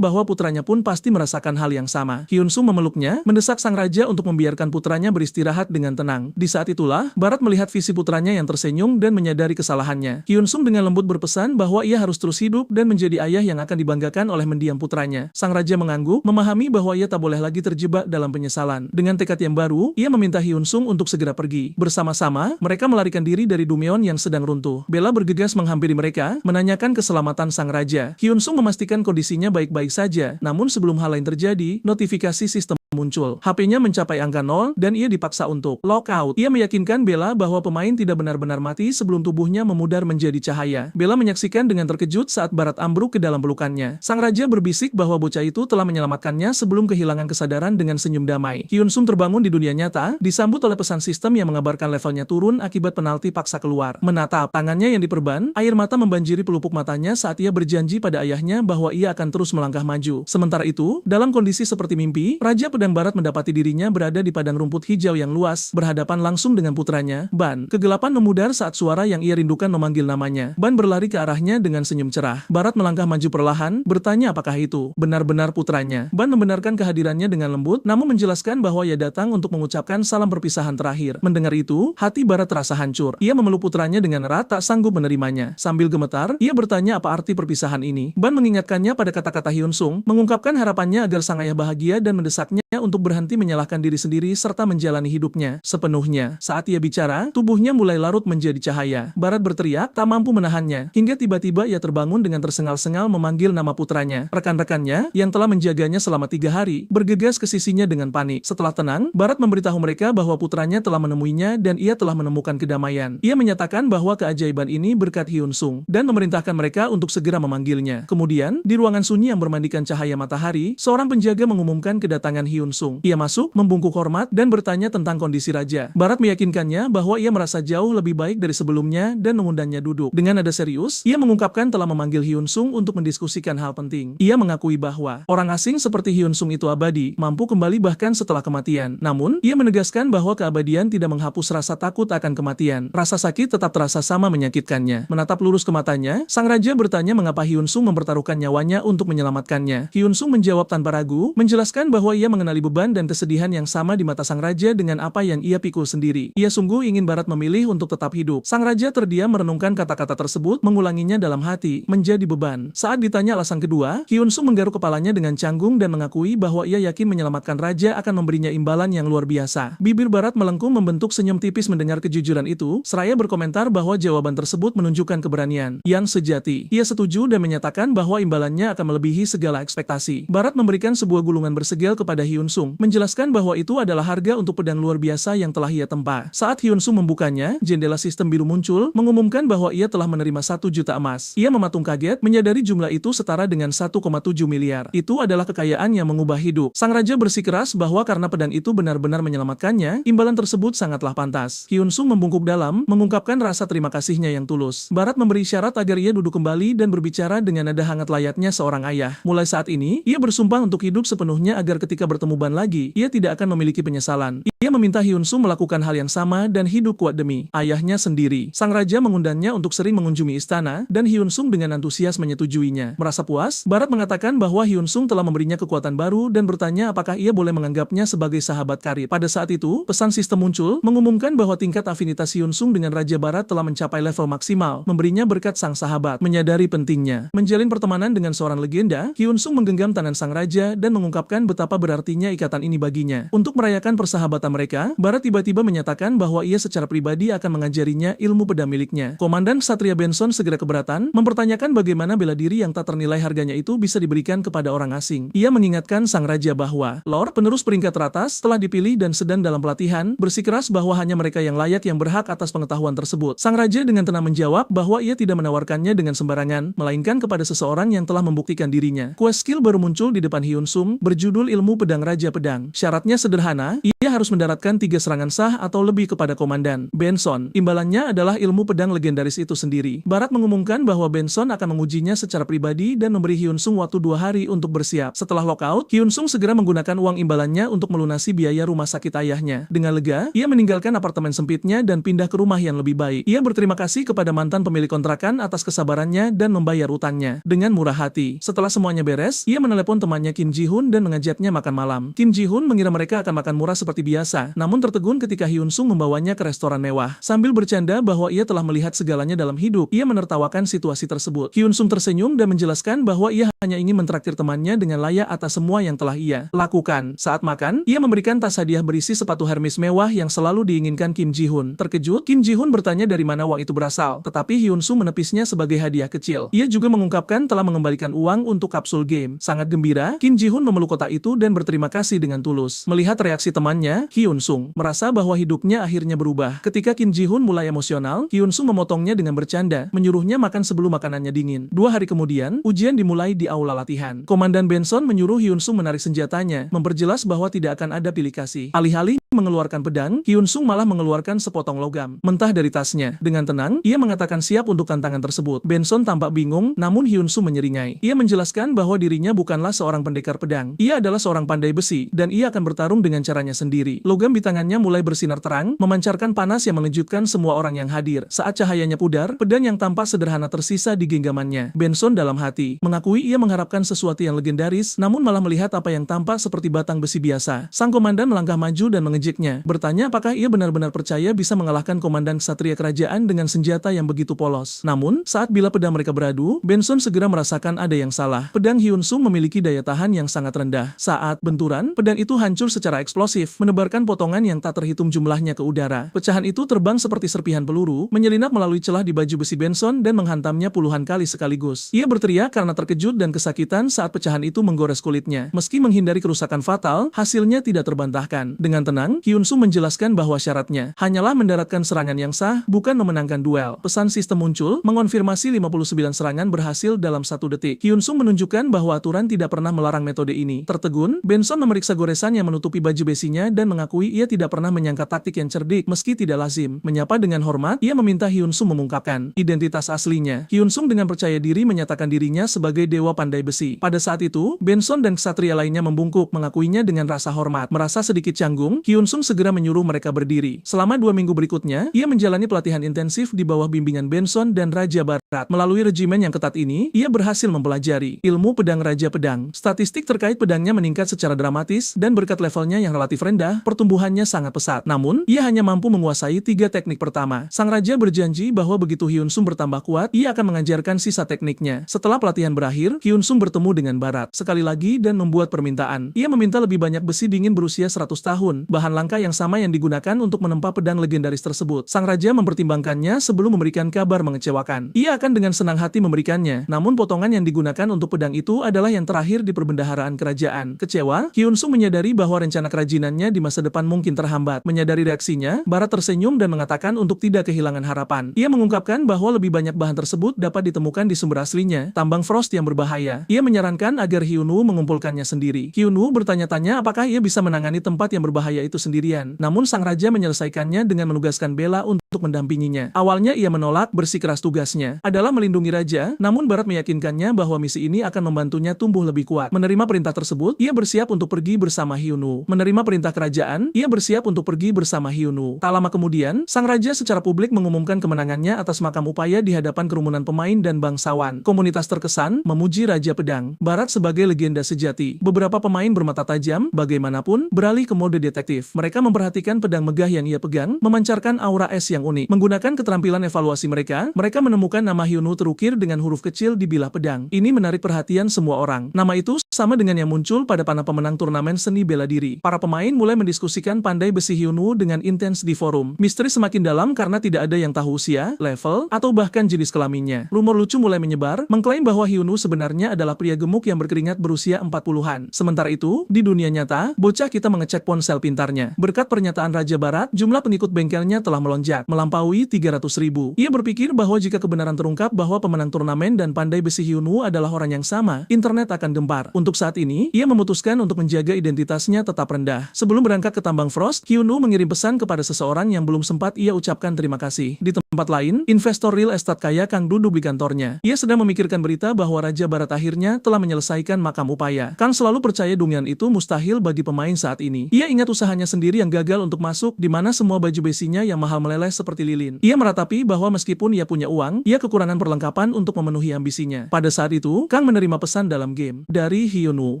bahwa putranya pun pasti merasakan hal yang sama. Hyun Sung memeluknya, mendesak sang raja untuk membiarkan putranya beristirahat dengan tenang. Di saat itulah, Barat melihat visi putranya yang tersenyum dan menyadari kesalahannya. Hyun Sung dengan lembut berpesan bahwa ia harus terus hidup dan menjadi ayah yang akan dibanggakan oleh mendiang putranya. Sang raja mengangguk, memahami bahwa ia tak boleh lagi terjebak dalam penyesalan. Dengan tekad yang baru, ia meminta Hyun Sung untuk segera pergi. Bersama-sama, mereka melarikan diri dari Dumyeon yang sedang runtuh. Bella bergegas menghampiri mereka, menanyakan keselamatan sang raja. Hyun Sung memastikan kondisinya baik-baik saja, namun sebelum hal lain terjadi, notifikasi sistem muncul. HP-nya mencapai angka 0 dan ia dipaksa untuk lockout. Ia meyakinkan Bella bahwa pemain tidak benar-benar mati sebelum tubuhnya memudar menjadi cahaya. Bella menyaksikan dengan terkejut saat Barat ambruk ke dalam pelukannya. Sang raja berbisik bahwa bocah itu telah menyelamatkannya sebelum kehilangan kesadaran dengan senyum damai. Hyun Sung terbangun di dunia nyata, disambut oleh pesan sistem yang mengabarkan levelnya turun akibat penalti paksa keluar. Menatap tangannya yang diperban, air mata membanjiri pelupuk matanya saat ia berjanji pada ayahnya bahwa ia akan terus melangkah maju. Sementara itu, dalam kondisi seperti mimpi, Raja Pedang Barat mendapati dirinya berada di padang rumput hijau yang luas, berhadapan langsung dengan putranya, Ban. Kegelapan memudar saat suara yang ia rindukan memanggil namanya. Ban berlari ke arahnya dengan senyum cerah. Barat melangkah maju perlahan, bertanya apakah itu benar-benar putranya. Ban membenarkan kehadirannya dengan lembut, namun menjelaskan bahwa ia datang untuk mengucapkan salam perpisahan terakhir. Mendengar itu, hati Barat terasa hancur. Ia memeluk putranya dengan erat, tak sanggup menerimanya. Sambil gemetar, ia bertanya apa arti perpisahan ini. Ban mengingatkannya pada kata-kata Hyun Sung, mengungkapkan harapannya agar sang ayah bahagia dan mendesaknya untuk berhenti menyalahkan diri sendiri serta menjalani hidupnya sepenuhnya. Saat ia bicara, tubuhnya mulai larut menjadi cahaya. Barat berteriak, tak mampu menahannya, hingga tiba-tiba ia terbangun dengan tersengal-sengal memanggil nama putranya. Rekan-rekannya, yang telah menjaganya selama 3 hari, bergegas ke sisinya dengan panik. Setelah tenang, Barat memberitahu mereka bahwa putranya telah menemuinya dan ia telah menemukan kedamaian. Ia menyatakan bahwa keajaiban ini berkat Hyun Sung, dan memerintahkan mereka untuk segera memanggilnya. Kemudian, di ruangan sunyi yang bermandikan cahaya matahari, seorang penjaga mengumumkan kedatangan Hyun Sung. Ia masuk, membungkuk hormat, dan bertanya tentang kondisi raja. Barat meyakinkannya bahwa ia merasa jauh lebih baik dari sebelumnya dan mengundangnya duduk. Dengan nada serius, ia mengungkapkan telah memanggil Hyun Sung untuk mendiskusikan hal penting. Ia mengakui bahwa orang asing seperti Hyun Sung itu abadi, mampu kembali bahkan setelah kematian. Namun, ia menegaskan bahwa keabadian tidak menghapus rasa takut akan kematian. Rasa sakit tetap terasa sama menyakitkannya. Menatap lurus ke matanya, sang raja bertanya mengapa Hyun Sung mempertaruhkan nyawanya untuk menyelamatkannya. Hyun Sung menjawab tanpa ragu, menjelaskan bahwa ia mengenali beban dan kesedihan yang sama di mata sang raja dengan apa yang ia pikul sendiri. Ia sungguh ingin Barat memilih untuk tetap hidup. Sang raja terdiam merenungkan kata-kata tersebut, mengulanginya dalam hati, menjadi beban. Saat ditanya alasan kedua, Hyun Sung menggaruk kepalanya dengan canggung dan mengakui bahwa ia yakin menyelamatkan raja akan memberinya imbalan yang luar biasa. Bibir Barat melengkung membentuk senyum tipis mendengar kejujuran itu, seraya berkomentar bahwa jawaban tersebut menunjukkan keberanian yang sejati. Ia setuju dan menyatakan bahwa imbalannya akan melebihi segala ekspektasi. Barat memberikan sebuah gulungan bersegel kepada Hyun Sung, menjelaskan bahwa itu adalah harga untuk pedang luar biasa yang telah ia tempa. Saat Hyun Sung membukanya, jendela sistem biru muncul, mengumumkan bahwa ia telah menerima 1 juta emas. Ia mematung kaget, menyadari jumlah itu setara dengan 1,7 miliar. Itu adalah kekayaan yang mengubah hidup. Sang raja bersikeras bahwa karena pedang itu benar-benar menyelamatkannya, imbalan tersebut sangatlah pantas. Hyun Sung membungkuk dalam, mengungkapkan rasa terima kasihnya yang tulus. Barat memberi syarat agar ia duduk kembali dan berbicara dengan nada hangat layaknya seorang ayah. Mulai saat ini, ia bersumpah untuk hidup sepenuhnya agar ketika bertemu Ban lagi, ia tidak akan memiliki penyesalan. Ia meminta Hyun Sung melakukan hal yang sama dan hidup kuat demi ayahnya sendiri. Sang raja mengundangnya untuk sering mengunjungi istana, dan Hyun Sung dengan antusias menyetujuinya. Merasa puas, Barat mengatakan bahwa Hyun Sung telah memberinya kekuatan baru dan bertanya apakah ia boleh menganggapnya sebagai sahabat karib. Pada saat itu, pesan sistem muncul, mengumumkan bahwa tingkat afinitas Hyun Sung dengan Raja Barat telah mencapai level maksimal, memberinya berkat sang sahabat. Menyadari pentingnya menjalin pertemanan dengan seorang legenda, Hyun Sung menggenggam tangan sang raja dan mengungkapkan betapa berartinya ikatan ini baginya. Untuk merayakan persahabatan mereka, Barat tiba-tiba menyatakan bahwa ia secara pribadi akan mengajarinya ilmu pedang miliknya. Komandan Ksatria Benson segera keberatan, mempertanyakan bagaimana bela diri yang tak ternilai harganya itu bisa diberikan kepada orang asing. Ia mengingatkan sang raja bahwa Lord, penerus peringkat teratas, telah dipilih dan sedang dalam pelatihan, bersikeras bahwa hanya mereka yang layak yang berhak atas pengetahuan tersebut. Sang raja dengan tenang menjawab bahwa ia tidak menawarkannya dengan sembarangan, melainkan kepada seseorang yang telah membuktikan dirinya. Quest skill baru muncul di depan Hyun Sung, berjudul Ilmu Pedang Raja Raja Pedang. Syaratnya sederhana, ia harus mendaratkan 3 serangan sah atau lebih kepada Komandan Benson. Imbalannya adalah ilmu pedang legendaris itu sendiri. Barat mengumumkan bahwa Benson akan mengujinya secara pribadi dan memberi Hyun Sung waktu 2 hari untuk bersiap. Setelah lockout, Hyun Sung segera menggunakan uang imbalannya untuk melunasi biaya rumah sakit ayahnya. Dengan lega, ia meninggalkan apartemen sempitnya dan pindah ke rumah yang lebih baik. Ia berterima kasih kepada mantan pemilik kontrakan atas kesabarannya dan membayar utangnya dengan murah hati. Setelah semuanya beres, ia menelepon temannya Kim Ji Hoon dan mengajaknya makan malam. Kim Ji Hoon mengira mereka akan makan murah seperti biasa, namun tertegun ketika Hyun Sung membawanya ke restoran mewah. Sambil bercanda bahwa ia telah melihat segalanya dalam hidup, ia menertawakan situasi tersebut. Hyun Sung tersenyum dan menjelaskan bahwa ia hanya ingin mentraktir temannya dengan layak atas semua yang telah ia lakukan. Saat makan, ia memberikan tas hadiah berisi sepatu Hermes mewah yang selalu diinginkan Kim Ji Hoon. Terkejut, Kim Ji Hoon bertanya dari mana uang itu berasal, tetapi Hyun Sung menepisnya sebagai hadiah kecil. Ia juga mengungkapkan telah mengembalikan uang untuk kapsul game. Sangat gembira, Kim Ji Hoon memeluk kotak itu dan berterima kasih dengan tulus. Melihat reaksi temannya, Hyun Sung merasa bahwa hidupnya akhirnya berubah. Ketika Kim Ji Hoon mulai emosional, Hyun Sung memotongnya dengan bercanda, menyuruhnya makan sebelum makanannya dingin. 2 hari kemudian, ujian dimulai di aula latihan. Komandan Benson menyuruh Hyun Sung menarik senjatanya, memperjelas bahwa tidak akan ada pilih kasih. Alih-alih mengeluarkan pedang, Hyun Sung malah mengeluarkan sepotong logam mentah dari tasnya. Dengan tenang, ia mengatakan siap untuk tantangan tersebut. Benson tampak bingung, namun Hyun Sung menyeringai. Ia menjelaskan bahwa dirinya bukanlah seorang pendekar pedang. Ia adalah seorang pandai besi, dan ia akan bertarung dengan caranya sendiri. Logam di tangannya mulai bersinar terang, memancarkan panas yang mengejutkan semua orang yang hadir. Saat cahayanya pudar, pedang yang tampak sederhana tersisa di genggamannya. Benson dalam hati mengakui ia mengharapkan sesuatu yang legendaris, namun malah melihat apa yang tampak seperti batang besi biasa. Sang komandan melangkah maju dan mengejeknya, bertanya apakah ia benar-benar percaya bisa mengalahkan komandan ksatria kerajaan dengan senjata yang begitu polos. Namun, saat bila pedang mereka beradu, Benson segera merasakan ada yang salah. Pedang Hyun Sung memiliki daya tahan yang sangat rendah. Saat benturan, pedang itu hancur secara eksplosif, menebarkan potongan yang tak terhitung jumlahnya ke udara. Pecahan itu terbang seperti serpihan peluru, menyelinap melalui celah di baju besi Benson dan menghantamnya puluhan kali sekaligus. Ia berteriak karena terkejut dan kesakitan saat pecahan itu menggores kulitnya. Meski menghindari kerusakan fatal, hasilnya tidak terbantahkan. Dengan tenang, Hyun Sung menjelaskan bahwa syaratnya hanyalah mendaratkan serangan yang sah, bukan memenangkan duel. Pesan sistem muncul, mengonfirmasi 59 serangan berhasil dalam 1 detik. Hyun Sung menunjukkan bahwa aturan tidak pernah melarang metode ini. Tertegun, Benson memeriksa goresan yang menutupi baju besinya dan mengakui ia tidak pernah menyangka taktik yang cerdik meski tidak lazim. Menyapa dengan hormat, ia meminta Hyun Sung mengungkapkan identitas aslinya. Hyun Sung dengan percaya diri menyatakan dirinya sebagai dewa pandai besi. Pada saat itu, Benson dan ksatria lainnya membungkuk mengakuinya dengan rasa hormat. Merasa sedikit canggung, Hyun Sung segera menyuruh mereka berdiri. Selama 2 minggu berikutnya, ia menjalani pelatihan intensif di bawah bimbingan Benson dan Raja Barat. Melalui regimen yang ketat ini, ia berhasil mempelajari ilmu pedang Raja Pedang. Statistik terkait pedangnya meningkat secara dramatis dan berkat levelnya yang relatif rendah, pertumbuhannya sangat pesat. Namun, ia hanya mampu menguasai 3 teknik pertama. Sang raja berjanji bahwa begitu Hyun Sung bertambah kuat, ia akan mengajarkan sisa tekniknya. Setelah pelatihan berakhir, Hyun Sung bertemu dengan Barat sekali lagi dan membuat permintaan. Ia meminta lebih banyak besi dingin berusia 100 tahun, bahan langka yang sama yang digunakan untuk menempa pedang legendaris tersebut. Sang raja mempertimbangkannya sebelum memberikan kabar mengecewakan. Ia akan dengan senang hati memberikannya, namun potongan yang digunakan untuk pedang itu adalah yang terakhir di perbendaharaan kerajaan. Kecewa, Hyun Sung menyadari bahwa rencana kerajinannya di masa depan mungkin terhambat. Menyadari reaksinya, Barat tersenyum dan mengatakan untuk tidak kehilangan harapan. Ia mengungkapkan bahwa lebih banyak bahan tersebut dapat ditemukan di sumber aslinya, tambang frost yang berbahaya. Ia menyarankan agar Hyun Woo mengumpulkannya sendiri. Hyun Woo bertanya-tanya apakah ia bisa menangani tempat yang berbahaya itu sendirian. Namun sang raja menyelesaikannya dengan menugaskan Bella untuk mendampinginya. Awalnya ia menolak, bersikeras tugasnya adalah melindungi raja, namun Barat meyakinkannya bahwa misi ini akan membantunya tumbuh lebih kuat. Menerima perintah tersebut, ia bersiap untuk pergi bersama Hyun Woo. Menerima perintah kerajaan, ia bersiap untuk pergi bersama Hyun Woo. Tak lama kemudian, sang raja secara publik mengumumkan kemenangannya atas makam upaya di hadapan kerumunan pemain dan bangsawan. Komunitas terkesan memuji Raja Pedang Barat sebagai legenda sejati. Beberapa pemain bermata tajam, bagaimanapun, beralih ke mode detektif. Mereka memperhatikan pedang megah yang ia pegang, memancarkan aura es yang unik. Menggunakan keterampilan evaluasi mereka menemukan nama Hyun Woo terukir dengan huruf kecil di bilah pedang. Ini menarik perhatian semua orang. Nama itu sama dengan yang muncul pada panah pemenang turnamen seni bela diri. Para pemain mulai mendiskusikan pandai besi Hyun Woo dengan intens di forum. Misteri semakin dalam karena tidak ada yang tahu usia, level, atau bahkan jenis kelaminnya. Rumor lucu mulai menyebar, mengklaim bahwa Hyun Woo sebenarnya adalah pria gemuk yang berkeringat berusia 40-an. Sementara itu, di dunia nyata, bocah kita mengecek ponsel pintarnya. Berkat pernyataan Raja Barat, jumlah pengikut bengkelnya telah melonjak. melampaui 300.000. Ia berpikir bahwa jika kebenaran terungkap bahwa pemenang turnamen dan pandai besi Hyunwoo adalah orang yang sama, internet akan gempar. Untuk saat ini, ia memutuskan untuk menjaga identitasnya tetap rendah. Sebelum berangkat ke tambang Frost, Hyunwoo mengirim pesan kepada seseorang yang belum sempat ia ucapkan terima kasih. Di tempat lain, investor real estate kaya Kang duduk di kantornya. Ia sedang memikirkan berita bahwa Raja Barat akhirnya telah menyelesaikan makam upaya. Kang selalu percaya dugaan itu mustahil bagi pemain saat ini. Ia ingat usahanya sendiri yang gagal untuk masuk, di mana semua baju besinya yang mahal meleleh seperti lilin. Ia meratapi bahwa meskipun ia punya uang, ia kekurangan perlengkapan untuk memenuhi ambisinya. Pada saat itu, Kang menerima pesan dalam game dari Hyunwoo.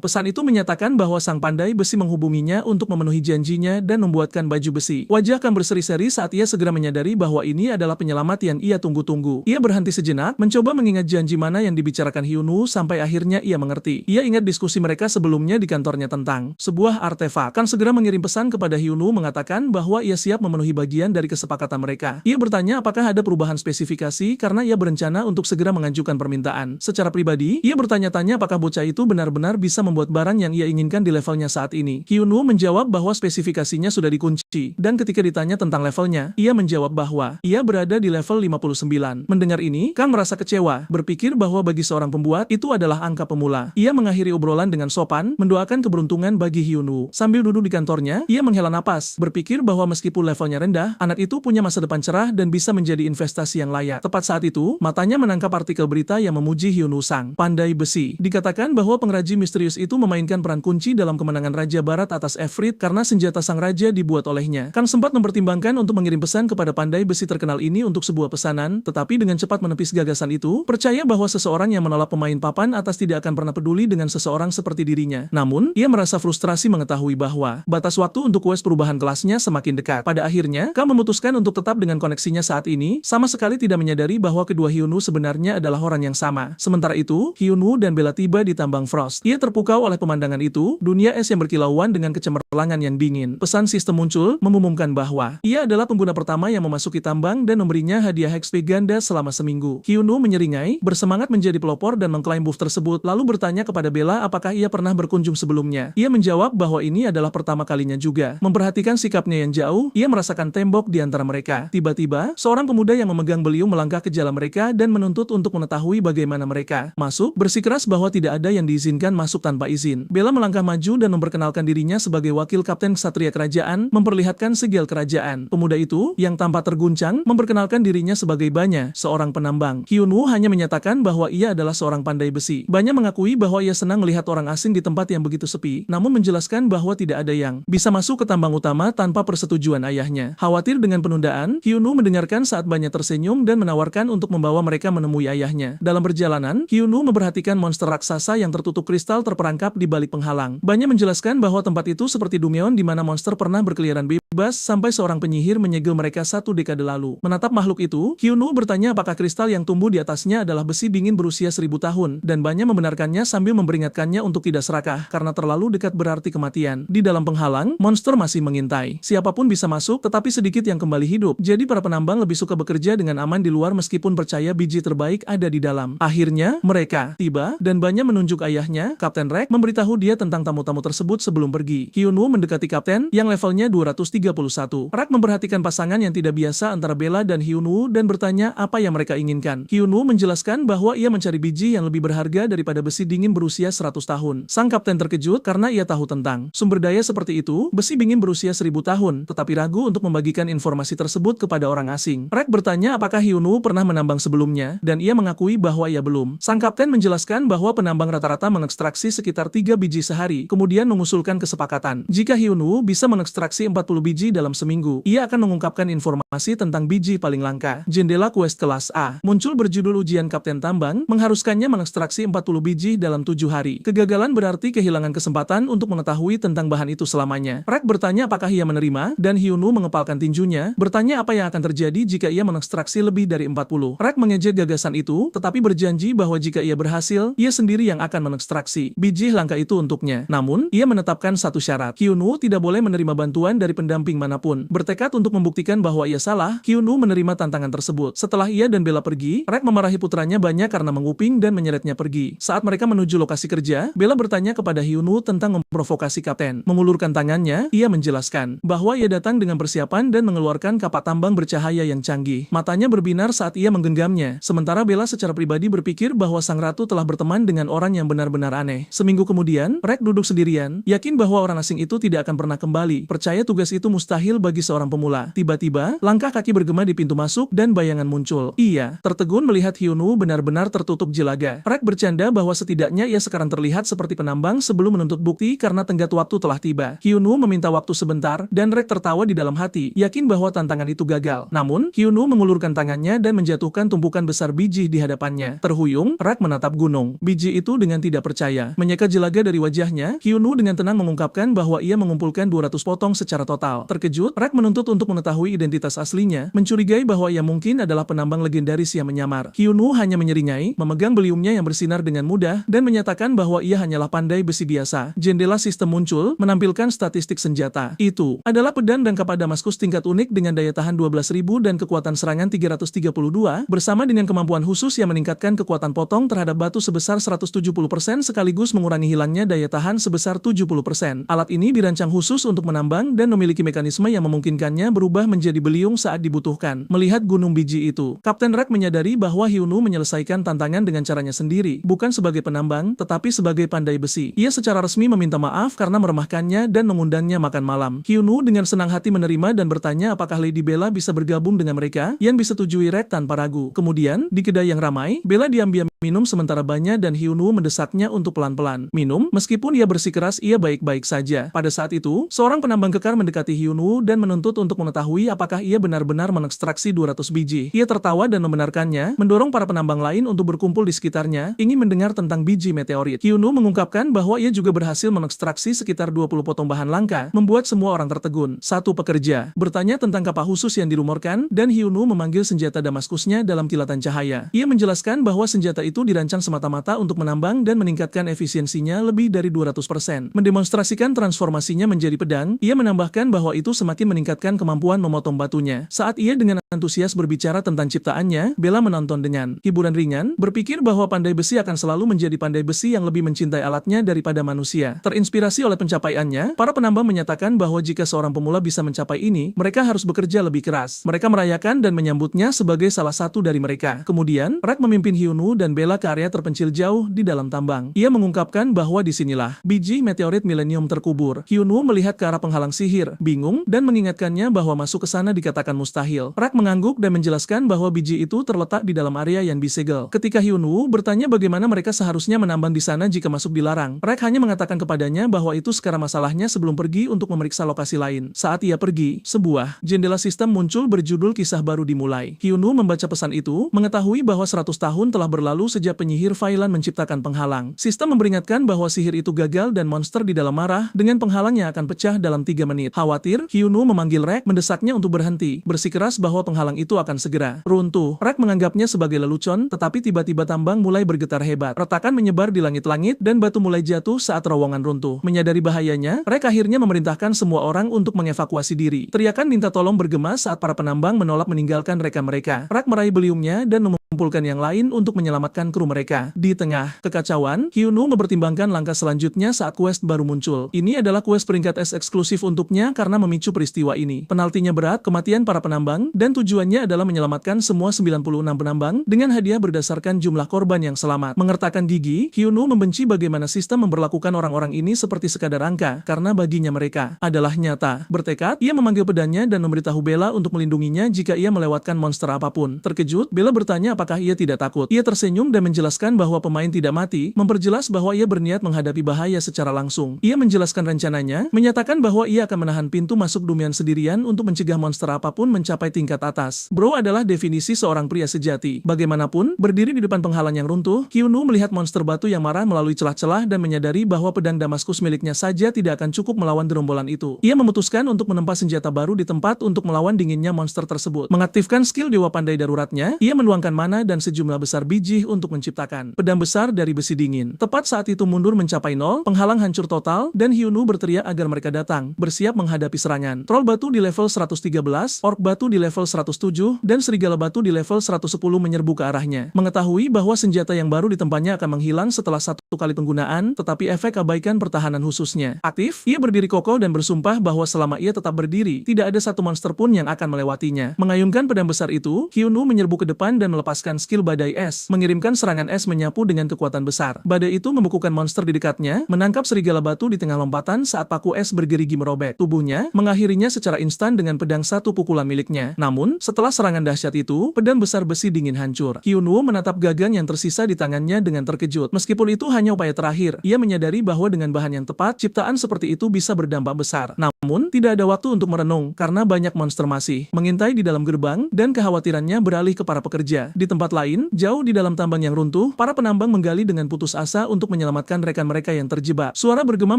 Pesan itu menyatakan bahwa sang pandai besi menghubunginya untuk memenuhi janjinya dan membuatkan baju besi. Wajah Kang berseri-seri saat ia segera menyadari bahwa ini adalah penyelamat yang ia tunggu-tunggu. Ia berhenti sejenak, mencoba mengingat janji mana yang dibicarakan Hyunwoo sampai akhirnya ia mengerti. Ia ingat diskusi mereka sebelumnya di kantornya tentang sebuah artefak. Kang segera mengirim pesan kepada Hyunwoo mengatakan bahwa ia siap memenuhi bagian dari kesepakatan mereka. Ia bertanya apakah ada perubahan spesifikasi karena ia berencana untuk segera mengajukan permintaan. Secara pribadi, ia bertanya-tanya apakah bocah itu benar-benar bisa membuat barang yang ia inginkan di levelnya saat ini. Hyunwoo menjawab bahwa spesifikasinya sudah dikunci, dan ketika ditanya tentang levelnya, ia menjawab bahwa ia berada di level 59. Mendengar ini, Kang merasa kecewa, berpikir bahwa bagi seorang pembuat, itu adalah angka pemula. Ia mengakhiri obrolan dengan sopan, mendoakan keberuntungan bagi Hyunwoo. Sambil duduk di kantornya, ia menghela napas, berpikir bahwa meskipun levelnya rendah, anak itu punya masa depan cerah dan bisa menjadi investasi yang layak. Tepat saat itu, matanya menangkap artikel berita yang memuji Hyunwoo sang pandai besi. Dikatakan bahwa pengrajin misterius itu memainkan peran kunci dalam kemenangan Raja Barat atas Efrit karena senjata sang raja dibuat olehnya. Kang sempat mempertimbangkan untuk mengirim pesan kepada pandai besi terkenal ini untuk sebuah pesanan, tetapi dengan cepat menepis gagasan itu, percaya bahwa seseorang yang menolak pemain papan atas tidak akan pernah peduli dengan seseorang seperti dirinya. Namun, ia merasa frustrasi mengetahui bahwa batas waktu untuk quest perubahan kelasnya semakin dekat. Pada akhirnya, Kang memutuskan untuk tetap dengan koneksinya saat ini, sama sekali tidak menyadari bahwa kedua Hyunwoo sebenarnya adalah orang yang sama. Sementara itu, Hyunwoo dan Bella tiba di tambang Frost. Ia terpukau oleh pemandangan itu, dunia es yang berkilauan dengan kecemerlangan yang dingin. Pesan sistem muncul, mengumumkan bahwa ia adalah pengguna pertama yang memasuki tambang dan memberinya hadiah XP ganda selama seminggu. Hyunwoo menyeringai, bersemangat menjadi pelopor dan mengklaim buff tersebut, lalu bertanya kepada Bella apakah ia pernah berkunjung sebelumnya. Ia menjawab bahwa ini adalah pertama kalinya juga. Memperhatikan sikapnya yang jauh, ia merasakan tembok di antara mereka. Tiba-tiba, seorang pemuda yang memegang beliung melangkah ke jalan mereka dan menuntut untuk mengetahui bagaimana mereka masuk, bersikeras bahwa tidak ada yang diizinkan masuk tanpa izin. Bella melangkah maju dan memperkenalkan dirinya sebagai wakil kapten ksatria kerajaan, memperlihatkan segel kerajaan. Pemuda itu, yang tampak terguncang, memperkenalkan dirinya sebagai Banya, seorang penambang. Hyunwoo hanya menyatakan bahwa ia adalah seorang pandai besi. Banya mengakui bahwa ia senang melihat orang asing di tempat yang begitu sepi, namun menjelaskan bahwa tidak ada yang bisa masuk ke tambang utama tanpa persetujuan ayahnya. Khawatir dengan penundaan, Hyunwoo mendengarkan saat Banya tersenyum dan menawarkan untuk membawa mereka menemui ayahnya. Dalam perjalanan, Hyunwoo memperhatikan monster raksasa yang tertutup kristal terperangkap di balik penghalang. Banya menjelaskan bahwa tempat itu seperti Dumeon di mana monster pernah berkeliaran bebas sampai seorang penyihir menyegel mereka 1 dekade lalu. Menatap makhluk itu, Hyunwoo bertanya apakah kristal yang tumbuh di atasnya adalah besi dingin berusia 1000 tahun, dan Banya membenarkannya sambil memperingatkannya untuk tidak serakah karena terlalu dekat berarti kematian. Di dalam penghalang, monster masih mengintai. Siapapun bisa masuk, tetapi sedikit yang kembali hidup. Jadi para penambang lebih suka bekerja dengan aman di luar meskipun percaya biji terbaik ada di dalam. Akhirnya, mereka tiba, dan Banya menunjuk ayahnya, Kapten Rek, memberitahu dia tentang tamu-tamu tersebut sebelum pergi. Hyunwoo mendekati kapten, yang levelnya 231. Rak memperhatikan pasangan yang tidak biasa antara Bella dan Hyunwoo dan bertanya apa yang mereka inginkan. Hyunwoo menjelaskan bahwa ia mencari biji yang lebih berharga daripada besi dingin berusia 100 tahun. Sang kapten terkejut karena ia tahu tentang sumber daya seperti itu, besi dingin berusia 1000 tahun, tetapi ragu untuk membagikan informasi tersebut kepada orang asing. Rek bertanya apakah Hyunwoo pernah menambang sebelumnya, dan ia mengakui bahwa ia belum. Sang kapten menjelaskan bahwa penambang rata-rata mengekstraksi sekitar 3 biji sehari, kemudian mengusulkan kesepakatan. Jika Hyunwoo bisa mengekstraksi 40 biji dalam seminggu, ia akan mengungkapkan informasi tentang biji paling langka. Jendela quest kelas A muncul berjudul ujian kapten tambang, mengharuskannya mengekstraksi 40 biji dalam 7 hari. Kegagalan berarti kehilangan kesempatan untuk mengetahui tentang bahan itu selamanya. Rek bertanya apakah ia menerima, dan Hyunwoo mengepalkan tinjunya, bertanya apa yang akan terjadi jika ia mengekstraksi lebih dari 40. Rek mengejek gagasan itu, tetapi berjanji bahwa jika ia berhasil, ia sendiri yang akan mengekstraksi biji langka itu untuknya. Namun, ia menetapkan satu syarat. Hyunwoo tidak boleh menerima bantuan dari pendambang pendamping manapun. Bertekad untuk membuktikan bahwa ia salah, Hyunwoo menerima tantangan tersebut. Setelah ia dan Bella pergi, Rek memarahi putranya banyak karena menguping dan menyeretnya pergi. Saat mereka menuju lokasi kerja, Bella bertanya kepada Hyunwoo tentang memprovokasi kapten. Mengulurkan tangannya, ia menjelaskan bahwa ia datang dengan persiapan dan mengeluarkan kapak tambang bercahaya yang canggih. Matanya berbinar saat ia menggenggamnya, sementara Bella secara pribadi berpikir bahwa sang ratu telah berteman dengan orang yang benar-benar aneh. Seminggu kemudian, Rek duduk sendirian, yakin bahwa orang asing itu tidak akan pernah kembali. Percaya tugas itu mustahil bagi seorang pemula. Tiba-tiba, langkah kaki bergema di pintu masuk dan bayangan muncul. Ia tertegun melihat Hyunwoo benar-benar tertutup jelaga. Rek bercanda bahwa setidaknya ia sekarang terlihat seperti penambang sebelum menuntut bukti karena tenggat waktu telah tiba. Hyunwoo meminta waktu sebentar dan Rek tertawa di dalam hati, yakin bahwa tantangan itu gagal. Namun, Hyunwoo mengulurkan tangannya dan menjatuhkan tumpukan besar biji di hadapannya. Terhuyung, Rek menatap gunung. Biji itu dengan tidak percaya. Menyeka jelaga dari wajahnya, Hyunwoo dengan tenang mengungkapkan bahwa ia mengumpulkan 200 potong secara total. Terkejut, Rek menuntut untuk mengetahui identitas aslinya, mencurigai bahwa ia mungkin adalah penambang legendaris yang menyamar. Hyunwoo hanya menyeringai, memegang beliumnya yang bersinar dengan mudah, dan menyatakan bahwa ia hanyalah pandai besi biasa. Jendela sistem muncul, menampilkan statistik senjata. Itu adalah pedang dan kapak Damaskus tingkat unik dengan daya tahan 12.000 dan kekuatan serangan 332, bersama dengan kemampuan khusus yang meningkatkan kekuatan potong terhadap batu sebesar 170% sekaligus mengurangi hilangnya daya tahan sebesar 70%. Alat ini dirancang khusus untuk menambang dan memiliki mekanisme yang memungkinkannya berubah menjadi beliung saat dibutuhkan. Melihat gunung biji itu, Kapten Rek menyadari bahwa Hyunwoo menyelesaikan tantangan dengan caranya sendiri, bukan sebagai penambang, tetapi sebagai pandai besi. Ia secara resmi meminta maaf karena meremehkannya dan mengundangnya makan malam. Hyunwoo dengan senang hati menerima dan bertanya apakah Lady Bella bisa bergabung dengan mereka, yang disetujui Rek tanpa ragu. Kemudian, di kedai yang ramai, Bella diam-diam minum sementara banyak dan Hyunwoo mendesaknya untuk pelan-pelan minum. Meskipun ia bersikeras ia baik-baik saja. Pada saat itu, seorang penambang kekar mendekati Hyunwoo dan menuntut untuk mengetahui apakah ia benar-benar mengekstraksi 200 biji. Ia tertawa dan membenarkannya, mendorong para penambang lain untuk berkumpul di sekitarnya, ingin mendengar tentang biji meteorit. Hyunwoo mengungkapkan bahwa ia juga berhasil mengekstraksi sekitar 20 potong bahan langka, membuat semua orang tertegun. Satu pekerja bertanya tentang kapak khusus yang dirumorkan, dan Hyunwoo memanggil senjata Damaskusnya dalam kilatan cahaya. Ia menjelaskan bahwa senjata itu dirancang semata-mata untuk menambang dan meningkatkan efisiensinya lebih dari 200%. Mendemonstrasikan transformasinya menjadi pedang, ia menambahkan bahwa itu semakin meningkatkan kemampuan memotong batunya. Saat ia dengan antusias berbicara tentang ciptaannya, Bella menonton dengan hiburan ringan, berpikir bahwa pandai besi akan selalu menjadi pandai besi yang lebih mencintai alatnya daripada manusia. Terinspirasi oleh pencapaiannya, para penambang menyatakan bahwa jika seorang pemula bisa mencapai ini, mereka harus bekerja lebih keras. Mereka merayakan dan menyambutnya sebagai salah satu dari mereka. Kemudian, Rek memimpin Hyunwoo dan Bella ke area terpencil jauh di dalam tambang. Ia mengungkapkan bahwa disinilah biji meteorit milenium terkubur. Hyunwoo melihat ke arah penghalang sihir, bingung, dan mengingatkannya bahwa masuk ke sana dikatakan mustahil. Rek mengangguk dan menjelaskan bahwa biji itu terletak di dalam area yang disegel. Ketika Hyunwoo bertanya bagaimana mereka seharusnya menambang di sana jika masuk dilarang, Rek hanya mengatakan kepadanya bahwa itu sekarang masalahnya sebelum pergi untuk memeriksa lokasi lain. Saat ia pergi, sebuah jendela sistem muncul berjudul Kisah Baru Dimulai. Hyunwoo membaca pesan itu, mengetahui bahwa 100 tahun telah berlalu sejak penyihir Failan menciptakan penghalang. Sistem memperingatkan bahwa sihir itu gagal dan monster di dalam marah dengan penghalangnya akan pecah dalam 3 menit. Khawatir, Hyunwoo memanggil Rek, mendesaknya untuk berhenti, bersikeras bahwa penghalang itu akan segera runtuh. Rek menganggapnya sebagai lelucon, tetapi tiba-tiba tambang mulai bergetar hebat. Retakan menyebar di langit-langit dan batu mulai jatuh saat terowongan runtuh. Menyadari bahayanya, Rek akhirnya memerintahkan semua orang untuk mengevakuasi diri. Teriakan minta tolong bergema saat para penambang menolak meninggalkan rekan mereka. Rek meraih beliumnya dan mengumpulkan yang lain untuk menyelamatkan kru mereka. Di tengah kekacauan, Hyunwoo mempertimbangkan langkah selanjutnya saat quest baru muncul. Ini adalah quest peringkat S eksklusif untuknya karena memicu peristiwa ini. Penaltinya berat, kematian para penambang, dan tujuannya adalah menyelamatkan semua 96 penambang dengan hadiah berdasarkan jumlah korban yang selamat. Mengertakkan gigi, Hyunwoo membenci bagaimana sistem memperlakukan orang-orang ini seperti sekadar angka, karena baginya mereka adalah nyata. Bertekad, ia memanggil pedangnya dan memberitahu Bella untuk melindunginya jika ia melewatkan monster apapun. Terkejut, Bella bertanya apakah ia tidak takut. Ia tersenyum dan menjelaskan bahwa pemain tidak mati, memperjelas bahwa ia berniat menghadapi bahaya secara langsung. Ia menjelaskan rencananya, menyatakan bahwa ia akan menahan pintu masuk Dumian sendirian untuk mencegah monster apapun mencapai tingkat atas. Bro adalah definisi seorang pria sejati. Bagaimanapun, berdiri di depan penghalang yang runtuh, Hyunwoo melihat monster batu yang marah melalui celah-celah dan menyadari bahwa pedang Damaskus miliknya saja tidak akan cukup melawan gerombolan itu. Ia memutuskan untuk menempa senjata baru di tempat untuk melawan dinginnya monster tersebut. Mengaktifkan skill Dewa Pandai daruratnya, ia menuangkan mana mana dan sejumlah besar biji untuk menciptakan pedang besar dari besi dingin. Tepat saat itu mundur mencapai 0, penghalang hancur total, dan Hyunwoo berteriak agar mereka datang, bersiap menghadapi serangan. Troll batu di level 113, orc batu di level 107, dan serigala batu di level 110 menyerbu ke arahnya. Mengetahui bahwa senjata yang baru di tempatnya akan menghilang setelah 1 kali penggunaan, tetapi efek abaikan pertahanan khususnya aktif, ia berdiri kokoh dan bersumpah bahwa selama ia tetap berdiri, tidak ada satu monster pun yang akan melewatinya. Mengayunkan pedang besar itu, Hyunwoo menyerbu ke depan dan melepaskan skill badai es, mengirimkan serangan es menyapu dengan kekuatan besar. Badai itu membukukan monster di dekatnya, menangkap serigala batu di tengah lompatan saat paku es bergerigi merobek tubuhnya, mengakhirinya secara instan dengan pedang satu pukulan miliknya. Namun, setelah serangan dahsyat itu, pedang besar besi dingin hancur. Hyunwoo menatap gagang yang tersisa di tangannya dengan terkejut. Meskipun itu hanya upaya terakhir, ia menyadari bahwa dengan bahan yang tepat, ciptaan seperti itu bisa berdampak besar. Namun, tidak ada waktu untuk merenung, karena banyak monster masih mengintai di dalam gerbang, dan kekhawatirannya beralih ke para pekerja. Di tempat lain, jauh di dalam tambang yang runtuh, para penambang menggali dengan putus asa untuk menyelamatkan rekan mereka yang terjebak. Suara bergema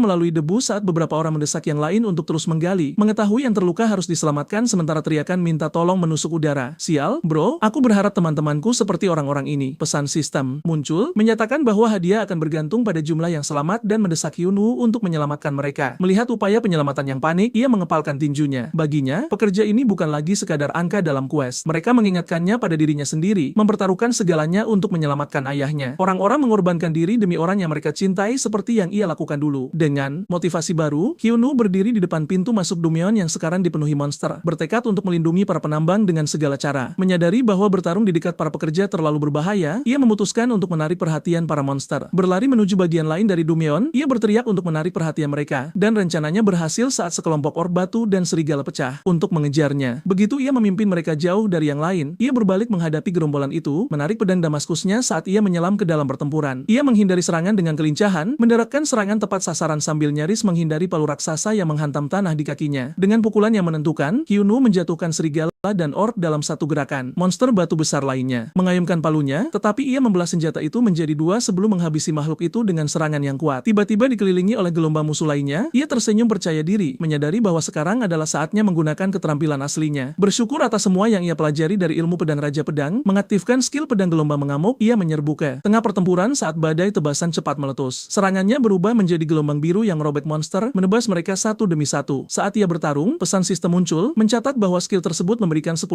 melalui debu saat beberapa orang mendesak yang lain untuk terus menggali. Mengetahui yang terluka harus diselamatkan sementara teriakan minta tolong menusuk udara. Sial, bro, aku berharap teman-temanku seperti orang-orang ini. Pesan sistem muncul, menyatakan bahwa hadiah akan bergantung pada jumlah yang selamat dan mendesak Hyunwoo untuk menyelamatkan mereka. Melihat upaya penyelamatan yang panik, ia mengepalkan tinjunya. Baginya, pekerja ini bukan lagi sekadar angka dalam quest. Mereka mengingatkannya pada dirinya sendiri, mempertaruhkan segalanya untuk menyelamatkan ayahnya. Orang-orang mengorbankan diri demi orang yang mereka cintai seperti yang ia lakukan dulu. Dengan motivasi baru, Hyunwoo berdiri di depan pintu masuk Dumyeon yang sekarang dipenuhi monster, bertekad untuk melindungi para penambang dengan segala cara. Menyadari bahwa bertarung di dekat para pekerja terlalu berbahaya, ia memutuskan untuk menarik perhatian para monster. Berlari menuju bagian lain dari Dumyeon, ia berteriak untuk menarik perhatian mereka, dan rencananya berhasil saat sekelompok orc batu dan serigala pecah untuk mengejarnya. Begitu ia memimpin mereka jauh dari yang lain, ia berbalik menghadapi gerombolan itu, menarik pedang Damaskusnya saat ia menyelam ke dalam pertempuran. Ia menghindari serangan dengan kelincahan, mendaratkan serangan tepat sasaran sambil nyaris menghindari palu raksasa yang menghantam tanah di kakinya. Dengan pukulan yang menentukan, Hyunwoo menjatuhkan serigala dan orc dalam satu gerakan. Monster batu besar lainnya mengayunkan palunya, tetapi ia membelah senjata itu menjadi dua sebelum menghabisi makhluk itu dengan serangan yang kuat. Tiba-tiba dikelilingi oleh gelombang musuh lainnya, ia tersenyum percaya diri, menyadari bahwa sekarang adalah saatnya menggunakan keterampilan aslinya. Bersyukur atas semua yang ia pelajari dari ilmu pedang Raja Pedang, mengaktifkan skill pedang gelombang mengamuk, ia menyerbu ke tengah pertempuran saat badai tebasan cepat meletus. Serangannya berubah menjadi gelombang biru yang merobek monster, menebas mereka satu demi satu. Saat ia bertarung, pesan sistem muncul, mencatat bahwa skill tersebut memberikan 10%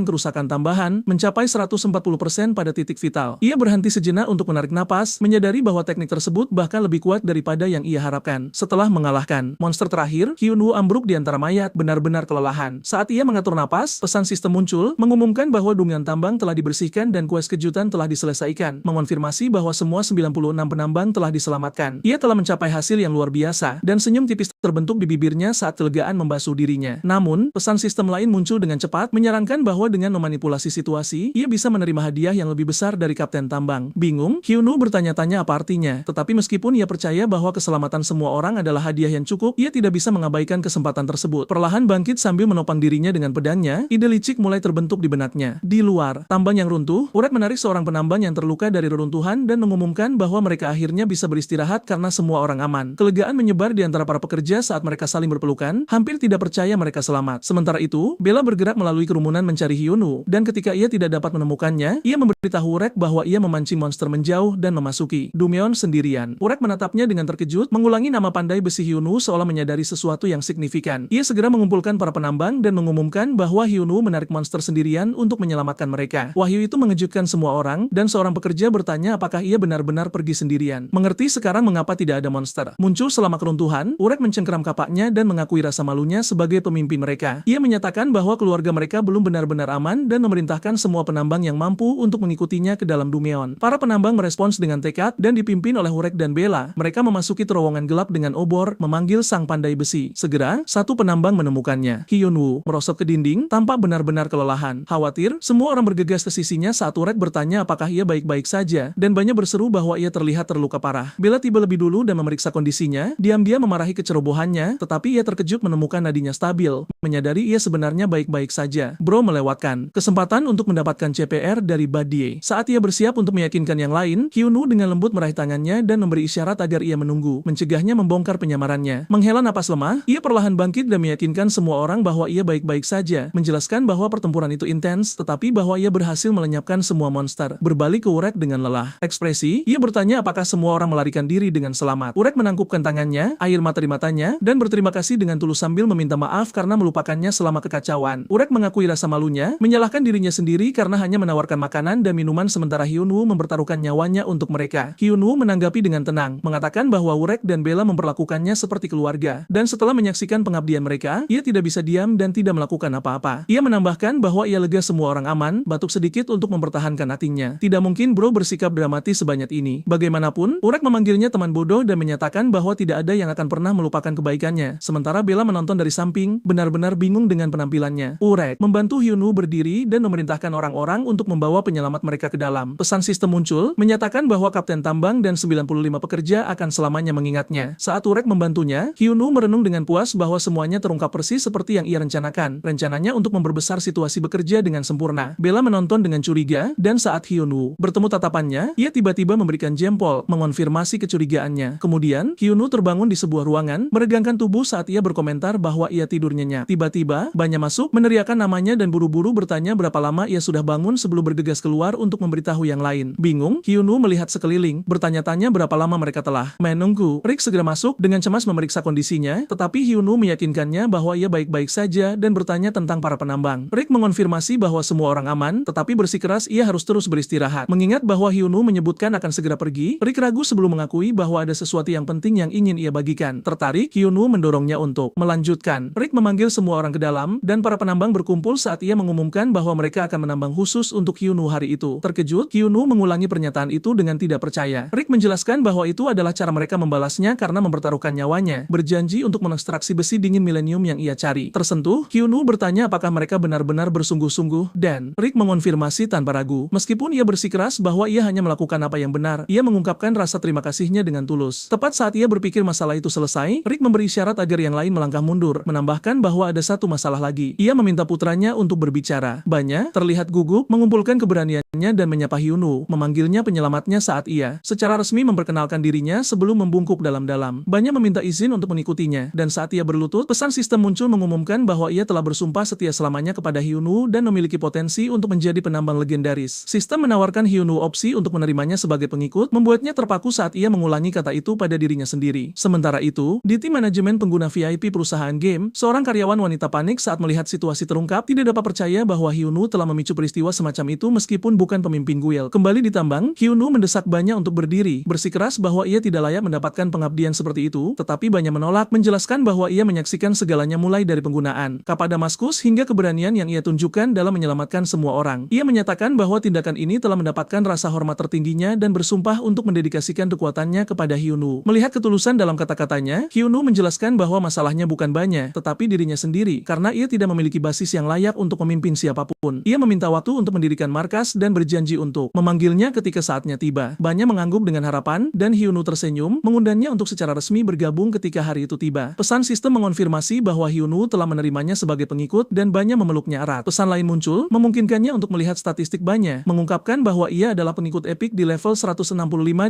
kerusakan tambahan, mencapai 140% pada titik vital. Ia berhenti sejenak untuk menarik napas, menyadari bahwa teknik tersebut bahkan lebih kuat daripada yang ia harapkan. Setelah mengalahkan monster terakhir, Hyunwoo ambruk di antara mayat, benar-benar kelelahan. Saat ia mengatur napas, pesan sistem muncul, mengumumkan bahwa Dumyeon tambang telah dibersihkan dan kues kejutan telah diselesaikan, mengonfirmasi bahwa semua 96 penambang telah diselamatkan. Ia telah mencapai hasil yang luar biasa, dan senyum tipis terbentuk di bibirnya saat kelegaan membasuh dirinya. Namun, pesan sistem lain muncul dengan cepat, menyarankan bahwa dengan memanipulasi situasi, ia bisa menerima hadiah yang lebih besar dari Kapten Tambang. Bingung, Hyunwoo bertanya-tanya apa artinya, tetapi meskipun ia percaya bahwa keselamatan semua orang adalah hadiah yang cukup, ia tidak bisa mengabaikan kesempatan tersebut. Perlahan bangkit sambil menopang dirinya dengan pedangnya, ide licik mulai terbentuk di benaknya. Di luar tambang yang runtuh, Uret menarik seorang penambang yang terluka dari reruntuhan dan mengumumkan bahwa mereka akhirnya bisa beristirahat karena semua orang aman. Kelegaan menyebar di antara para pekerja saat mereka saling berpelukan, hampir tidak percaya mereka selamat. Sementara itu, Bella bergerak melalui kerumunan mencari Hyunwoo, dan ketika ia tidak dapat menemukannya, ia memberitahu Urek bahwa ia memancing monster menjauh dan memasuki Dumyeon sendirian. Urek menatapnya dengan terkejut, mengulangi nama pandai besi Hyunwoo seolah menyadari sesuatu yang signifikan. Ia segera mengumpulkan para penambang dan mengumumkan bahwa Hyunwoo menarik monster sendirian untuk menyelamatkan mereka. Wahyu itu mengejutkan semua orang, dan seorang pekerja bertanya apakah ia benar-benar pergi sendirian. Mengerti sekarang mengapa tidak ada monster muncul selama keruntuhan, Urek mencengkeram kapaknya dan mengakui rasa malunya sebagai pemimpin mereka. Ia menyatakan bahwa keluarga mereka belum benar-benar aman dan memerintahkan semua penambang yang mampu untuk mengikutinya ke dalam Dumyeon. Para penambang merespons dengan tekad dan dipimpin oleh Urek dan Bella. Mereka memasuki terowongan gelap dengan obor, memanggil sang pandai besi. Segera, satu penambang menemukannya. Hyunwoo merosot ke dinding, tampak benar-benar kelelahan. Khawatir, semua orang bergegas ke sisinya saat Urek bertanya apakah ia baik-baik saja, dan banyak berseru bahwa ia terlihat terluka parah. Bella tiba lebih dulu dan memeriksa kondisinya, diam-diam memarahi kecerobohan kehebohannya, tetapi ia terkejut menemukan nadinya stabil, menyadari ia sebenarnya baik-baik saja. Bro melewatkan kesempatan untuk mendapatkan CPR dari Badie. Saat ia bersiap untuk meyakinkan yang lain, Hyunwoo dengan lembut meraih tangannya dan memberi isyarat agar ia menunggu, mencegahnya membongkar penyamarannya. Menghela napas lemah, ia perlahan bangkit dan meyakinkan semua orang bahwa ia baik-baik saja, menjelaskan bahwa pertempuran itu intens, tetapi bahwa ia berhasil melenyapkan semua monster. Berbalik ke Urek dengan lelah ekspresi, ia bertanya apakah semua orang melarikan diri dengan selamat. Urek menangkupkan tangannya, air mata di matanya, dan berterima kasih dengan tulus sambil meminta maaf karena melupakannya selama kekacauan. Urek mengakui rasa malunya, menyalahkan dirinya sendiri karena hanya menawarkan makanan dan minuman sementara Hyunwoo mempertaruhkan nyawanya untuk mereka. Hyunwoo menanggapi dengan tenang, mengatakan bahwa Urek dan Bella memperlakukannya seperti keluarga, dan setelah menyaksikan pengabdian mereka, ia tidak bisa diam dan tidak melakukan apa-apa. Ia menambahkan bahwa ia lega semua orang aman, batuk sedikit untuk mempertahankan hatinya. Tidak mungkin Bro bersikap dramatis sebanyak ini. Bagaimanapun, Urek memanggilnya teman bodoh dan menyatakan bahwa tidak ada yang akan pernah melupakan kebaikannya. Sementara Bella menonton dari samping, benar-benar bingung dengan penampilannya. Urek membantu Hyunwoo berdiri dan memerintahkan orang-orang untuk membawa penyelamat mereka ke dalam. Pesan sistem muncul, menyatakan bahwa Kapten Tambang dan 95 pekerja akan selamanya mengingatnya. Saat Urek membantunya, Hyunwoo merenung dengan puas bahwa semuanya terungkap persis seperti yang ia rencanakan. Rencananya untuk memperbesar situasi bekerja dengan sempurna. Bella menonton dengan curiga, dan saat Hyunwoo bertemu tatapannya, ia tiba-tiba memberikan jempol, mengonfirmasi kecurigaannya. Kemudian, Hyunwoo terbangun di sebuah ruangan, meregangkan tubuh saat ia berkomentar bahwa ia tidur nyenyak. Tiba-tiba, Banya masuk, meneriakkan namanya dan buru-buru bertanya berapa lama ia sudah bangun sebelum bergegas keluar untuk memberitahu yang lain. Bingung, Hyunwoo melihat sekeliling, bertanya-tanya berapa lama mereka telah menunggu. Rick segera masuk dengan cemas memeriksa kondisinya, tetapi Hyunwoo meyakinkannya bahwa ia baik-baik saja dan bertanya tentang para penambang. Rick mengonfirmasi bahwa semua orang aman, tetapi bersikeras ia harus terus beristirahat. Mengingat bahwa Hyunwoo menyebutkan akan segera pergi, Rick ragu sebelum mengakui bahwa ada sesuatu yang penting yang ingin ia bagikan. Tertarik, Hyunwoo mendorongnya untuk melanjutkan. Rick memanggil semua orang ke dalam, dan para penambang berkumpul saat ia mengumumkan bahwa mereka akan menambang khusus untuk Hyunwoo hari itu. Terkejut, Hyunwoo mengulangi pernyataan itu dengan tidak percaya. Rick menjelaskan bahwa itu adalah cara mereka membalasnya karena mempertaruhkan nyawanya, berjanji untuk mengekstraksi besi dingin milenium yang ia cari. Tersentuh, Hyunwoo bertanya apakah mereka benar-benar bersungguh-sungguh, dan Rick mengonfirmasi tanpa ragu. Meskipun ia bersikeras bahwa ia hanya melakukan apa yang benar, ia mengungkapkan rasa terima kasihnya dengan tulus. Tepat saat ia berpikir masalah itu selesai, Rick memberi isyarat agar yang lain melangkah mundur, menambahkan bahwa ada satu masalah lagi. Ia meminta putranya untuk berbicara. Banya terlihat gugup, mengumpulkan keberaniannya dan menyapa Hyunwoo, memanggilnya penyelamatnya saat ia secara resmi memperkenalkan dirinya sebelum membungkuk dalam-dalam. Banya meminta izin untuk mengikutinya, dan saat ia berlutut, pesan sistem muncul mengumumkan bahwa ia telah bersumpah setia selamanya kepada Hyunwoo dan memiliki potensi untuk menjadi penambang legendaris. Sistem menawarkan Hyunwoo opsi untuk menerimanya sebagai pengikut, membuatnya terpaku saat ia mengulangi kata itu pada dirinya sendiri. Sementara itu, di tim manajemen pengguna VIP perusahaan game, seorang karyawan wanita panik saat melihat situasi terungkap, tidak dapat percaya bahwa Hyunwoo telah memicu peristiwa semacam itu meskipun bukan pemimpin guild. Kembali di tambang, Hyunwoo mendesak Banya untuk berdiri, bersikeras bahwa ia tidak layak mendapatkan pengabdian seperti itu, tetapi Banya menolak, menjelaskan bahwa ia menyaksikan segalanya mulai dari penggunaan kapal Damaskus hingga keberanian yang ia tunjukkan dalam menyelamatkan semua orang. Ia menyatakan bahwa tindakan ini telah mendapatkan rasa hormat tertingginya dan bersumpah untuk mendedikasikan kekuatannya kepada Hyunwoo. Melihat ketulusan dalam kata-katanya, Hyunwoo menjelaskan bahwa masalahnya bukan Banya, tetapi dirinya sendiri, karena ia tidak memiliki basis yang layak untuk memimpin siapapun. Ia meminta waktu untuk mendirikan markas dan berjanji untuk memanggilnya ketika saatnya tiba. Banya mengangguk dengan harapan, dan Hyunwoo tersenyum, mengundangnya untuk secara resmi bergabung ketika hari itu tiba. Pesan sistem mengonfirmasi bahwa Hyunwoo telah menerimanya sebagai pengikut dan Banya memeluknya erat. Pesan lain muncul, memungkinkannya untuk melihat statistik Banya, mengungkapkan bahwa ia adalah pengikut epik di level 165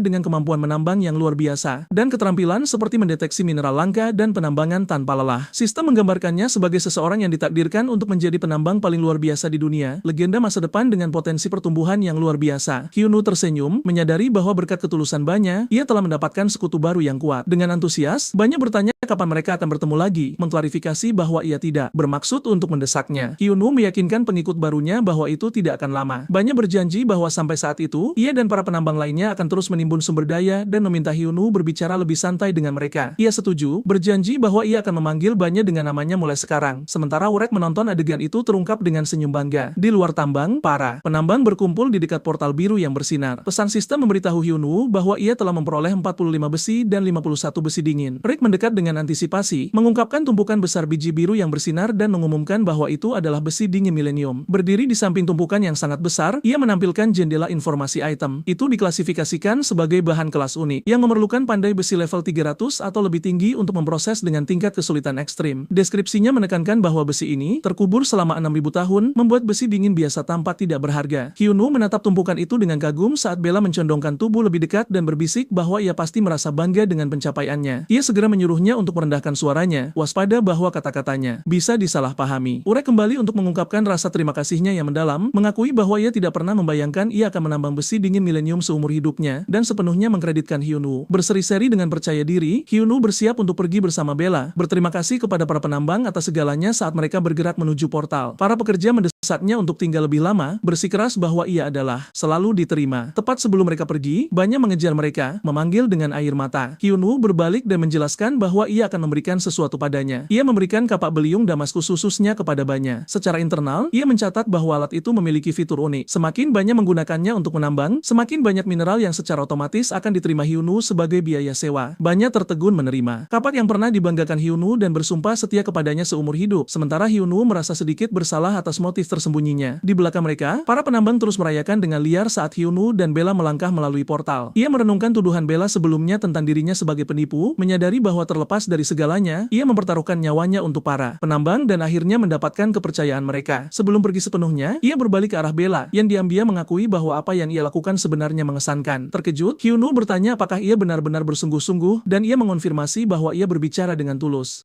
dengan kemampuan menambang yang luar biasa, dan keterampilan seperti mendeteksi mineral langka dan penambangan tanpa lelah. Sistem menggambarkannya sebagai seseorang yang ditakdirkan untuk menjadi penambang paling luar biasa di dunia, legenda masa depan dengan potensi pertumbuhan yang luar biasa. Hyunwoo tersenyum, menyadari bahwa berkat ketulusan Banya, ia telah mendapatkan sekutu baru yang kuat. Dengan antusias, Banya bertanya kapan mereka akan bertemu lagi, mengklarifikasi bahwa ia tidak bermaksud untuk mendesaknya. Hyunwoo meyakinkan pengikut barunya bahwa itu tidak akan lama. Banya berjanji bahwa sampai saat itu, ia dan para penambang lainnya akan terus menimbun sumber daya dan meminta Hyunwoo berbicara lebih santai dengan mereka. Ia setuju, berjanji bahwa ia akan memanggil Banya dengan namanya mulai sekarang. Sementara Urek menonton adegan itu terungkap dengan senyum bangga. Di luar tambang, para penambang berkumpul berkumpul di dekat portal biru yang bersinar. Pesan sistem memberitahu Hyunwoo bahwa ia telah memperoleh 45 besi dan 51 besi dingin. Rick mendekat dengan antisipasi, mengungkapkan tumpukan besar biji biru yang bersinar dan mengumumkan bahwa itu adalah besi dingin milenium. Berdiri di samping tumpukan yang sangat besar, ia menampilkan jendela informasi item. Itu diklasifikasikan sebagai bahan kelas unik, yang memerlukan pandai besi level 300 atau lebih tinggi untuk memproses dengan tingkat kesulitan ekstrim. Deskripsinya menekankan bahwa besi ini terkubur selama 6.000 tahun, membuat besi dingin biasa tampak tidak berharga. Hyunwoo menatap tumpukan itu dengan kagum saat Bella mencondongkan tubuh lebih dekat dan berbisik bahwa ia pasti merasa bangga dengan pencapaiannya. Ia segera menyuruhnya untuk merendahkan suaranya, waspada bahwa kata-katanya bisa disalahpahami. Urek kembali untuk mengungkapkan rasa terima kasihnya yang mendalam, mengakui bahwa ia tidak pernah membayangkan ia akan menambang besi dingin milenium seumur hidupnya, dan sepenuhnya mengkreditkan Hyunwoo. Berseri-seri dengan percaya diri, Hyunwoo bersiap untuk pergi bersama Bella, berterima kasih kepada para penambang atas segalanya saat mereka bergerak menuju portal. Para pekerja mendesaknya untuk tinggal lebih lama, bersikeras bahwa ia adalah selalu diterima. Tepat sebelum mereka pergi, Bannya mengejar mereka, memanggil dengan air mata. Hyunwoo berbalik dan menjelaskan bahwa ia akan memberikan sesuatu padanya. Ia memberikan kapak beliung Damaskus khususnya kepada Bannya. Secara internal, ia mencatat bahwa alat itu memiliki fitur unik. Semakin Bannya menggunakannya untuk menambang, semakin banyak mineral yang secara otomatis akan diterima Hyunwoo sebagai biaya sewa. Bannya tertegun menerima kapak yang pernah dibanggakan Hyunwoo dan bersumpah setia kepadanya seumur hidup. Sementara Hyunwoo merasa sedikit bersalah atas motif tersembunyinya. Di belakang mereka, para penambang terus merayakan dengan liar saat Hyunwoo dan Bella melangkah melalui portal. Ia merenungkan tuduhan Bella sebelumnya tentang dirinya sebagai penipu, menyadari bahwa terlepas dari segalanya, ia mempertaruhkan nyawanya untuk para penambang dan akhirnya mendapatkan kepercayaan mereka. Sebelum pergi sepenuhnya, ia berbalik ke arah Bella, yang diam-diam mengakui bahwa apa yang ia lakukan sebenarnya mengesankan. Terkejut, Hyunwoo bertanya apakah ia benar-benar bersungguh-sungguh, dan ia mengonfirmasi bahwa ia berbicara dengan tulus.